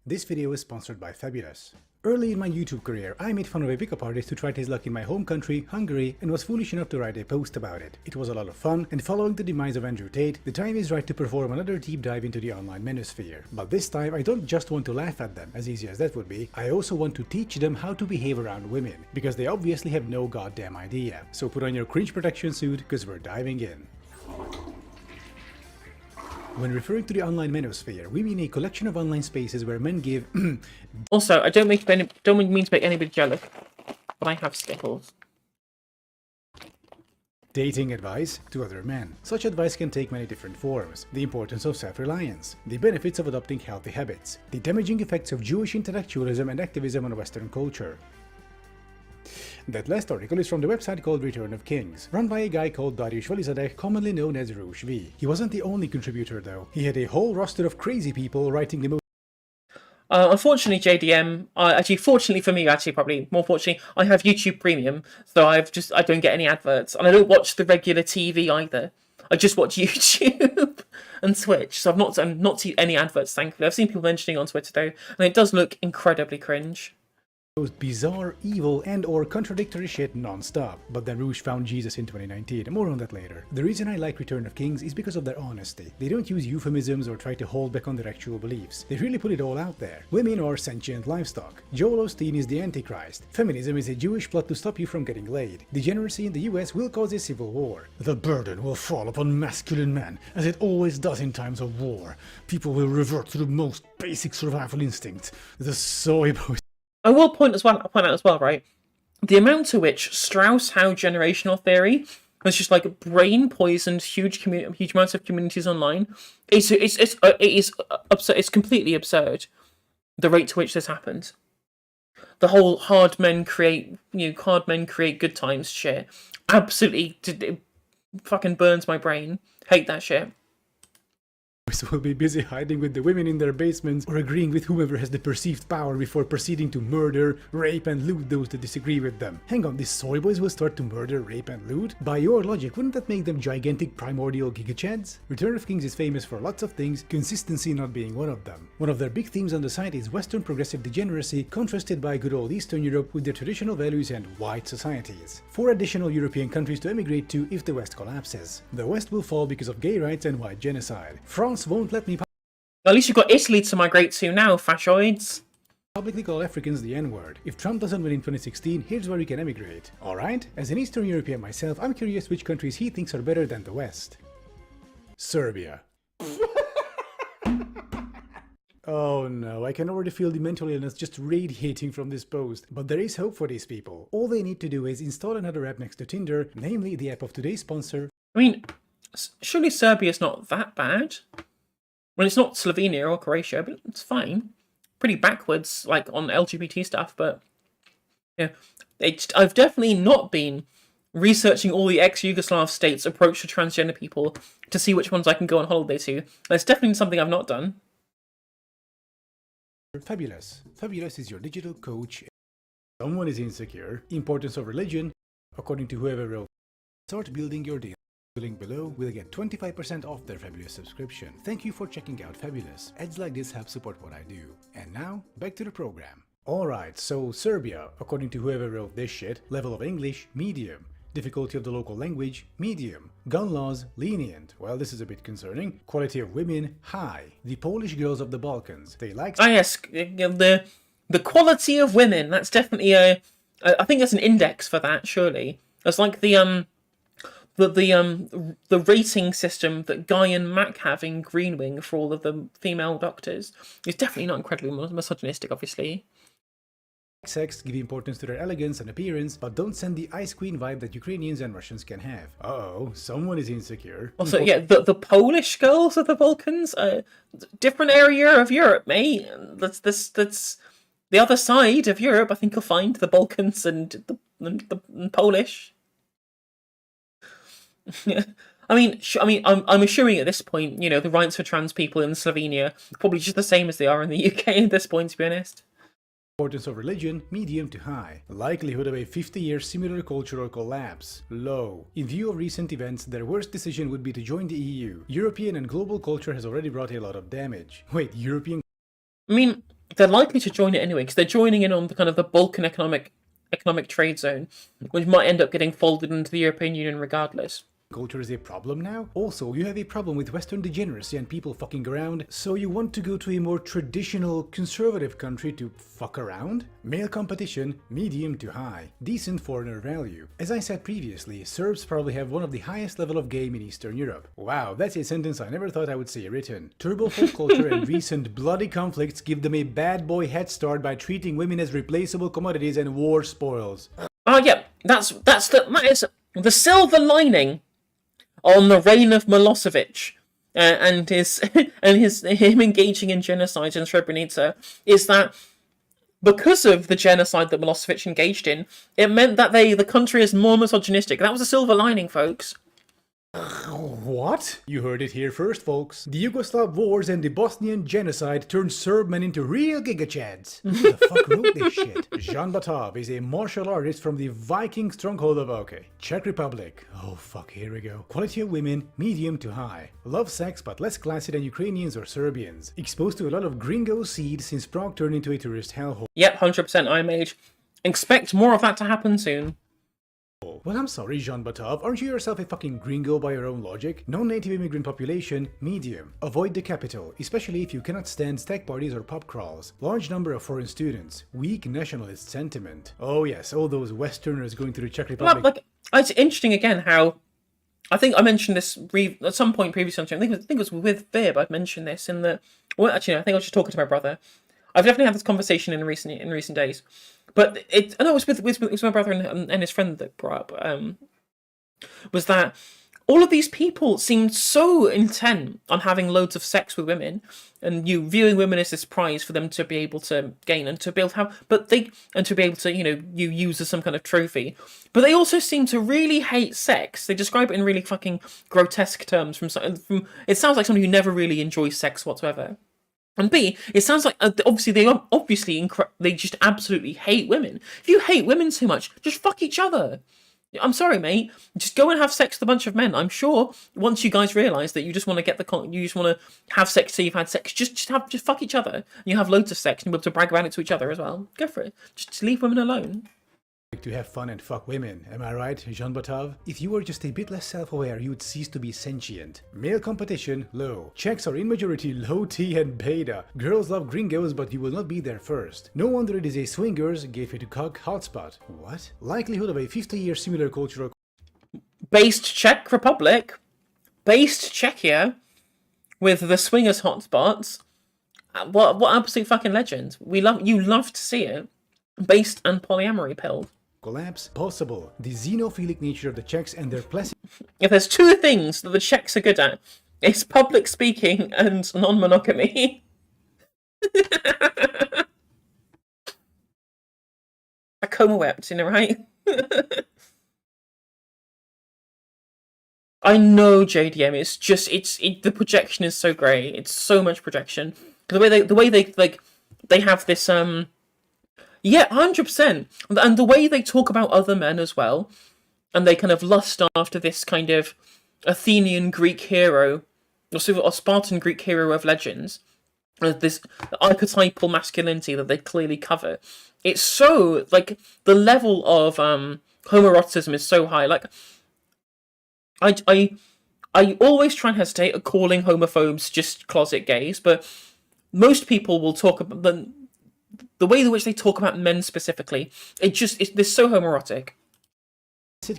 This video is sponsored by Fabulous. Early in my YouTube career, I made fun of a pickup artist who tried his luck in my home country, Hungary, and was foolish enough to write a post about it. It was a lot of fun, and following the demise of Andrew Tate, the time is right to perform another deep dive into the online manosphere. But this time, I don't just want to laugh at them, as easy as that would be, I also want to teach them how to behave around women, because they obviously have no goddamn idea. So put on your cringe protection suit, cause we're diving in. When referring to the online manosphere, we mean a collection of online spaces where men give Also, I don't mean to make anybody jealous, but I have Skittles. Dating advice to other men. Such advice can take many different forms. The importance of self-reliance, the benefits of adopting healthy habits, the damaging effects of Jewish intellectualism and activism on Western culture. That last article is from the website called Return of Kings, run by a guy called Dariush Valizadeh, commonly known as Rouge V. He wasn't the only contributor though. He had a whole roster of crazy people writing the most. Unfortunately, JDM, fortunately for me, probably more fortunately, I have YouTube Premium, so I don't get any adverts, and I don't watch the regular TV either. I just watch YouTube and Twitch, so I've not seen any adverts, thankfully. I've seen people mentioning on Twitter though, and it does look incredibly cringe. Bizarre, evil, and or contradictory shit non-stop, but then Rouge found Jesus in 2019, more on that later. The reason I like Return of Kings is because of their honesty. They don't use euphemisms or try to hold back on their actual beliefs. They really put it all out there. Women are sentient livestock. Joel Osteen is the Antichrist. Feminism is a Jewish plot to stop you from getting laid. Degeneracy in the US will cause a civil war. The burden will fall upon masculine men, as it always does in times of war. People will revert to the most basic survival instinct, the soy boy. I will point out as well, right? The amount to which Strauss-Howe generational theory has just like brain poisoned huge amounts of communities online. It is absurd. It's completely absurd. The rate to which this happened. The whole hard men create good times shit. Absolutely, it fucking burns my brain. Hate that shit. Will be busy hiding with the women in their basements or agreeing with whomever has the perceived power before proceeding to murder, rape and loot those that disagree with them. Hang on, these soy boys will start to murder, rape and loot? By your logic, wouldn't that make them gigantic primordial gigachads? Return of Kings is famous for lots of things, consistency not being one of them. One of their big themes on the site is Western progressive degeneracy contrasted by good old Eastern Europe with their traditional values and white societies. 4 additional European countries to emigrate to if the West collapses. The West will fall because of gay rights and white genocide. France won't let me at least you've got Italy to migrate to now, fascioids. Publicly call Africans the N-word. If Trump doesn't win in 2016, here's where we can emigrate. Alright? As an Eastern European myself, I'm curious which countries he thinks are better than the West. Serbia. Oh no, I can already feel the mental illness just radiating from this post. But there is hope for these people. All they need to do is install another app next to Tinder, namely the app of today's sponsor. I mean, surely Serbia's not that bad. Well, it's not Slovenia or Croatia, but it's fine. Pretty backwards, like on LGBT stuff, but yeah, I've definitely not been researching all the ex-Yugoslav states' approach to transgender people to see which ones I can go on holiday to. That's definitely something I've not done. Fabulous. Fabulous is your digital coach. Someone is insecure. Importance of religion. According to whoever wrote, start building your deal. The link below will get 25% off their Fabulous subscription. Thank you for checking out Fabulous. Ads like this help support what I do. And now, back to the program. Alright, so Serbia, according to whoever wrote this shit, level of English, medium. Difficulty of the local language, medium. Gun laws, lenient. Well, this is a bit concerning. Quality of women, high. The Polish girls of the Balkans, they like... Ah yes, the quality of women, that's definitely I think that's an index for that, surely. It's like the rating system that Guy and Mac have in Greenwing for all of the female doctors is definitely not incredibly misogynistic, obviously. Sex, give importance to their elegance and appearance, but don't send the ice queen vibe that Ukrainians and Russians can have. Uh-oh, someone is insecure. Also, yeah, the Polish girls of the Balkans, different area of Europe, mate. That's the other side of Europe. I think you'll find the Balkans and the Polish. I'm assuming at this point, you know, the rights for trans people in Slovenia are probably just the same as they are in the UK at this point, to be honest. Importance of religion, medium to high. Likelihood of a 50-year similar cultural collapse, low. In view of recent events, their worst decision would be to join the EU. European and global culture has already brought a lot of damage. Wait, European... I mean, they're likely to join it anyway, because they're joining in on the kind of the Balkan economic trade zone, which might end up getting folded into the European Union regardless. Culture is a problem now? Also, you have a problem with Western degeneracy and people fucking around, so you want to go to a more traditional, conservative country to fuck around? Male competition, medium to high. Decent foreigner value. As I said previously, Serbs probably have one of the highest level of game in Eastern Europe. Wow, that's a sentence I never thought I would see written. Turbo folk culture and recent bloody conflicts give them a bad boy head start by treating women as replaceable commodities and war spoils. Yeah, that is the silver lining on the reign of Milosevic and him engaging in genocide in Srebrenica, is that because of the genocide that Milosevic engaged in, it meant that the country is more misogynistic. That was a silver lining, folks. What? You heard it here first, folks. The Yugoslav wars and the Bosnian genocide turned Serb men into real gigachads. Who the fuck wrote this shit? Jean Batov is a martial artist from the Viking stronghold of Czech Republic. Oh fuck, here we go. Quality of women, medium to high. Love sex but less classy than Ukrainians or Serbians. Exposed to a lot of gringo seed since Prague turned into a tourist hellhole. Yep, 100% I'm age. Expect more of that to happen soon. Well, I'm sorry, Jean Batov, aren't you yourself a fucking gringo by your own logic? Non-native immigrant population, medium. Avoid the capital, especially if you cannot stand stag parties or pub crawls. Large number of foreign students. Weak nationalist sentiment. Oh yes, all those Westerners going to the Czech Republic. Well, it's interesting again how, I think I mentioned this at some point previously, I think it was with Vib, I'd mentioned this in the, well actually no, I think I was just talking to my brother. I've definitely had this conversation in recent days. But it was with my brother and his friend that brought up, was that all of these people seemed so intent on having loads of sex with women, and you viewing women as this prize for them to be able to gain and to be able to have, and to be able to, you use as some kind of trophy. But they also seem to really hate sex. They describe it in really fucking grotesque terms. From it sounds like someone who never really enjoys sex whatsoever. And B, it sounds like they just absolutely hate women. If you hate women so much, just fuck each other. I'm sorry, mate. Just go and have sex with a bunch of men. I'm sure once you guys realise that you just want to you just want to have sex till you've had sex, just fuck each other. You have loads of sex and you'll be able to brag about it to each other as well. Go for it. Just leave women alone. To have fun and fuck women, am I right, Jean Batov? If you were just a bit less self-aware, you would cease to be sentient. Male competition, low. Czechs are in majority low T and beta. Girls love gringos, but you will not be there first. No wonder it is a swingers, gateway to cock hotspot. What? Likelihood of a 50-year similar cultural... Based Czech Republic, based Czechia, with the swingers hotspots. What absolute fucking legend. You love to see it. Based and polyamory pilled. Collapse possible. The xenophilic nature of the Czechs and their If there's two things that the Czechs are good at, it's public speaking and non-monogamy. A coma wept, right? I know JDM. It's just the projection is so great. It's so much projection. The way they have this Yeah, 100%. And the way they talk about other men as well, and they kind of lust after this kind of Athenian Greek hero, or Spartan Greek hero of legends, this archetypal masculinity that they clearly cover. It's so, the level of homoeroticism is so high. I always try and hesitate at calling homophobes just closet gays, but most people will talk about the way in which they talk about men specifically, they're so homoerotic.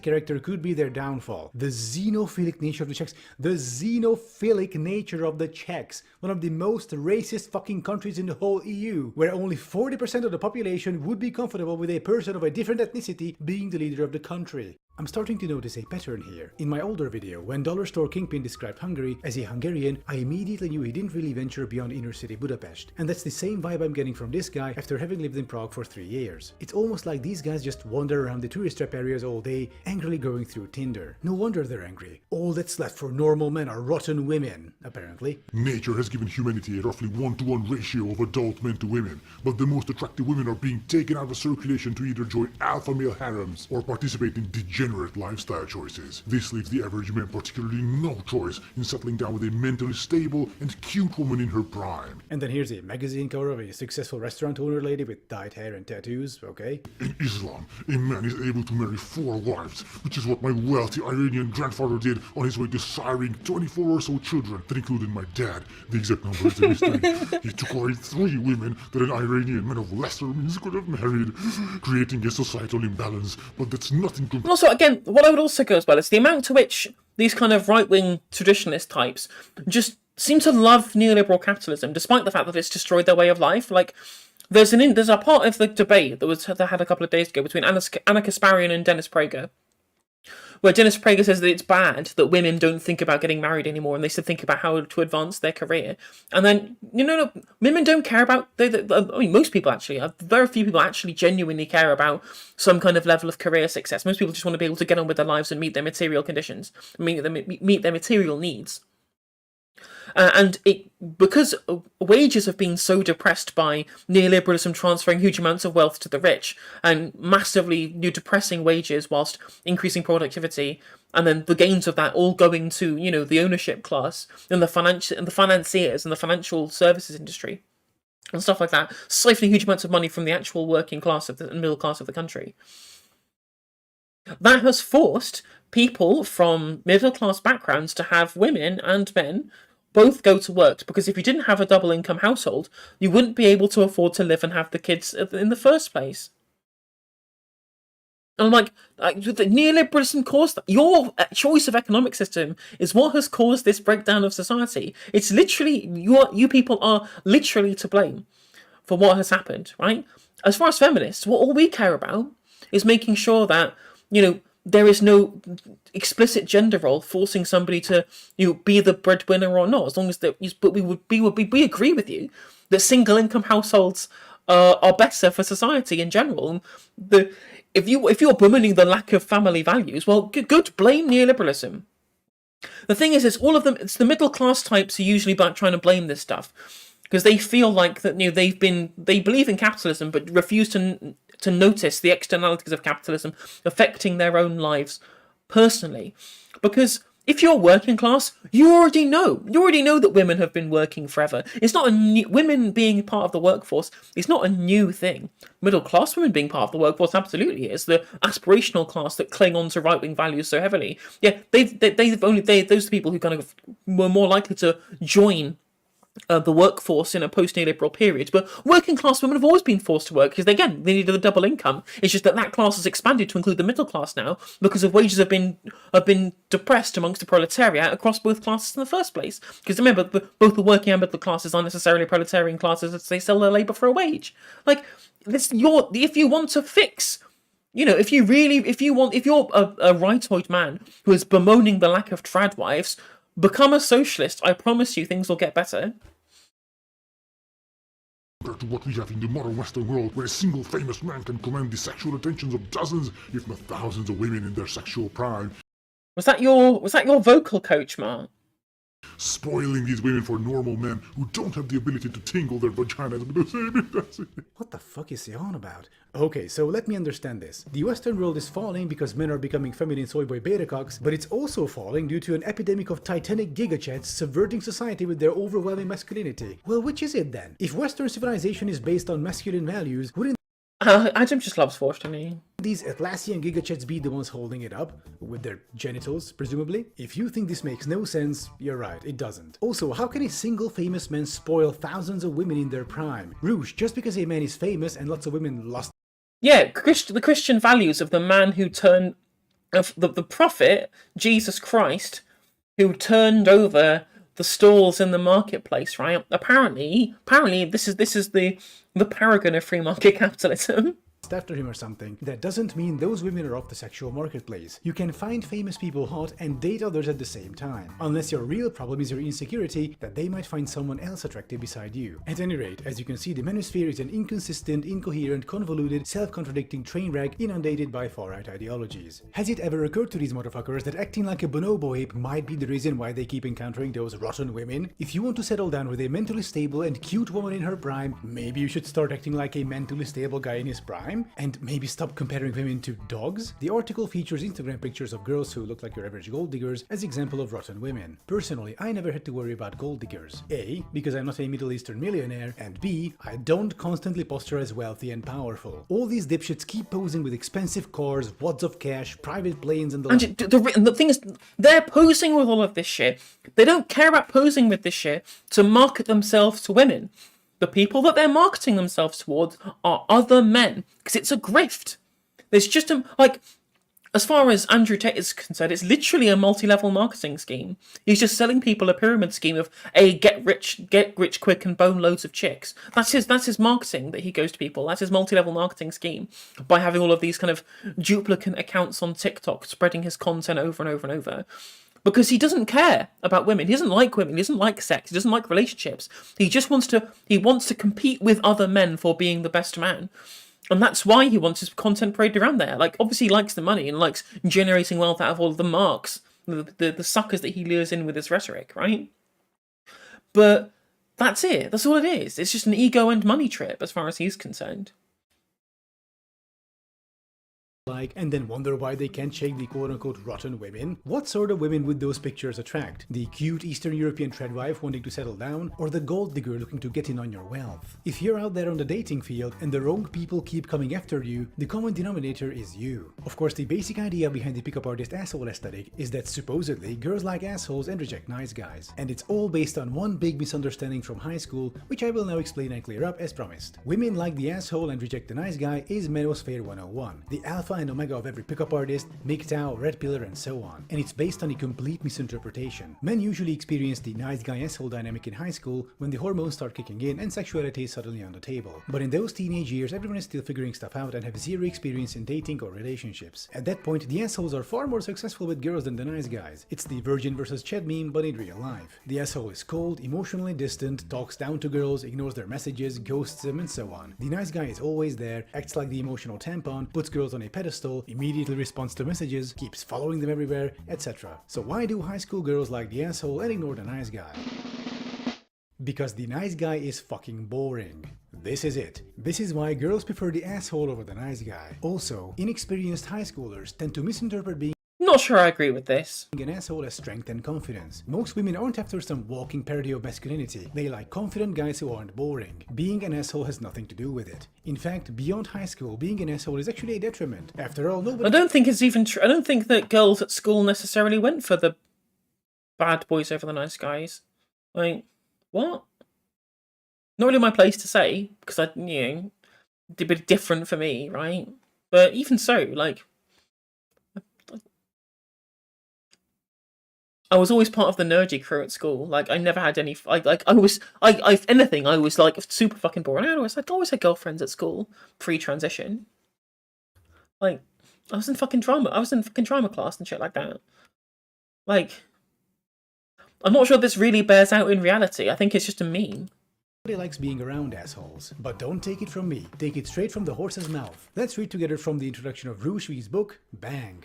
Character could be their downfall. The xenophilic nature of the Czechs. The xenophilic nature of the Czechs. One of the most racist fucking countries in the whole EU, where only 40% of the population would be comfortable with a person of a different ethnicity being the leader of the country. I'm starting to notice a pattern here. In my older video, when Dollar Store Kingpin described Hungary as a Hungarian, I immediately knew he didn't really venture beyond inner city Budapest. And that's the same vibe I'm getting from this guy after having lived in Prague for 3 years. It's almost like these guys just wander around the tourist trap areas all day, angrily going through Tinder. No wonder they're angry. All that's left for normal men are rotten women, apparently. Nature has given humanity a roughly 1-to-1 ratio of adult men to women, but the most attractive women are being taken out of circulation to either join alpha male harems or participate in degenerate degenerate lifestyle choices. This leaves the average man particularly no choice in settling down with a mentally stable and cute woman in her prime. And then here's a magazine cover of a successful restaurant owner lady with dyed hair and tattoos, okay? In Islam, a man is able to marry 4 wives, which is what my wealthy Iranian grandfather did on his way to siring 24 or so children that included my dad. The exact number is a mystery. He took away 3 women that an Iranian man of lesser means could have married, creating a societal imbalance, but that's nothing compared. Also, again, what I would also go as well is the amount to which these kind of right-wing traditionalist types just seem to love neoliberal capitalism, despite the fact that it's destroyed their way of life. Like, there's a part of the debate that had a couple of days ago between Anna Kasparian and Dennis Prager, where Dennis Prager says that it's bad that women don't think about getting married anymore and they should think about how to advance their career. And then, women don't care about... most people actually, very few people actually genuinely care about some kind of level of career success. Most people just want to be able to get on with their lives and meet their material conditions, meet their material needs. Because wages have been so depressed by neoliberalism transferring huge amounts of wealth to the rich and massively depressing wages whilst increasing productivity, and then the gains of that all going to the ownership class and the financiers and the financial services industry and stuff like that, siphoning huge amounts of money from the actual working class and middle class of the country. That has forced people from middle class backgrounds to have women and men both go to work, because if you didn't have a double income household, you wouldn't be able to afford to live and have the kids in the first place. And I'm like, the neoliberalism caused that. Your choice of economic system is what has caused this breakdown of society. It's literally, you people are literally to blame for what has happened, right? As far as feminists, all we care about is making sure that, there is no explicit gender role forcing somebody to be the breadwinner or not, as long as but we agree with you that single income households are better for society in general. If you're bemoaning the lack of family values, well, good, blame neoliberalism. The thing is, it's the middle class types who usually trying to blame this stuff, because they feel like that they believe in capitalism but refuse to notice the externalities of capitalism affecting their own lives personally. Because if you're working class, you already know that women have been working forever. It's not women being part of the workforce. It's not a new thing. Middle class women being part of the workforce absolutely is. The aspirational class that cling on to right wing values so heavily. Yeah, those are the people who kind of were more likely to join the workforce in a post-neoliberal period. But working class women have always been forced to work because, again, they needed a double income. It's just that class has expanded to include the middle class now because of wages have been depressed amongst the proletariat across both classes in the first place. Because remember, both the working and middle classes aren't necessarily proletarian classes as they sell their labour for a wage. Like, if you want to fix... if you're a right-hoid man who is bemoaning the lack of trad wives, become a socialist. I promise you things will get better. Compared to what we have in the modern Western world, where a single famous man can command the sexual attentions of dozens, if not thousands of women in their sexual prime. Was that your vocal coach, Mark? Spoiling these women for normal men who don't have the ability to tingle their vaginas with the same intensity. What the fuck is he on about? Okay, so let me understand this. The Western world is falling because men are becoming feminine soy boy beta cocks, but it's also falling due to an epidemic of titanic gigachats subverting society with their overwhelming masculinity. Well, which is it then? If Western civilization is based on masculine values, wouldn't Adam just loves fortune. these Atlassian gigachats be the ones holding it up? With their genitals, presumably? If you think this makes no sense, you're right, it doesn't. Also, how can a single famous man spoil thousands of women in their prime? Rouge, just because a man is famous and lots of women lost... Yeah, the Christian values of the man who turned... of the prophet, Jesus Christ, who turned over the stalls in the marketplace, right? Apparently this is the paragon of free market capitalism. after him or something, that doesn't mean those women are off the sexual marketplace. You can find famous people hot and date others at the same time, unless your real problem is your insecurity that they might find someone else attractive beside you. At any rate, as you can see, the manosphere is an inconsistent, incoherent, convoluted, self-contradicting train wreck inundated by far-right ideologies. Has it ever occurred to these motherfuckers that acting like a bonobo ape might be the reason why they keep encountering those rotten women? If you want to settle down with a mentally stable and cute woman in her prime, maybe you should start acting like a mentally stable guy in his prime? time? And maybe stop comparing women to dogs? The article features Instagram pictures of girls who look like your average gold diggers as example of rotten women. Personally, I never had to worry about gold diggers. A, because I'm not a Middle Eastern millionaire, and B, I don't constantly posture as wealthy and powerful. All these dipshits keep posing with expensive cars, wads of cash, private planes, and the thing is, they're posing with all of this shit. They don't care about posing with this shit to market themselves to women. The people that they're marketing themselves towards are other men, because it's a grift. There's just as far as Andrew Tate is concerned, it's literally a multi-level marketing scheme. He's just selling people a pyramid scheme of get rich quick and bone loads of chicks. That's his marketing that he goes to people. That's his multi-level marketing scheme by having all of these kind of duplicate accounts on TikTok, spreading his content over and over and over. Because he doesn't care about women. He doesn't like women. He doesn't like sex. He doesn't like relationships. He just wants to compete with other men for being the best man. And that's why he wants his content paraded around there. Like, obviously he likes the money and likes generating wealth out of all of the marks, the suckers that he lures in with his rhetoric, right? But that's it. That's all it is. It's just an ego and money trip as far as he's concerned. And then wonder why they can't shake the quote-unquote rotten women? What sort of women would those pictures attract? The cute Eastern European treadwife wanting to settle down, or the gold digger looking to get in on your wealth? If you're out there on the dating field and the wrong people keep coming after you, the common denominator is you. Of course, the basic idea behind the pickup artist asshole aesthetic is that supposedly girls like assholes and reject nice guys. And it's all based on one big misunderstanding from high school, which I will now explain and clear up as promised. Women like the asshole and reject the nice guy is Manosphere 101, the alpha and omega of every pickup artist, MGTOW, Red Pillar, and so on. And it's based on a complete misinterpretation. Men usually experience the nice guy asshole dynamic in high school when the hormones start kicking in and sexuality is suddenly on the table. But in those teenage years, everyone is still figuring stuff out and have zero experience in dating or relationships. At that point, the assholes are far more successful with girls than the nice guys. It's the virgin versus Chad meme, but in real life. The asshole is cold, emotionally distant, talks down to girls, ignores their messages, ghosts them, and so on. The nice guy is always there, acts like the emotional tampon, puts girls on a pedestal, immediately responds to messages, keeps following them everywhere, etc. So why do high school girls like the asshole and ignore the nice guy? Because the nice guy is fucking boring. This is it. This is why girls prefer the asshole over the nice guy. Also, inexperienced high schoolers tend to misinterpret being Not sure I agree with this. An asshole has strength and confidence. Most women aren't after some walking parody of masculinity. They like confident guys who aren't boring. Being an asshole has nothing to do with it. In fact, beyond high school, being an asshole is actually a detriment. After all, nobody... I don't think it's even true. I don't think that girls at school necessarily went for the bad boys over the nice guys. Like, what? Not really my place to say, because it'd be a bit different for me, right? But even so, like... I was always part of the nerdy crew at school. Like, I never had any... if anything, I was, like, super fucking boring. I always had girlfriends at school, pre-transition. Like, I was in fucking drama class and shit like that. Like, I'm not sure this really bears out in reality. I think it's just a meme. Nobody likes being around assholes. But don't take it from me. Take it straight from the horse's mouth. Let's read together from the introduction of Ru Shui's book, Bang.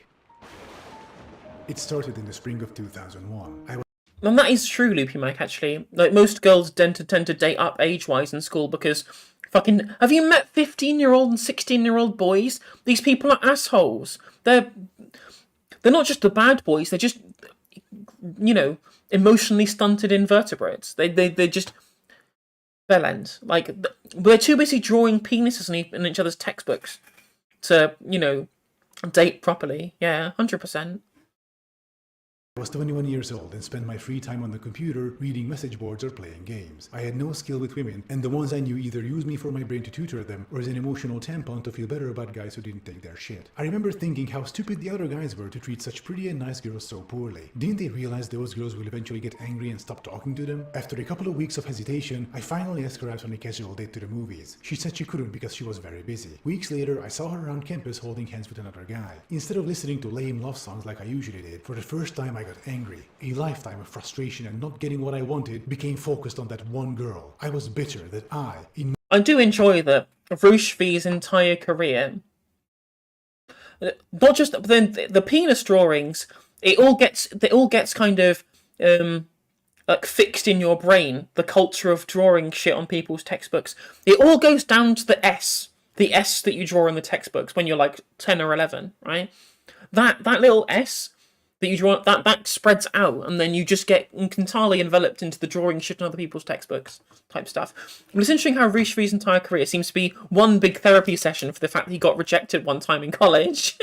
It started in the spring of 2001. And that is true, Loopy Mike, actually. Like, most girls tend to date up age-wise in school because fucking... Have you met 15-year-old and 16-year-old boys? These people are assholes. They're not just the bad boys, they're just, emotionally stunted invertebrates. They're just... bellend. Like, they're too busy drawing penises in each other's textbooks to, date properly. Yeah, 100%. I was 21 years old and spent my free time on the computer reading message boards or playing games. I had no skill with women, and the ones I knew either used me for my brain to tutor them or as an emotional tampon to feel better about guys who didn't take their shit. I remember thinking how stupid the other guys were to treat such pretty and nice girls so poorly. Didn't they realize those girls will eventually get angry and stop talking to them? After a couple of weeks of hesitation, I finally asked her out on a casual date to the movies. She said she couldn't because she was very busy. Weeks later, I saw her around campus holding hands with another guy. Instead of listening to lame love songs like I usually did, for the first time I got angry. A lifetime of frustration and not getting what I wanted became focused on that one girl. I was bitter that I do enjoy that Ru Shui's entire career. Not just the penis drawings. It all gets kind of like fixed in your brain. The culture of drawing shit on people's textbooks. It all goes down to the S the S that you draw in the textbooks when you're like 10 or 11, right? That little S that you draw, that spreads out, and then you just get entirely enveloped into the drawing shit in other people's textbooks type stuff. But it's interesting how Roosh V's entire career seems to be one big therapy session for the fact that he got rejected one time in college.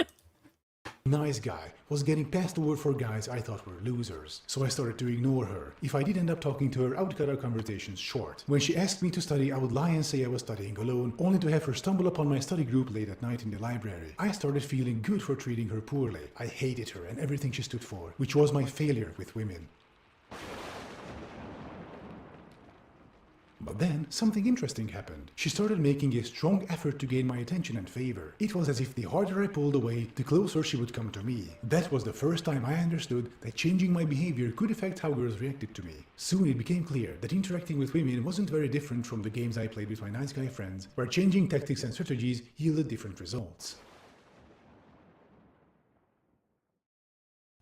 Nice guy was getting passed over for guys I thought were losers, so I started to ignore her. If I did end up talking to her, I would cut our conversations short. When she asked me to study, I would lie and say I was studying alone, only to have her stumble upon my study group late at night in the library. I started feeling good for treating her poorly. I hated her and everything she stood for, which was my failure with women. But then, something interesting happened. She started making a strong effort to gain my attention and favor. It was as if the harder I pulled away, the closer she would come to me. That was the first time I understood that changing my behavior could affect how girls reacted to me. Soon it became clear that interacting with women wasn't very different from the games I played with my nice guy friends, where changing tactics and strategies yielded different results.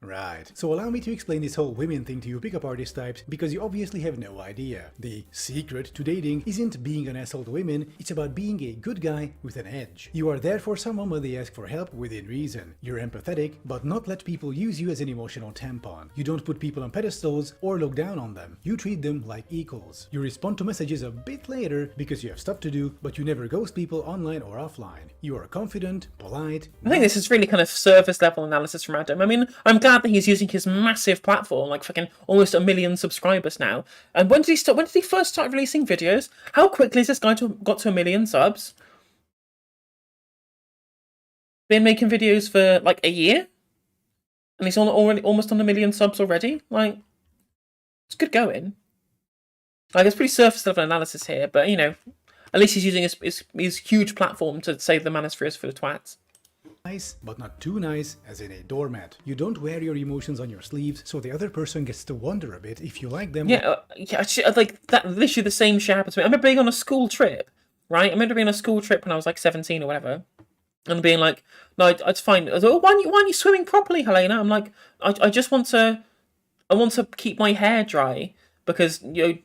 Right, so allow me to explain this whole women thing to you pickup artist types, because you obviously have no idea. The secret to dating isn't being an asshole to women, it's about being a good guy with an edge. You are there for someone when they ask for help within reason. You're empathetic, but not let people use you as an emotional tampon. You don't put people on pedestals or look down on them. You treat them like equals. You respond to messages a bit later because you have stuff to do, but you never ghost people online or offline. You are confident, polite. I think this is really kind of surface level analysis from Adam. I mean, I'm glad that he's using his massive platform, like fucking almost 1 million subscribers now. And when did he start? When did he first start releasing videos? How quickly has this guy got to 1 million subs? Been making videos for like a year, and he's already almost on 1 million subs already. Like, it's good going. Like, it's pretty surface level analysis here, but you know, at least he's using his huge platform to say the manosphere is full of twats. Nice, but not too nice, as in a doormat. You don't wear your emotions on your sleeves, so the other person gets to wonder a bit if you like them. Yeah, like that. Literally the same shit happened to me. I remember being on a school trip, right? I remember being on a school trip when I was like 17 or whatever, and being like, "No, it's fine." I was like, "Oh, why aren't you swimming properly, Helena?" I'm like, "I just want to, keep my hair dry because you know."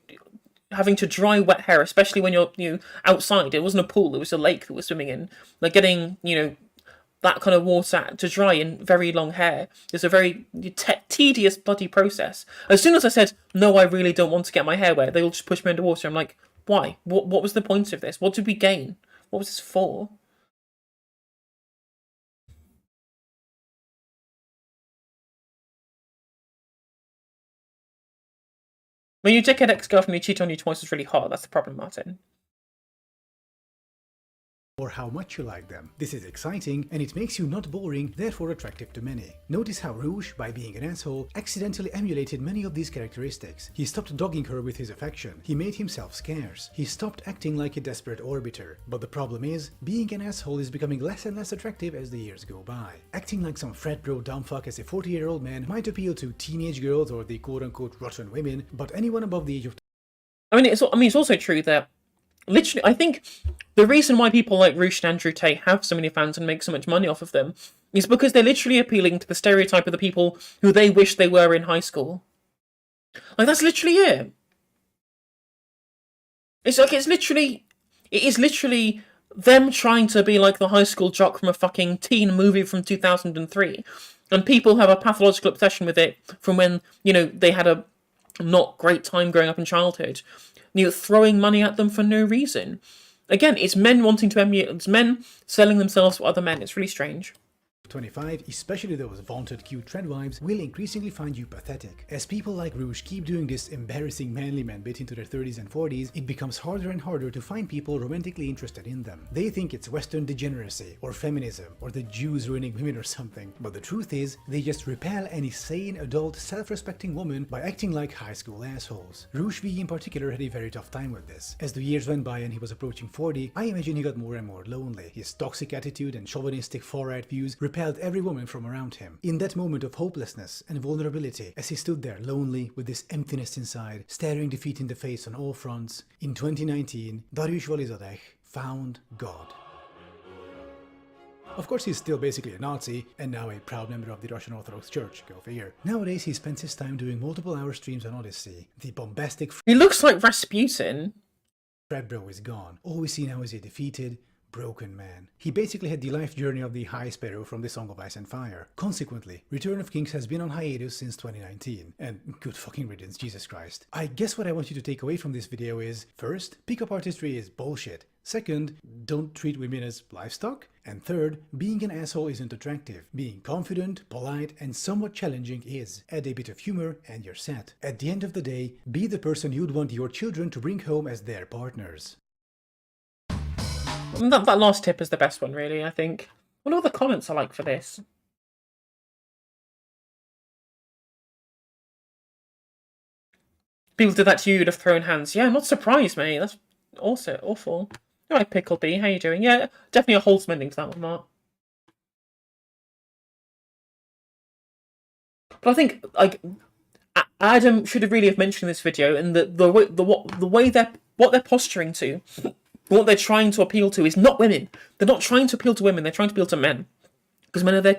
Having to dry wet hair, especially when you're outside. It wasn't a pool; it was a lake that we're swimming in. Like getting that kind of water to dry in very long hair is a very tedious bloody process. As soon as I said no, I really don't want to get my hair wet, they all just push me underwater. I'm like, why? What was the point of this? What did we gain? What was this for? When your dickhead ex-girlfriend who cheated on you twice is really hot, that's the problem, Martin. Or how much you like them. This is exciting, and it makes you not boring, therefore attractive to many. Notice how Roosh, by being an asshole, accidentally emulated many of these characteristics. He stopped dogging her with his affection. He made himself scarce. He stopped acting like a desperate orbiter. But the problem is, being an asshole is becoming less and less attractive as the years go by. Acting like some frat bro dumbfuck as a 40-year-old man might appeal to teenage girls or the quote-unquote rotten women, but anyone above the age of... it's also true that literally, I think the reason why people like Roosh and Andrew Tate have so many fans and make so much money off of them is because they're literally appealing to the stereotype of the people who they wish they were in high school. Like, that's literally it. It is literally them trying to be like the high school jock from a fucking teen movie from 2003. And people have a pathological obsession with it from when, they had a not great time growing up in childhood. Throwing money at them for no reason. Again, it's men wanting to emulate, it's men selling themselves to other men. It's really strange. 25, especially those vaunted cute trend wives, will increasingly find you pathetic. As people like Roosh keep doing this embarrassing manly man bit into their 30s and 40s, it becomes harder and harder to find people romantically interested in them. They think it's Western degeneracy, or feminism, or the Jews ruining women or something. But the truth is, they just repel any sane, adult, self-respecting woman by acting like high school assholes. Roosh V in particular had a very tough time with this. As the years went by and he was approaching 40, I imagine he got more and more lonely. His toxic attitude and chauvinistic far-right views repelled every woman from around him. In that moment of hopelessness and vulnerability, as he stood there lonely with this emptiness inside, staring defeat in the face on all fronts, in 2019, Dariusz Walizadeh found God. Of course, he's still basically a Nazi, and now a proud member of the Russian Orthodox Church, go figure. Nowadays, he spends his time doing multiple hour streams on Odyssey. The bombastic... He looks like Rasputin. Fred Bro is gone. All we see now is a defeated, broken man. He basically had the life journey of the High Sparrow from the Song of Ice and Fire. Consequently, Return of Kings has been on hiatus since 2019. And good fucking riddance, Jesus Christ. I guess what I want you to take away from this video is, first, pickup artistry is bullshit. Second, don't treat women as livestock. And third, being an asshole isn't attractive. Being confident, polite, and somewhat challenging is. Add a bit of humor and you're set. At the end of the day, be the person you'd want your children to bring home as their partners. That last tip is the best one, really, I think. What are all the comments are like for this? People did that to you, you'd have thrown hands. Yeah, I'm not surprised, mate. That's also awful. Alright, Pickle B, how you doing? Yeah, definitely a wholesome ending to that one, Mark. But I think, like, Adam should have really have mentioned in this video, and the way what they're posturing to, what they're trying to appeal to is not women. They're not trying to appeal to women. They're trying to appeal to men, because men are their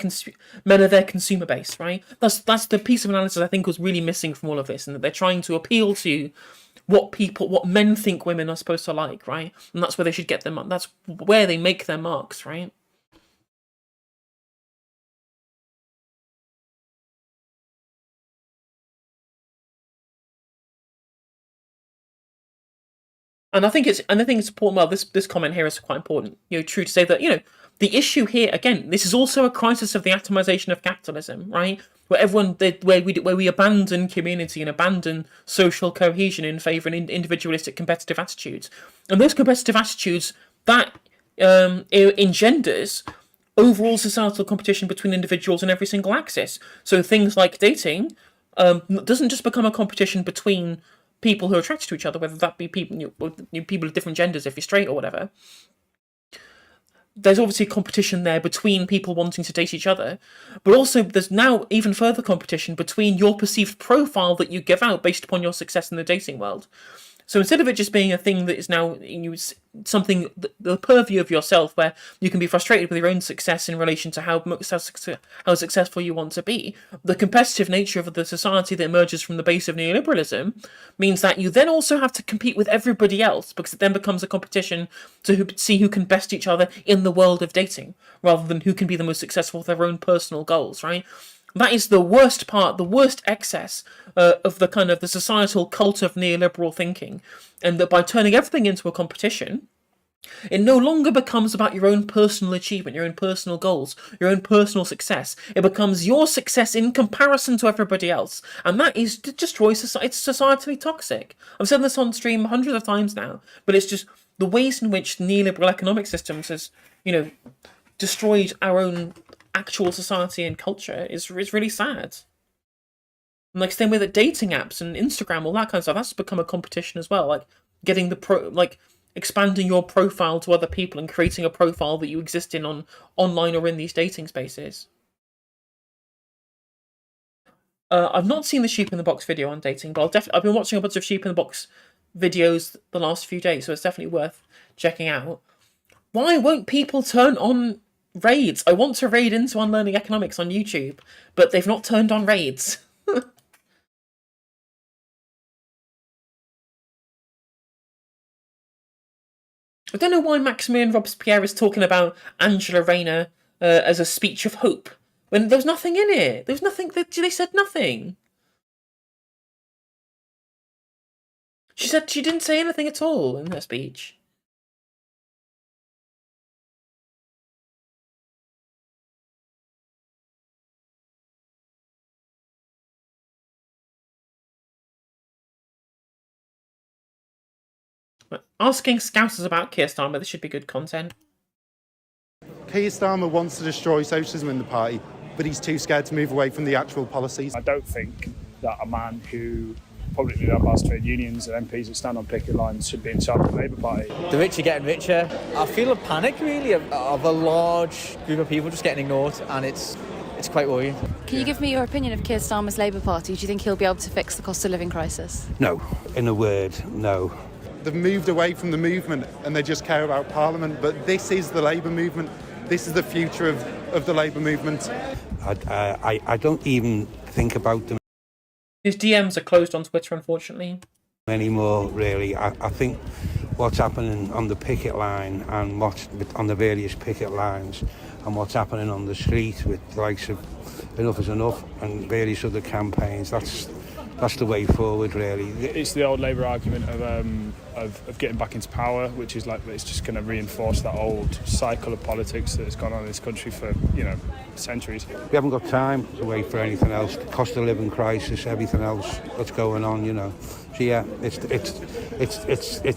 consumer base, right? That's the piece of analysis I think was really missing from all of this, and that they're trying to appeal to what men think women are supposed to like, right? And that's where they should get them. That's where they make their marks, right? And I think it's important. Well, this comment here is quite important. You know, true to say that, you know, the issue here again. This is also a crisis of the atomization of capitalism, right? Where we abandon community and abandon social cohesion in favour of individualistic competitive attitudes, and those competitive attitudes that engenders overall societal competition between individuals in every single axis. So things like dating doesn't just become a competition between people who are attracted to each other, whether that be people of different genders if you're straight or whatever. There's obviously competition there between people wanting to date each other, but also there's now even further competition between your perceived profile that you give out based upon your success in the dating world. So instead of it just being a thing that is now something, the purview of yourself, where you can be frustrated with your own success in relation to how successful you want to be, the competitive nature of the society that emerges from the base of neoliberalism means that you then also have to compete with everybody else, because it then becomes a competition to see who can best each other in the world of dating, rather than who can be the most successful with their own personal goals, right? That is the worst part, the worst excess of the kind of the societal cult of neoliberal thinking. And that by turning everything into a competition, it no longer becomes about your own personal achievement, your own personal goals, your own personal success. It becomes your success in comparison to everybody else. And that is to destroy society. It's societally toxic. I've said this on stream hundreds of times now, but it's just the ways in which neoliberal economic systems has, you know, destroyed our own actual society and culture is really sad. And like same way that dating apps and Instagram, all that kind of stuff, that's become a competition as well. Like getting expanding your profile to other people and creating a profile that you exist in online or in these dating spaces. I've not seen the Sheep in the Box video on dating, but I've been watching a bunch of Sheep in the Box videos the last few days, so it's definitely worth checking out. Why won't people turn on raids? I want to raid into Unlearning Economics on YouTube, but they've not turned on raids. I don't know why Maximilian Robespierre is talking about Angela Rayner as a speech of hope, when there was nothing in it. There was nothing, they said nothing. She didn't say anything at all in her speech. Asking Scousers about Keir Starmer, this should be good content. Keir Starmer wants to destroy socialism in the party, but he's too scared to move away from the actual policies. I don't think that a man who publicly advised trade unions and MPs that stand on picket lines should be in charge of the Labour Party. The rich are getting richer. I feel a panic, really, of a large group of people just getting ignored, and it's quite worrying. Can you give me your opinion of Keir Starmer's Labour Party? Do you think he'll be able to fix the cost of living crisis? No. In a word, no. They've moved away from the movement and they just care about Parliament, but this is the Labour movement. This is the future of the Labour movement. I don't even think about them. His DMs are closed on Twitter, unfortunately. Anymore, really. I think what's happening on the picket line and what's on the various picket lines and what's happening on the street with the likes of Enough is Enough and various other campaigns. That's the way forward, really. It's the old Labour argument of getting back into power, which is like it's just going to reinforce that old cycle of politics that has gone on in this country for centuries. We haven't got time to wait for anything else. The cost of living crisis, everything else that's going on, So yeah, it's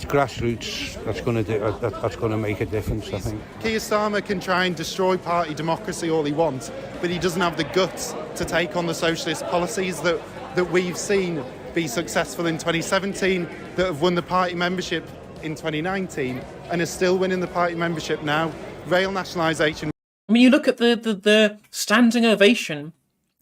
grassroots that's going to make a difference, I think. Keir Starmer can try and destroy party democracy all he wants, but he doesn't have the guts to take on the socialist policies that we've seen be successful in 2017, that have won the party membership in 2019, and are still winning the party membership now. Rail nationalisation. I mean, you look at the standing ovation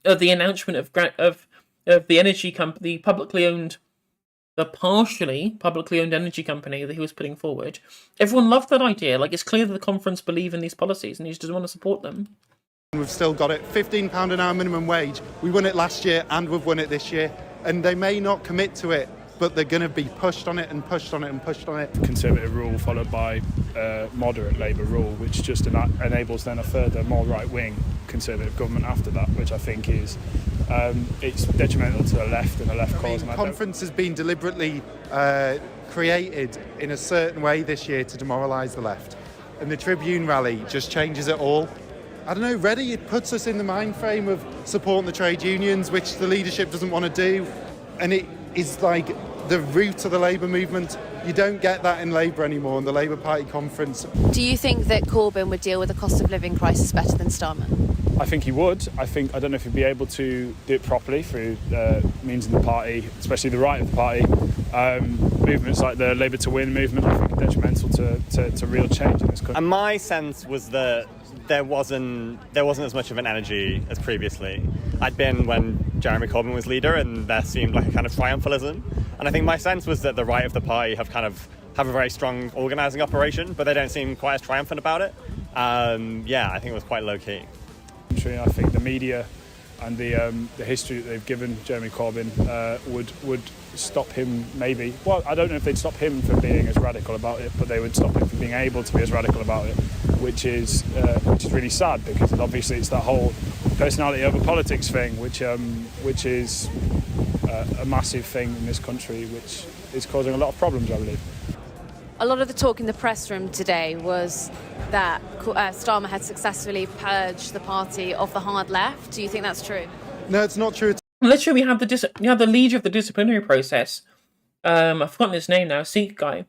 of the announcement of the energy company, the partially publicly owned energy company that he was putting forward. Everyone loved that idea. Like, it's clear that the conference believe in these policies and he just doesn't want to support them. We've still got it. £15 an hour minimum wage. We won it last year and we've won it this year. And they may not commit to it, but they're going to be pushed on it and pushed on it and pushed on it. Conservative rule followed by moderate Labour rule, which just enables then a further more right-wing Conservative government after that, which I think is it's detrimental to the left and the left cause. The conference has been deliberately created in a certain way this year to demoralise the left. And the Tribune rally just changes it all. I don't know, Reddy, it puts us in the mind frame of supporting the trade unions, which the leadership doesn't want to do. And it is like the root of the Labour movement. You don't get that in Labour anymore in the Labour Party conference. Do you think that Corbyn would deal with the cost of living crisis better than Starmer? I think he would. I don't know if he'd be able to do it properly through means in the party, especially the right of the party. Movements like the Labour to Win movement, I think, are detrimental to real change in this country. And my sense was that there wasn't as much of an energy as previously. I'd been when Jeremy Corbyn was leader, and there seemed like a kind of triumphalism. And I think my sense was that the right of the party have a very strong organising operation, but they don't seem quite as triumphant about it. I think it was quite low key. I think the media and the history that they've given Jeremy Corbyn would stop him, maybe. Well, I don't know if they'd stop him from being as radical about it, but they would stop him from being able to be as radical about it, which is really sad, because obviously it's that whole personality over politics thing, which is a massive thing in this country, which is causing a lot of problems, I believe. A lot of the talk in the press room today was that Starmer had successfully purged the party of the hard left. Do you think that's true? No, it's not true. Literally, we have the leader of the disciplinary process. I've forgotten his name now, Sikh guy,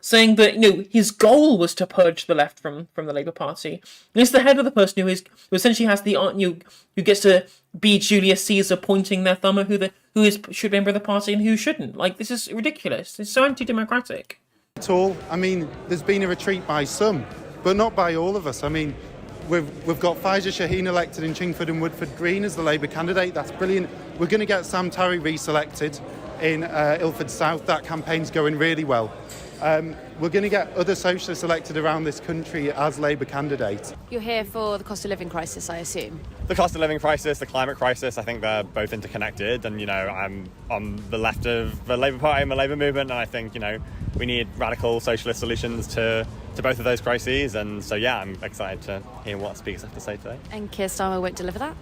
saying that his goal was to purge the left from the Labour Party. And it's the head of the person who essentially has who gets to be Julius Caesar, pointing their thumb at who should be a member of the party and who shouldn't. Like, this is ridiculous. It's so anti-democratic. At all. I mean, there's been a retreat by some, but not by all of us. I mean, we've got Faiza Shaheen elected in Chingford and Woodford Green as the Labour candidate. That's brilliant. We're going to get Sam Tarry reselected in Ilford South. That campaign's going really well. We're going to get other socialists elected around this country as Labour candidates. You're here for the cost of living crisis, I assume? The cost of living crisis, the climate crisis, I think they're both interconnected. And, I'm on the left of the Labour Party and the Labour movement, and I think, we need radical socialist solutions to both of those crises. And so, I'm excited to hear what speakers have to say today. And Keir Starmer won't deliver that?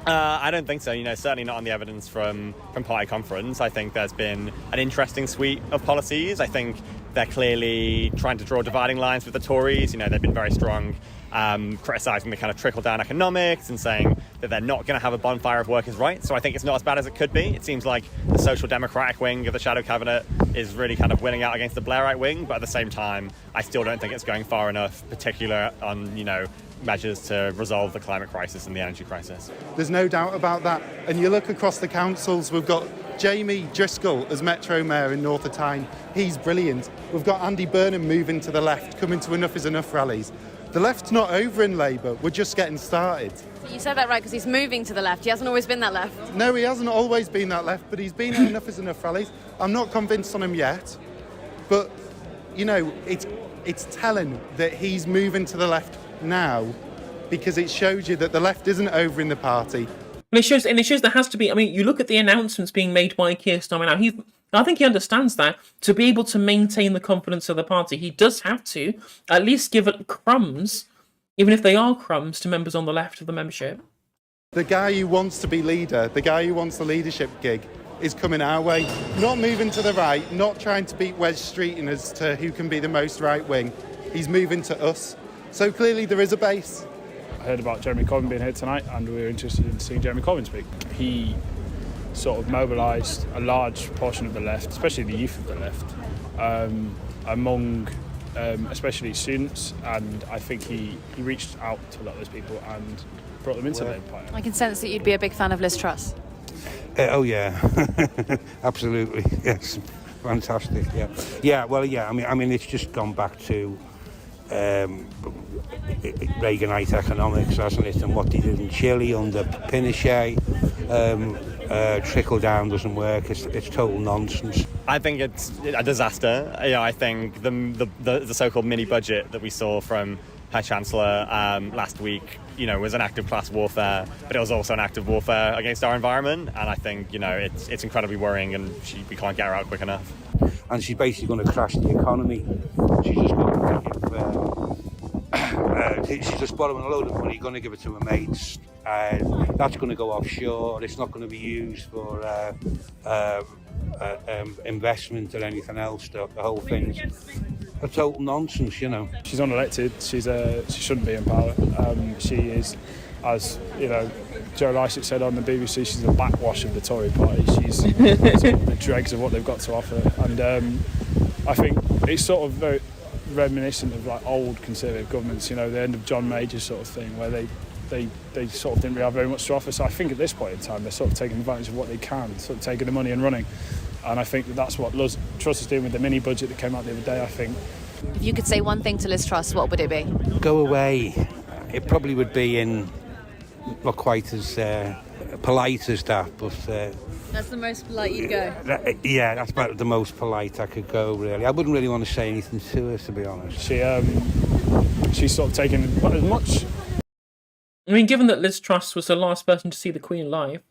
I don't think so. Certainly not on the evidence from party conference. I think there's been an interesting suite of policies. I think they're clearly trying to draw dividing lines with the Tories. They've been very strong, criticising the kind of trickle-down economics and saying that they're not going to have a bonfire of workers' rights. So I think it's not as bad as it could be. It seems like the social democratic wing of the shadow cabinet is really kind of winning out against the Blairite wing. But at the same time, I still don't think it's going far enough, particularly on, measures to resolve the climate crisis and the energy crisis. There's no doubt about that. And you look across the councils, we've got Jamie Driscoll as Metro Mayor in North of Tyne. He's brilliant. We've got Andy Burnham moving to the left, coming to Enough is Enough rallies. The left's not over in Labour, we're just getting started. You said that right, because he's moving to the left. He hasn't always been that left. No, he hasn't always been that left, but he's been at Enough is Enough rallies. I'm not convinced on him yet, but, it's telling that he's moving to the left now, because it shows you that the left isn't over in the party. And it shows there has to be. I mean, you look at the announcements being made by Keir Starmer now. I think he understands that. To be able to maintain the confidence of the party, he does have to at least give it crumbs, even if they are crumbs, to members on the left of the membership. The guy who wants to be leader, the guy who wants the leadership gig, is coming our way. Not moving to the right, not trying to beat Wes Streeting as to who can be the most right wing. He's moving to us. So clearly there is a base. I heard about Jeremy Corbyn being here tonight, and we were interested in seeing Jeremy Corbyn speak. He sort of mobilised a large portion of the left, especially the youth of the left, among especially students, and I think he reached out to a lot of those people and brought them into the Labour Party. I can sense that you'd be a big fan of Liz Truss. Oh yeah, absolutely. Yes, fantastic. Yeah, yeah. Well, yeah. I mean, it's just gone back to Reaganite economics, hasn't it? And what they did in Chile under Pinochet. Trickle down doesn't work. It's total nonsense. I think it's a disaster. I think the so-called mini budget that we saw from her Chancellor last week, was an act of class warfare, but it was also an act of warfare against our environment. And I think, it's incredibly worrying, and we can't get her out quick enough. And she's basically going to crash the economy. She's just going to give. She's just borrowing a load of money, going to give it to her mates. That's going to go offshore. It's not going to be used for investment or anything else. The whole thing's a total nonsense, She's unelected. She shouldn't be in power. She is, as Joe Lycett said on the BBC, she's a backwash of the Tory party. She's sort of the dregs of what they've got to offer. And I think it's sort of very reminiscent of like old Conservative governments, the end of John Major sort of thing, where they sort of didn't really have very much to offer. So I think at this point in time, they're sort of taking advantage of what they can, sort of taking the money and running. And I think that's what Liz Truss is doing with the mini budget that came out the other day, I think. If you could say one thing to Liz Truss, what would it be? Go away. It probably would be not quite as polite as that, but... That's the most polite you'd go? Yeah, that's about the most polite I could go, really. I wouldn't really want to say anything to her, to be honest. She's sort of taken as much... I mean, given that Liz Truss was the last person to see the Queen live,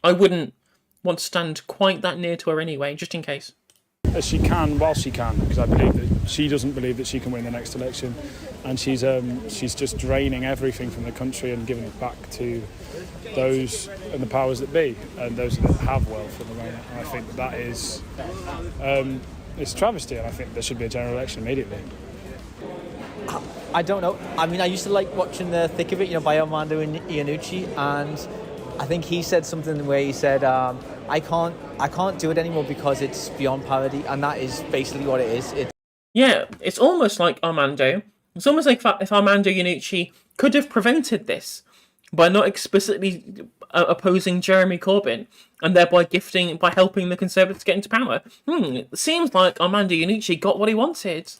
I wouldn't want to stand quite that near to her anyway, just in case. As she can, while she can, because I believe that she doesn't believe that she can win the next election, and she's just draining everything from the country and giving it back to those and the powers that be, and those that have wealth at the moment. And I think that is it's a travesty, and I think there should be a general election immediately. I don't know. I mean, I used to like watching the thick of it, by Armando Iannucci, and I think he said something where he said, I can't do it anymore because it's beyond parody, and that is basically what it is. Yeah, it's almost like Armando. It's almost like if Armando Iannucci could have prevented this by not explicitly opposing Jeremy Corbyn and thereby by helping the Conservatives get into power. It seems like Armando Iannucci got what he wanted.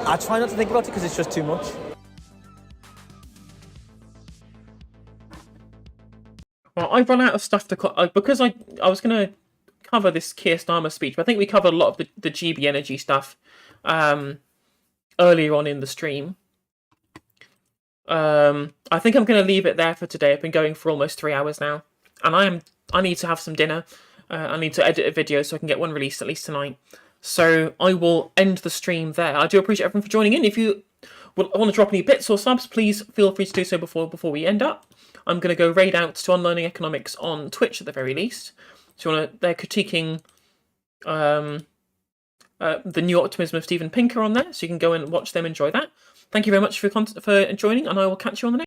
I try not to think about it because it's just too much. Well, I've run out of stuff to because I was going to cover this Keir Starmer speech, but I think we covered a lot of the GB Energy stuff earlier on in the stream. I think I'm going to leave it there for today. I've been going for almost 3 hours now, and I need to have some dinner. I need to edit a video so I can get one released at least tonight. So I will end the stream there. I do appreciate everyone for joining in. If you want to drop any bits or subs, please feel free to do so before we end up. I'm going to go raid out to Unlearning Economics on Twitch at the very least. So they're critiquing the new optimism of Steven Pinker on there, so you can go and watch them, enjoy that. Thank you very much for joining, and I will catch you on the next.